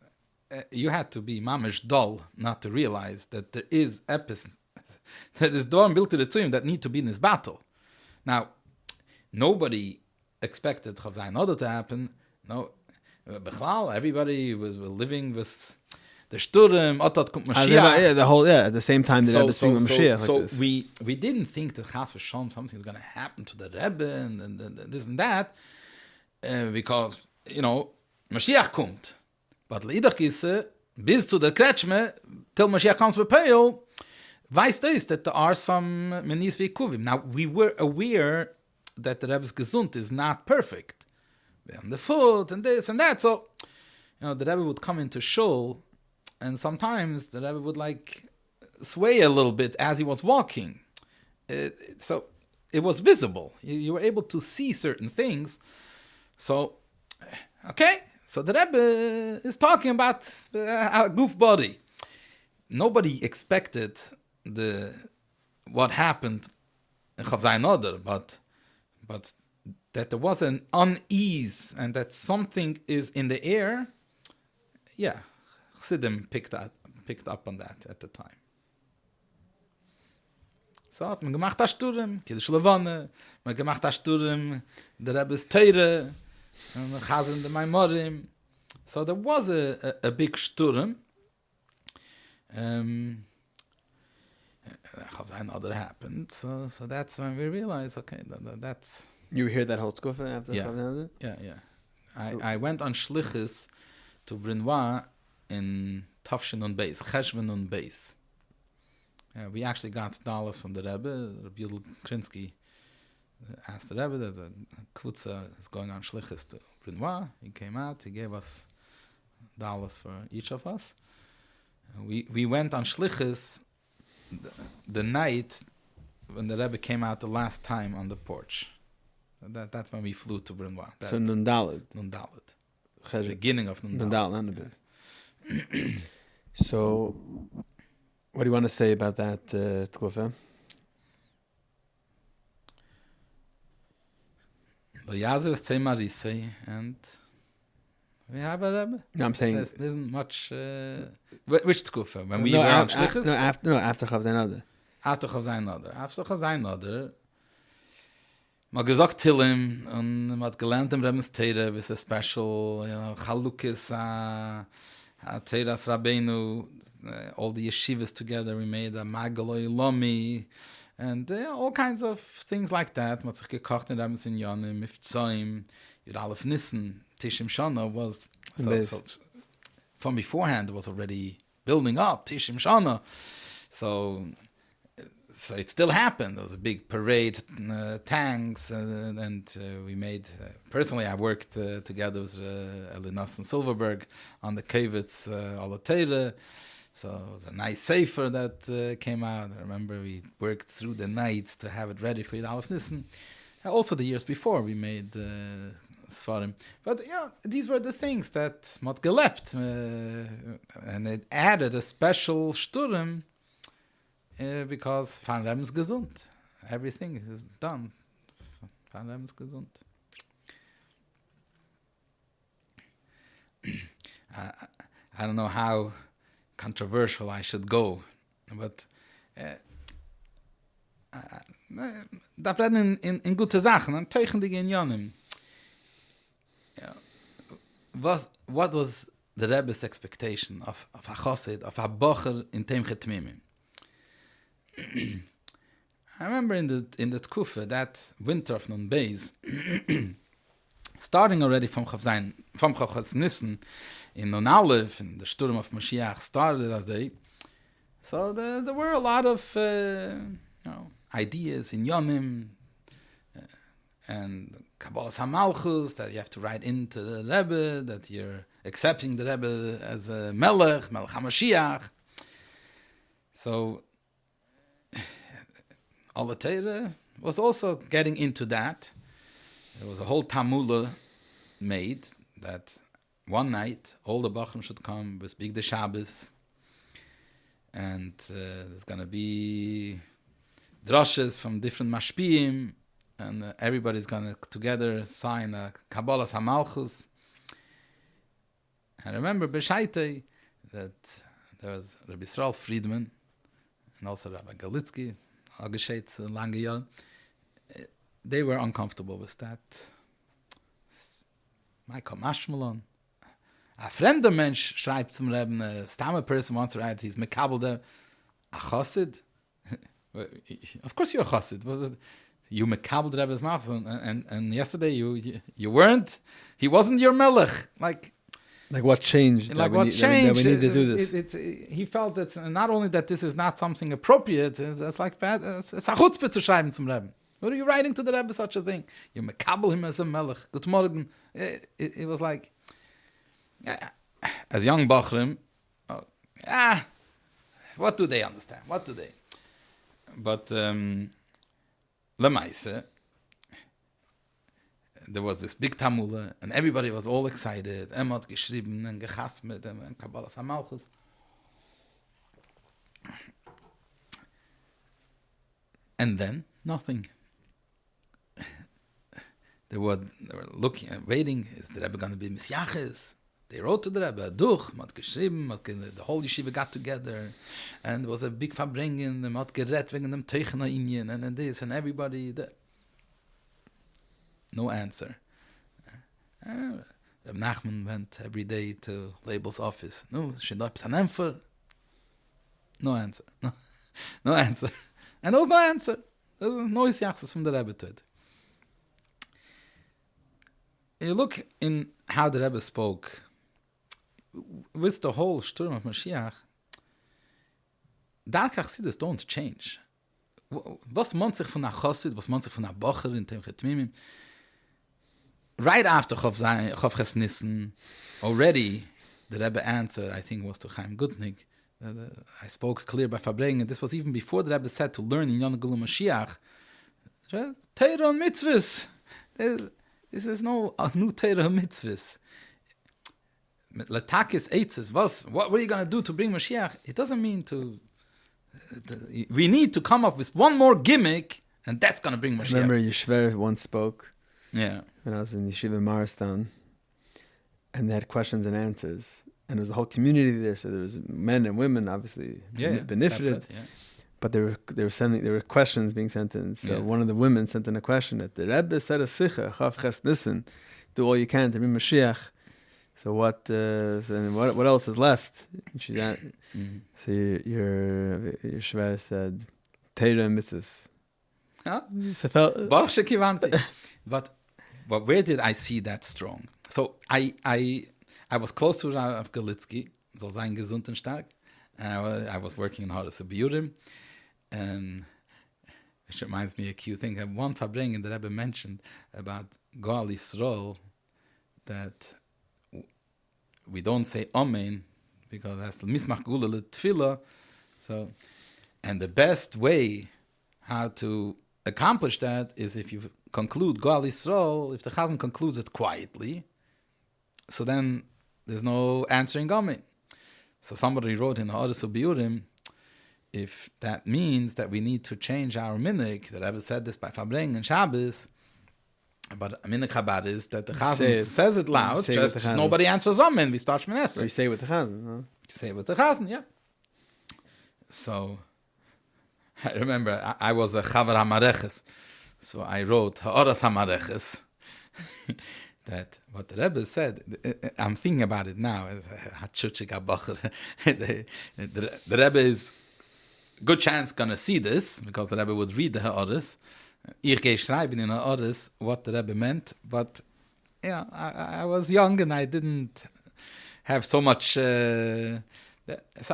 you had to be mamish dull not to realize that there is that is Dvarim Bilti Retzuim that need to be in this battle. Now, nobody expected Chav Zayin Adar to happen. No, Bechlal, everybody was living with the Shturim, Otot Kum Mashiach. At the same time the Rebbe speaking with Mashiach. So we didn't think that Chas v'Shalom something's going to happen to the Rebbe and this and that, because, you know, Mashiach kommt. But Leidach Gisse, bis zu der Kretschme, till Mashiach comes with Peil, weißt du that there are some Menis V'Kuvim. Now, we were aware that the Rebbe's Gesund is not perfect. They're on the foot and this and that. So, you know, the Rebbe would come into Shul, and sometimes the Rebbe would like sway a little bit as he was walking. So it was visible. You were able to see certain things. So, okay. So the Rebbe is talking about our goof body. Nobody expected what happened in Chav Zayin Adar, but that there was an unease and that something is in the air. Yeah, Chassidim picked up on that at the time. So hat man gemacht das Sturm, Kiddush Levana, man gemacht das Sturm, der Rebbe's Teire, and the Chazar and the Maimorim. So there was a big Sturm. Chav Zayin Adar happened, so that's when we realized, okay, that's... You hear that whole tkufa after Chav Zayin Adar? Yeah. I went on Shlichus to Brinois in Tafshin on Beis, Cheshvan on Beis. We actually got dollars from the Rebbe. Rabbi Krinsky asked the Rebbe that the Kvutza is going on Shlichus to Brinois. He came out, he gave us dollars for each of us. We went on Shlichus the night when the Rebbe came out the last time on the porch. That's when we flew to Brinois. So Nun Daled. Beginning of Nun Daled. So, what do you want to say about that tkufa? And we have a Rebbe. No, I'm saying... There isn't much... which tkufa? When we were on Shlichus? After Chav Zayin Adar. After Chav Zayin Adar. Man gesagt Tillim, und man hat gelernt im Rebbe's Teire, with a special, Chalukis, Teiras Rabbeinu, all the yeshivas together, we made a Magaloi Lomi, and all kinds of things like that. Man hat sich gekocht in Rebbe's Inyanim, Mifzoim, Yudalef Nissen, Tishim Shana was, so from beforehand, it was already building up, Tishim Shana. So so it still happened. There was a big parade, tanks, and we made. Personally, I worked together with Elinas and Silverberg on the Kavitz Alateira. So it was a nice sefer that came out. I remember we worked through the night to have it ready for Yud Aleph Nissen. Also, the years before, we made Sfarim. But, these were the things that mat gelebt. And it added a special Sturm because Van Rebbe's gesund. Everything is done. Van Rebbe's gesund. I don't know how controversial I should go, but da reden in gute Sachen, an teuchendige Inyanim. What was the Rebbe's expectation of a chassid, of a bocher in Tem Chetmimim? I remember in the Tkufa, that winter of Nun Beis, starting already from Chavchas Nissen, in Nun Aleph, in the Sturm of Mashiach started as they. So there were a lot of ideas in Yomim and Kabbalas HaMalchus that you have to write into the Rebbe, that you're accepting the Rebbe as a Melech HaMashiach. So Alateira was also getting into that. There was a whole Tamula made that one night all the Bachrim should come with Big the Shabbos, and there's going to be drashes from different mashpiyim, and everybody's going to together sign a Kabbalas HaMalchus. I remember Beshaitei that there was Rabbi Yisrael Friedman and also Rabbi Galitsky, Ageshet lange Jahr. They were uncomfortable with that. Michael Mashmalon. A fremder Mensch schreibt zum Rebbe, a stammer person wants to write, he's mekabel there. A chassid? Of course you're a chassid. You mekabel the Rebbe's mouth, and yesterday you weren't. He wasn't your melech. Like what changed? Like what changed? That we need to do this. He felt that not only that this is not something appropriate, it's like bad. It's a chutzpah to schreiben zum Rebbe. What are you writing to the Rebbe such a thing? You mekabel him as a melech. Good morning. It was like, as young Bachrim, what do they understand? What do they? But Lemaise, there was this big Tamula, and everybody was all excited. Emot geschrieben and gechasmet and Kabbalas HaMalchus. And then nothing. They were looking and waiting. Is the Rebbe going to be Misyaches? They wrote to the Rebbe, Duch, mat geschrieben, the whole yeshiva got together, and there was a big Verbringen, and mat gerett wegen dem Teichner Inyan, and this, and everybody. No answer. Reb Nachman went every day to Label's office. No, she knows an answer. No answer. No answer. And there was no answer. There was no isyachs from the Rebbe to it. You look in how the Rebbe spoke with the whole Sturm of Mashiach. Dark Chassidus don't change. Was man sich von a Chassid, was man sich von a Bocher in Tem Chetmimim. Right after Chav Ches Nissen, already the Rebbe answer, I think, was to Chaim Gutnik. I spoke clear by Farbrengen. This was even before the Rebbe said to learn in Yon Gulu Mashiach. Teira and mitzvahs. This is no new Teira and mitzvahs. Latakis eitzes. What are you going to do to bring Mashiach? It doesn't mean to. We need to come up with one more gimmick, and that's going to bring Mashiach. I remember Yeshver once spoke. Yeah. When I was in Yeshiva Maristan, and they had questions and answers, and there was a whole community there. So there was men and women, obviously benefited. Yeah. But there were questions being sent in. So one of the women sent in a question that the Rebbe said a sicha, Chav Ches Nissen, do all you can to bring Mashiach. So what else is left? And she So your Shver said Teira and mitzvahs. Huh? Baruch shekivanti. But where did I see that strong? So I was close to Rav Galitsky, so sein gesund und stark. I was working in Horace Biurim. It reminds me of a cute thing. One Farbrengen that Rebbe mentioned about Gal Yisrael, that we don't say Amen because that's the Mismach Gula Tefillah. So, and the best way how to accomplish that is if you conclude Gal Yisrael, if the Chazan concludes it quietly, so then there's no answering Amen. So somebody wrote in the Ha'aretz U'Biurim, if that means that we need to change our minhag, the Rebbe said this by Farbrengen and Shabbos, but minhag Chabad is that the Chazan says it loud, just nobody answers Amen, we start Shemini Esrei. You say it with the Chazan, huh? You say it with the Chazan, yeah. So, I remember I was a Chavar HaMareches, so I wrote Ha'aras HaMareches, that what the Rebbe said, I'm thinking about it now, the Rebbe is good chance gonna see this, because the Rebbe would read the Ha'aras. Ich gehe schreiben in Ha'aras what the Rebbe meant, but yeah, I was young and I didn't have so much... so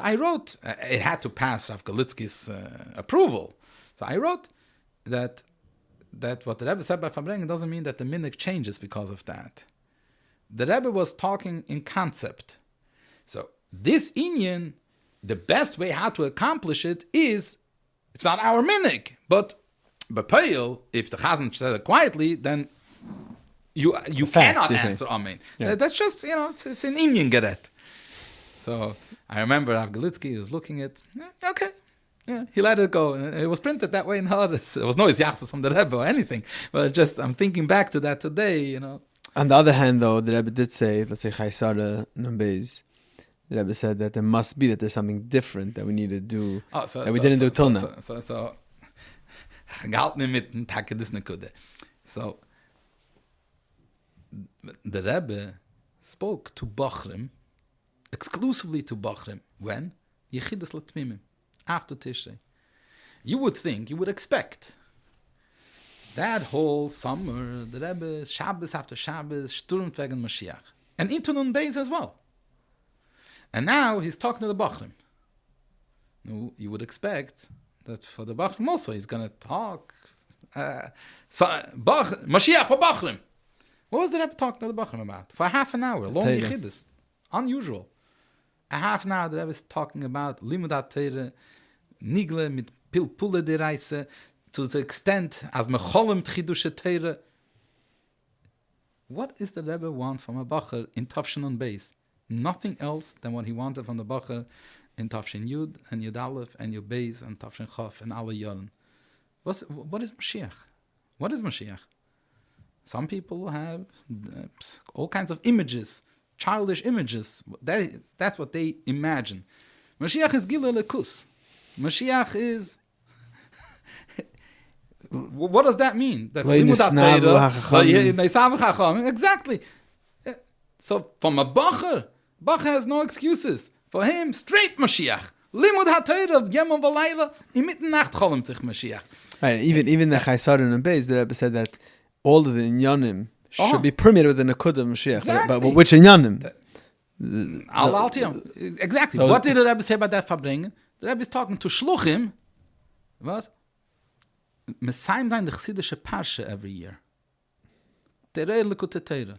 I wrote, it had to pass Rav Galitsky's approval. So I wrote that what the Rebbe said by Farbrengen doesn't mean that the minhag changes because of that. The Rebbe was talking in concept. So this inyan, the best way how to accomplish it is, it's not our minhag, but B'Peil, if the Chazan said it quietly, then you cannot answer Amen. Yeah. That's just, it's an inyan geret. So I remember Rav Galitsky was looking at, okay, yeah, he let it go. It was printed that way in Ha'aretz. There was no Isyachzus from the Rebbe or anything. But I'm thinking back to that today, On the other hand, though, the Rebbe did say, let's say Chaysara Numbez, the Rebbe said that there must be, that there's something different that we need to do, that we didn't do till now. So, the Rebbe spoke to Bachrim, exclusively to Bachrim, when? Yechidus L'Tmimim, after Tishrei. You would expect that whole summer, the Rebbe, Shabbos after Shabbos, stürmt wegen Mashiach. And into Nun Beis as well. And now he's talking to the Bachrim. No, you would expect that for the Bachrim also he's going to talk. Mashiach for Bachrim. What was the Rebbe talking to the Bachrim about? For half an hour, long Yechidus. Unusual. A half an hour the Rebbe is talking about Limud HaTeire, Nigle mit Pilpule de Reise, to the extent as Mecholem Tchidush Teire. What is the Rebbe want from a Bacher in Tafshin on Beis? Nothing else than what he wanted from the Bacher in Tafshin Yud and Yud Aleph and Yud Beis and Tafshin Chof and Alle Yoren. What is Mashiach? What is Mashiach? Some people have all kinds of images, childish images. That's what they imagine. Mashiach is Gilui Lekus. Mashiach is... What does that mean? That's exactly. So from a Bacher has no excuses. For him, straight Mashiach. Limud HaTorah, Yom V'Layla, in mitten Nacht Cholem sich Mashiach. Right, even the Chaysaron and Beis, the Rebbe said that all of the Inyanim should be permitted with the Nakudah of Mashiach. Exactly. But which Inyanim? Exactly. What did the Rebbe say about that Farbrengen? The Rebbe is talking to Shluchim. What? Mesayim dein the Chassidische Parsha every year. Terei Likutei Torah.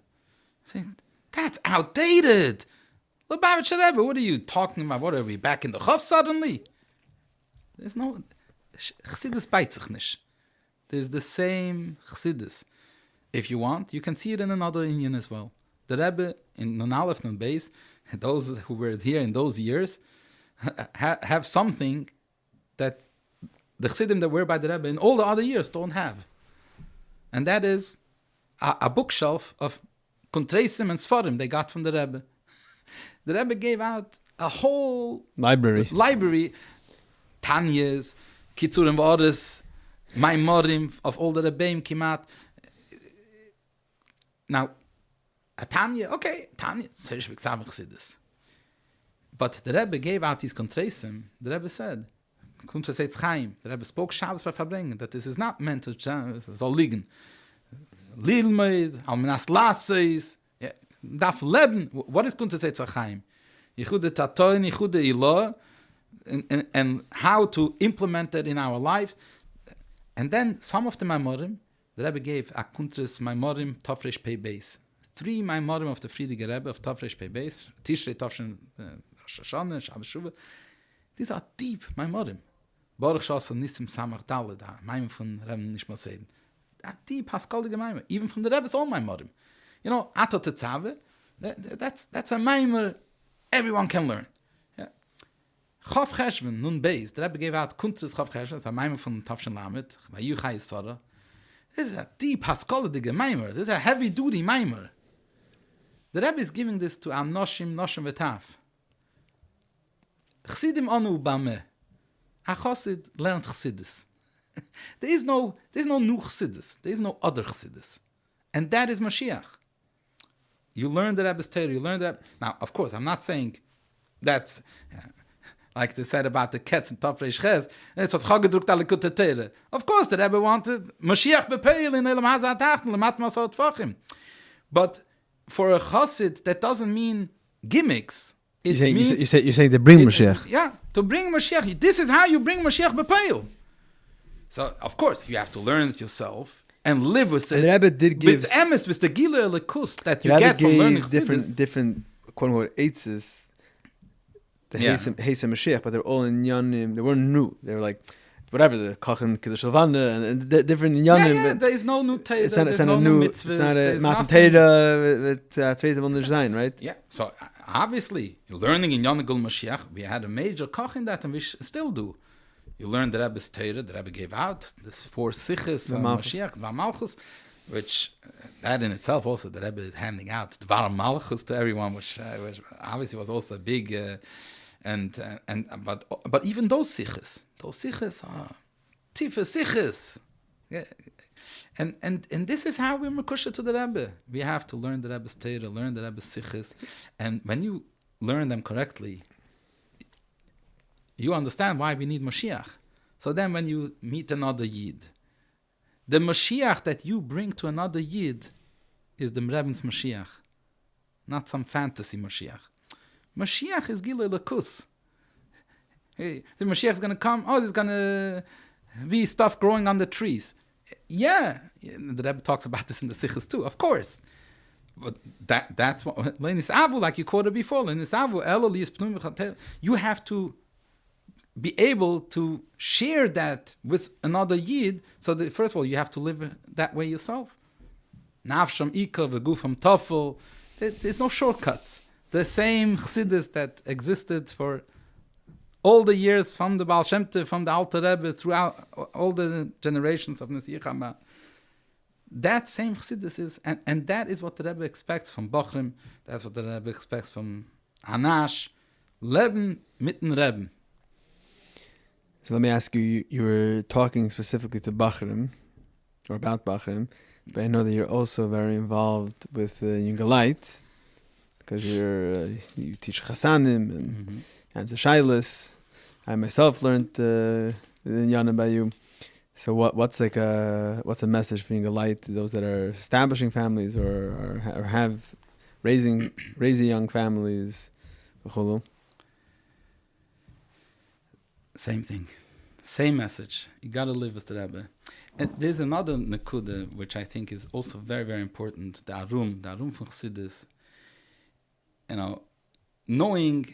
Saying, that's outdated. Lubavitch Rebbe, what are you talking about? What are we, back in the Chof suddenly? There's no... Chassidus beit sich nicht. There's the same Chassidus. If you want, you can see it in another Inyan as well. The Rebbe, in Nun Aleph, Nun Beis, those who were here in those years, have something that the Chassidim that were by the Rebbe in all the other years don't have. And that is a bookshelf of Kuntreisim and Sfarim they got from the Rebbe. The Rebbe gave out a whole library. Tanyas, Kitzurim V'Oris, Maimorim of all the Rebbeim Kimat. Now, a Tanya, but the Rebbe gave out these Kuntreisim. The Rebbe said, Kuntreisetz Chaim. The Rebbe spoke Shabbos by Farbrengen, that this is not meant to soll liegen. Lilmeid, Alminas Lasseis, Daf Leben. What is Kuntreisetz Chaim? Yichude Tatoin, Yichude Ilah, and how to implement it in our lives. And then some of the Maimorim, the Rebbe gave a Kuntris Maimorim Tafresh Pei Beis. 3 Maimorim of the Friedige Rebbe of Tafresh Pei Beis, Tishrei Tafshin Rosh Hashanah, Shabbos Shuvah. These are deep Maimorim. Baruch Shas und Nissim Samach Dalet, Maimorim von Rebbe nicht mal sehen. A deep Haskaldige Maimorim, even from the Rebbe's own Maimorim. You know, Ato Tetzave, that's a Maimor everyone can learn. Chav Cheshvan, Nun Beis, the Rebbe gave out Kuntris Chav Cheshvan, it's a Maimor from Tafshin Lamed, Vayu Chai Yisara. This is a deep Haskaladige Maimor. This is a heavy-duty Maimor. The Rebbe is giving this to Anoshim, Noshim V'Taf. Chsidim Anu Bameh. A Chosid learned Chsidis. There is no new Chsidis. There is no other Chsidis. And that is Mashiach. You learn the Rebbe's Torah, you learn that. Now, of course, I'm not saying that's... like they said about the Ketz and Tafresh Ches, it's what's chagedruckt alle Kutte Teire. Of course, the Rebbe wanted Mashiach bepeil in Elam Hazat Achten, Lemat Masot Fachim. But for a Chassid, that doesn't mean gimmicks. You're saying to bring Mashiach. Yeah, to bring Mashiach. This is how you bring Mashiach bepeil. So, of course, you have to learn it yourself and live with it. And the Rebbe did give... with emes, with the Gila Elikus that you get from learning Chassidus. different quote-unquote eitzes, the Heisem Mashiach, but they're all in Yanim. They weren't new. They were like, whatever, the Kachin, Kiddush Levana, and different Yanim. Yeah, there is no new Teira, there's no new mitzvahs. It's not a Matan Teira with Tzveitim on the design, right? Yeah, so obviously, learning in Yanagul Mashiach, we had a major Kachin that, and we still do. You learn the Rebbe's Teira, the Rebbe gave out, this 4 Siches, Mashiach, Dvar Malchus, which that in itself also, the Rebbe is handing out Dvar Malchus to everyone, which obviously was also a big... but even those siches are tiefe siches. Yeah. And this is how we're mekusha to the Rebbe. We have to learn the Rebbe's Torah, learn the Rebbe's siches, and when you learn them correctly, you understand why we need Mashiach. So then when you meet another Yid, the Mashiach that you bring to another Yid is the Rebbe's Mashiach, not some fantasy Mashiach. Mashiach is Gilui Lakus. Hey, the Mashiach is going to come. Oh, there's going to be stuff growing on the trees. Yeah, the Rebbe talks about this in the Sichos too, of course. But that's what, like you quoted before, you have to be able to share that with another Yid. So first of all, you have to live that way yourself. Nafsham Ika, Vegufam Tafel. There's no shortcuts. The same Chassidus that existed for all the years from the Baal Shem Tov, from the Alter Rebbe, throughout all the generations of Nasi Yichama. That same Chassidus is, and that is what the Rebbe expects from Bochrim, that's what the Rebbe expects from Anash, Leben mitten Rebbe. So let me ask you, you were talking specifically to Bochrim, or about Bochrim, but I know that you're also very involved with Yungalite, because you teach Chasanim and answer Shailas. I myself learned in Yana by you. So what's a message for Yungalite to those that are establishing families or have raising young families? Same thing, same message. You got to live with the Rebbe. And there's another nekuda which I think is also very, very important. The Arum from Chassidus. You know, knowing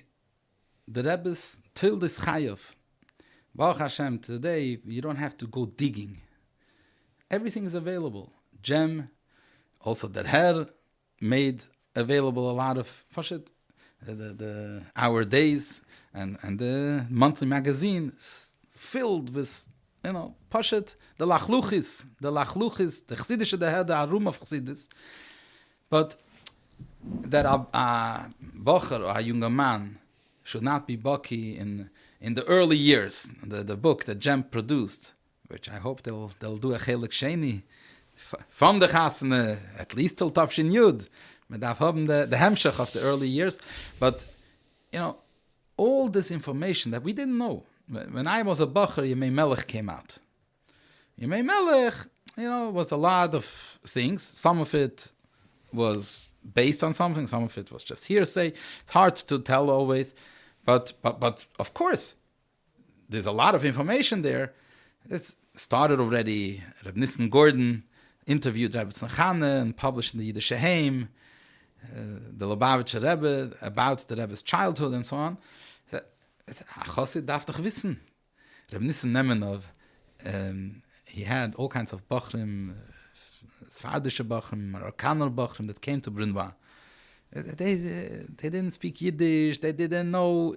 the Rebbe's Tildes Chayav. Baruch Hashem, today you don't have to go digging. Everything is available. Gem, also the Her made available a lot of the Our Days and the monthly magazine filled with, Pashat, the Lachluchis, the Chassidische, the Her, the Arum of Chassidus. But that a bocher or a younger man should not be baki in the early years. The book that Gem produced, which I hope they'll do a chelik sheni from the chasana at least till Tafshin Yud. But I've haben the hemshach of the early years. But all this information that we didn't know. When I was a bocher, Yemei Melech came out. Yemei Melech, was a lot of things. Some of it was based on something, some of it was just hearsay. It's hard to tell always, but of course, there's a lot of information there. It's started already. Reb Nissen Gordon interviewed Rebbe Tzachane and published in the Yiddish Heim, the Lubavitcher Rebbe, about the Rebbe's childhood and so on. A Chassid darf doch wissen. Reb Nissen Nemenov, he had all kinds of Bachrim, Sfardische Bachrim, Marokkaner Bachrim that came to Brunwa. They didn't speak Yiddish, they didn't know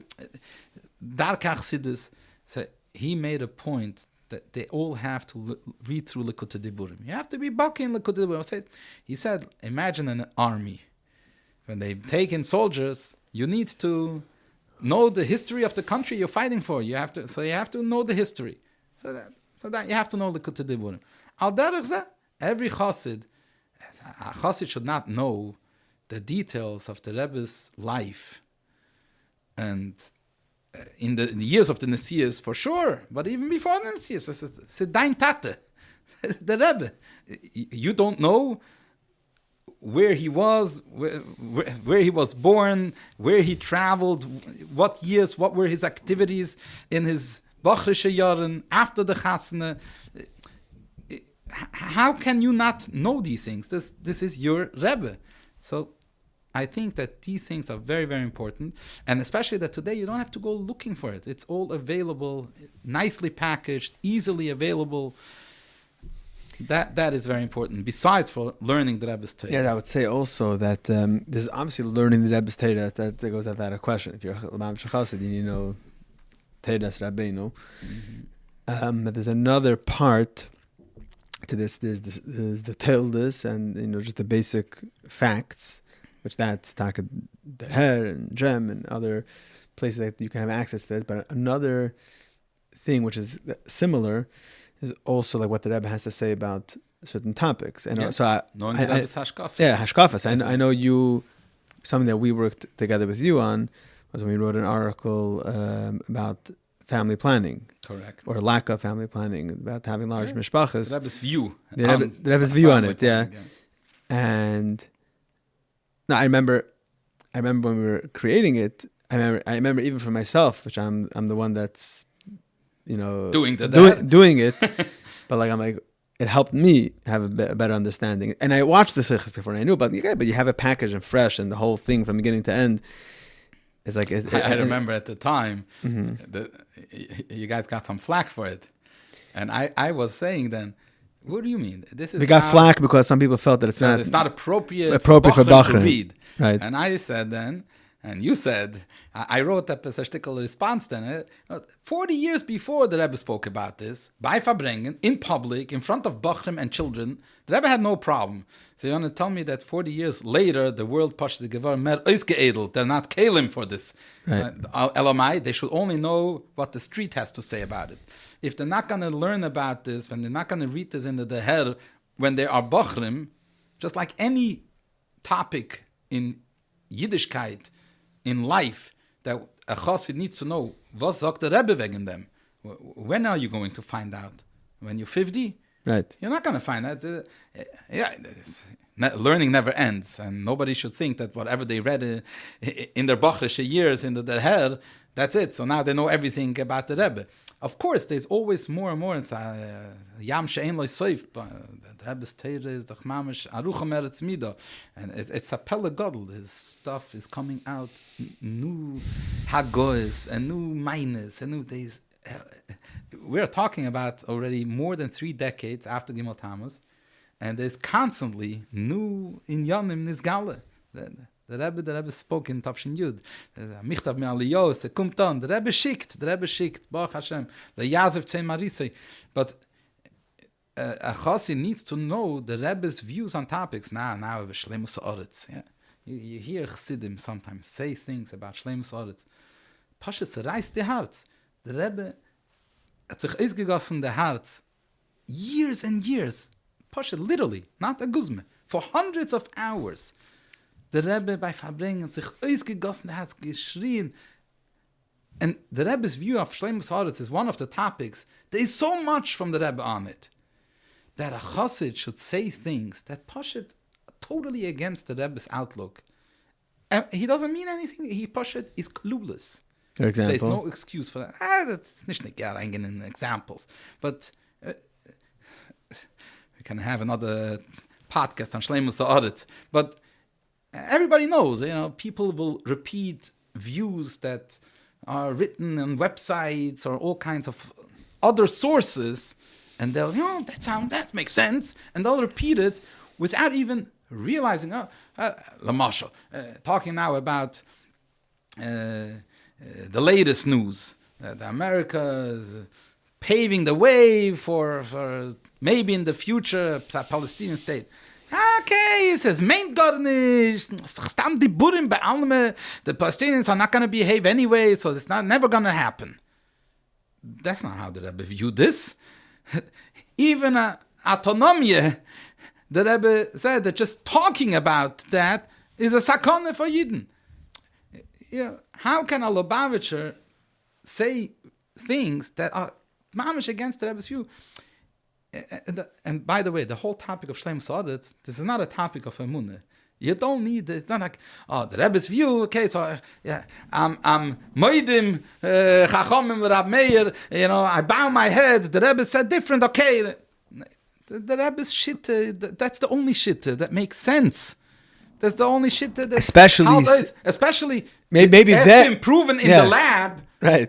Dark Chassidus. So he made a point that they all have to read through Likutei Diburim. You have to be Baki in Likutei Diburim. He said, imagine an army. When they take in soldiers, you need to know the history of the country you're fighting for. You have to know the history. So that you have to know Likutei Diburim. Al derech zeh, every Chassid, a Chassid should not know the details of the Rebbe's life. And in the years of the Nesias, for sure, but even before the Nesias, it's dein Tate, the Rebbe. You don't know where he was, where he was born, where he traveled, what years, what were his activities in his Bachrische Jahren, after the Chasna. How can you not know these things? This is your Rebbe. So I think that these things are very, very important, and especially that today you don't have to go looking for it. It's all available, nicely packaged, easily available. That is very important, besides for learning the Rebbe's Torah. Yeah, I would say also that there's obviously learning the Rebbe's Torah that goes without a question. If you're a Lubavitcher Chassid, you know Torah's Rabbeinu. But there's another part to this. There's the Tildes and just the basic facts, which that Taka Der and Gem and other places that you can have access to it. But another thing which is similar is also like what the Rebbe has to say about certain topics. And so knowing the Rebbe's Hashkafas. Yeah, Hashkafas. I know you, something that we worked together with you on was when we wrote an article about family planning. Correct. Or lack of family planning, about having large mishpachas. The Rebbe's view. The Rebbe's view on it, yeah. And no, I remember when we were creating it. I remember even for myself, which I'm the one that's, doing it. But I'm like, it helped me have a better understanding. And I watched the sichos before and I knew about it. But you have it packaged and fresh, and the whole thing from beginning to end. It's like I remember at the time that you guys got some flack for it, and I was saying then, what do you mean? We got flack because some people felt that it's not appropriate for Bachrim to read. Right. And I said then, and you said, I wrote a statistical response then. 40 years before the Rebbe spoke about this, by Farbrengen, in public, in front of Bachrim and children, the Rebbe had no problem. So you want to tell me that 40 years later, the world pushed the Gevar mer oisgeedelt. They're not kalim for this. Right. Elamai, they should only know what the street has to say about it. If they're not going to learn about this, when they're not going to read this in the Deher, when they are Bachrim, just like any topic in Yiddishkeit, in life, that a chassid needs to know, was sagt der Rebbe wegen them? When are you going to find out? When you're 50? Right. You're not going to find out. Learning never ends, and nobody should think that whatever they read in their Bachrische years, in the Derher, that's it. So now they know everything about the Rebbe. Of course, there's always more and more. It's Yam she'en lo soif. The Rebbe's Torah is the Chmamish Arucham Eretz Midah, and it's a Pele Gadol. His stuff is coming out, new Hagois and new Maines and new days. We're talking about already more than 3 decades after Gimel Tammuz, and there's constantly new Inyanim Nizgale. The Rebbe spoke in Tafshin Yud. Michtav mi aliyos, kommt on. The Rebbe schickt, Baruch Hashem, the Yazev Tzei Marisei. But a chassid needs to know the Rebbe's views on topics. Now Shleimus Oretz. Yeah. You hear chassidim sometimes say things about Shleimus Oretz. Pashas reißt die Herz. The Rebbe hat sich ausgegossen the Herz years and years. Pasha, literally, not a guzme, for hundreds of hours. The Rebbe bei Farbrengen hat sich ausgegossen, hat geschrien. And the Rebbe's view of Shleimus Haaretz is one of the topics. There is so much from the Rebbe on it that a chassid should say things that Pasha totally against the Rebbe's outlook. And he doesn't mean anything. He Pasha is clueless. For example? There's no excuse for that. That's nicht in examples. But can have another podcast on Shleimus Haaretz. But everybody knows, people will repeat views that are written on websites or all kinds of other sources, and they'll, that makes sense, and they'll repeat it without even realizing, Lamashal, talking now about the latest news, that America is paving the way for maybe in the future a Palestinian state. Okay, he says, meint gar nicht. The Palestinians are not going to behave anyway, so it's never going to happen. That's not how the Rebbe viewed this. Even autonomy, the Rebbe said that just talking about that is a sakone for Yidden. How can a Lubavitcher say things that are mamish against the Rebbe's view? And by the way, the whole topic of Shleimus Haaretz, this is not a topic of Emunah. You don't need it. It's not like, the Rebbe's view, okay, so, I'm Moedim, Chachomim, Rab Meir, I bow my head, the Rebbe said different, okay. The Rebbe's shit, that's the only shit that makes sense. That's the only shit that... Especially maybe that... been proven in the lab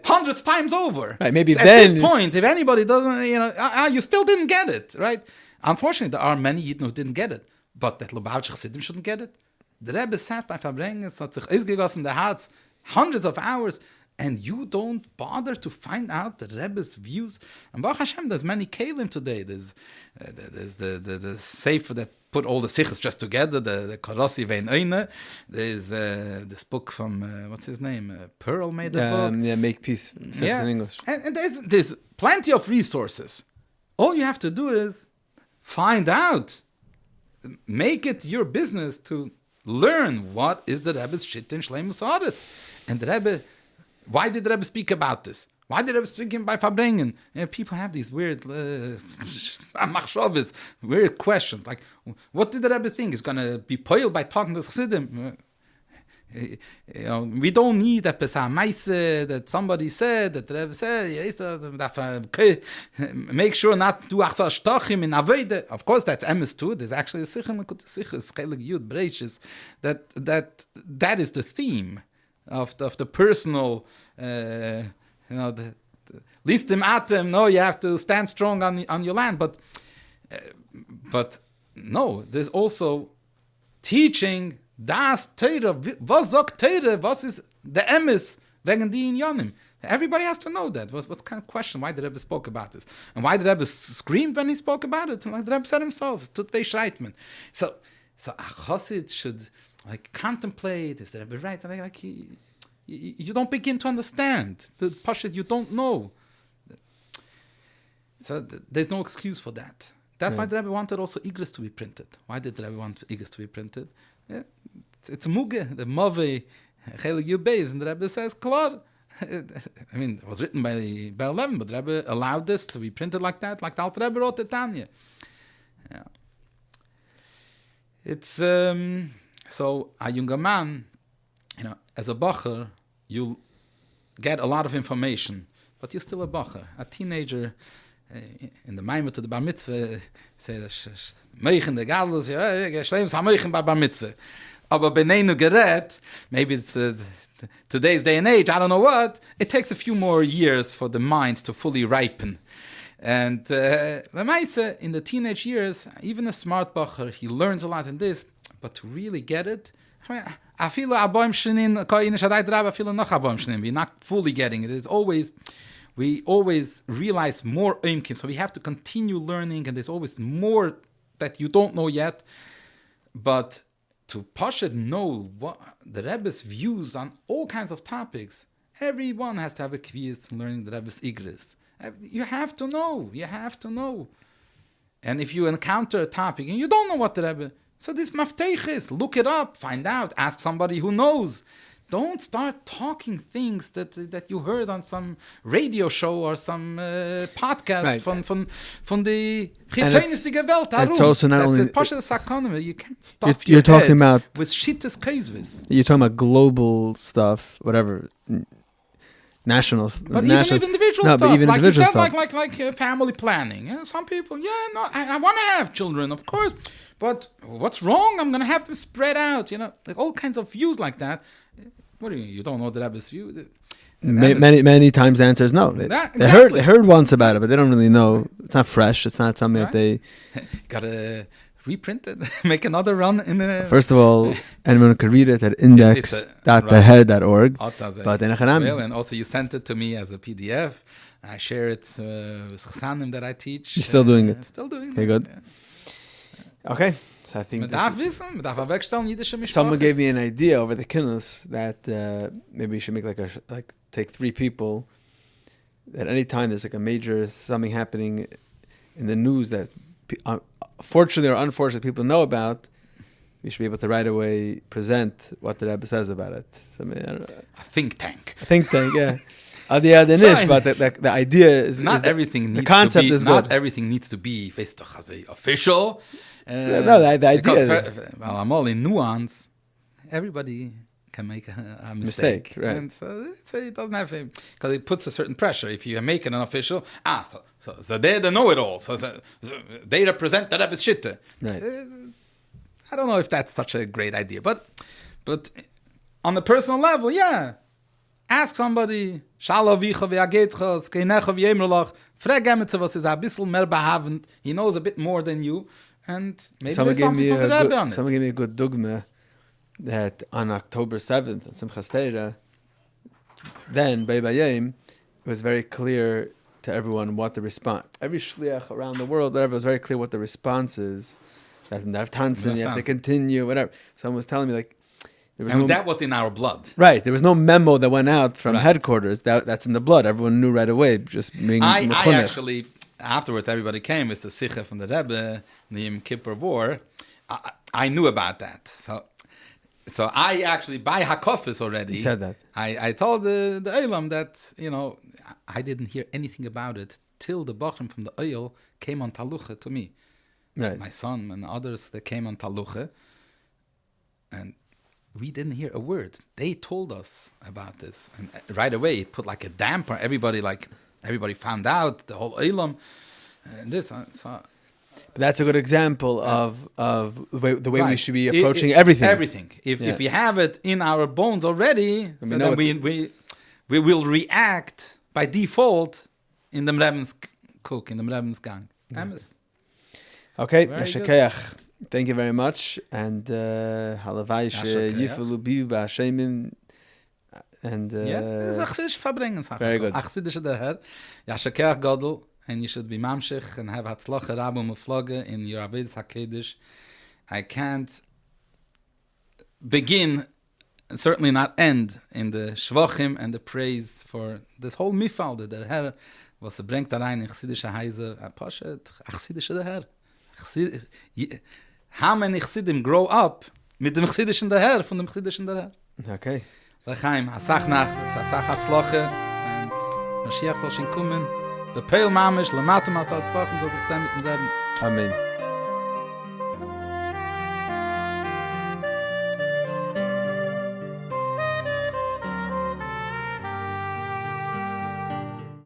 hundreds times over. Right, maybe at then... this point, if anybody doesn't, you still didn't get it, right? Unfortunately, there are many Yidden who didn't get it. But that Lubavitcher Chassidim shouldn't get it. The Rebbe sat by Farbrengen, hat sich ausgegossen der Herz, hundreds of hours, and you don't bother to find out the Rebbe's views. And Baruch Hashem, there's many Kalim today. There's the Sefer that put all the sichos just together, the Karossi Vein Eine. There's this book from, what's his name? Pearl made the book. Yeah, Make Peace, in English. And there's plenty of resources. All you have to do is find out. Make it your business to learn what is the Rebbe's shit in Shleimus Haaretz. And the Rebbe, why did the Rebbe speak about this? Why did the Rebbe speak by Farbrengen? People have these weird machshavas, weird questions. Like, what did the Rebbe think? He's going to be poiled by talking to Chassidim? We don't need a Pesach Maise that somebody said, that the Rebbe said, make sure not to do achsa shtachim in Aveda. Of course, that's emes too. There's actually a sichel yud breishes that is the theme of the personal, the least im atem. No, you have to stand strong on your land. But no, there's also teaching. Das Teure, was sagt Teure, was ist the emes wegen die Inyanim? Everybody has to know that. What kind of question? Why the Rebbe spoke about this? And why the Rebbe screamed when he spoke about it? And like the Rebbe said himself, tut weh schreitman. So a Chassid should contemplate, is the Rebbe right? And you don't begin to understand. The Pashut, you don't know. So there's no excuse for that. That's why the Rebbe wanted also Igris to be printed. Why did the Rebbe want Igris to be printed? Yeah, it's a muge, the Move, Chelik Yud Beis, and the Rebbe says, klar. I mean, it was written by 11, but the Rebbe allowed this to be printed like that, like the Alter Rebbe wrote it, Tanya. Yeah. It's, so a younger man, as a bacher, you'll get a lot of information, but you're still a bacher. A teenager, in the Maimah to the Bar Mitzvah, say Meichen the Gadlus, Shleimus HaMeichen by Bar Mitzvah. Aber Beneinu Geret, maybe it's today's day and age, I don't know what, it takes a few more years for the mind to fully ripen. And Lemaise, in the teenage years, even a smart bacher, he learns a lot in this, but to really get it, we're not fully getting it. We always realize more imkim, so we have to continue learning, and there's always more that you don't know yet. But to Pashut know what the Rebbe's views on all kinds of topics, everyone has to have a quiz learning the Rebbe's Igris. You have to know. And if you encounter a topic and you don't know what the Rebbe, so this mafteich is, look it up, find out, ask somebody who knows. Don't start talking things that you heard on some radio show or some podcast from the chitzenistige Welt. It's also not only... You can't stop you're talking about with shittas kezvis. You're talking about global stuff, whatever. national. But national, even individual no, stuff, but even like individual you said, stuff. like family planning. Some people, I want to have children, of course, but what's wrong? I'm gonna have to spread out, like all kinds of views like that. What do you mean? You don't know the Rebbe's view? Many times the answer is no. They heard once about it, but they don't really know. It's not fresh. It's not something that they gotta reprint it, make another run in the. First of all, anyone could read it at index.theher.org. But and also you sent it to me as a PDF. I share it with Chsanim that I teach. You're still doing it. Still doing it. Okay, good. Okay. So I think someone gave me an idea over the Kindles that maybe we should make take 3 people at any time there's like a major something happening in the news that fortunately or unfortunately people know about. We should be able to right away present what the Rebbe says about it. So, I mean, a think tank. A think tank, yeah. But the idea is not everything. The concept is good. Not everything needs to be official. No, the idea. Well, I'm all in nuance. Everybody can make a mistake, right? And so it doesn't have because it puts a certain pressure. If you make it an official, so they're the know-it-all. So they represent the Rebbe's shitta. Right. I don't know if that's such a great idea, but on the personal level, yeah. Ask somebody, he knows a bit more than you, and maybe there's something from the Rebbe on it. Someone gave me a good dogma that on October 7th, on Simchas Torah, then, Bei Bayim, it was very clear to everyone what the response, every Shliach around the world, whatever, it was very clear what the response is. You have to continue, whatever. Someone was telling me, that was in our blood. Right. There was no memo that went out from headquarters. That's in the blood. Everyone knew right away. Just being I actually, afterwards, everybody came with the Sikha from the Rebbe, the Yom Kippur War. I knew about that. So I actually, by Hakofis already, you said that. I told the Eilam that, I didn't hear anything about it till the Bachrim from the Oil came on Talucha to me. Right. My son and others that came on Talucha. And we didn't hear a word. They told us about this. And right away, it put like a damper. Everybody found out, the whole Eilam. And this. But that's a good example of the way we should be approaching everything. Everything. If we have it in our bones already, then we will react by default in the Rebbe's cook, in the Rebbe's gang. Okay, Yashakayach. Thank you very much. And Halavai Yifalu Biu Ba'Hashemim. And very good. Yashakayach Gadol. And you should be mamshich and have hatzlacha rabu muflaga in your Avedis HaKedesh. I can't begin, and certainly not end, in the shvachim and the praise for this whole mifal that der Herr was bringt da rein in chassidische Heiser, a poshet, chassidische der Herr. How many chassidim grow up mit dem chassidischen der Herr, von dem chassidischen der Herr? Okay. Lechaim, asach nachts, asach hatzlacha, and Mashiach soll schon kommen. The pale mamish, lamatam asad fachen, so sich sein mit dem Reben. Amen.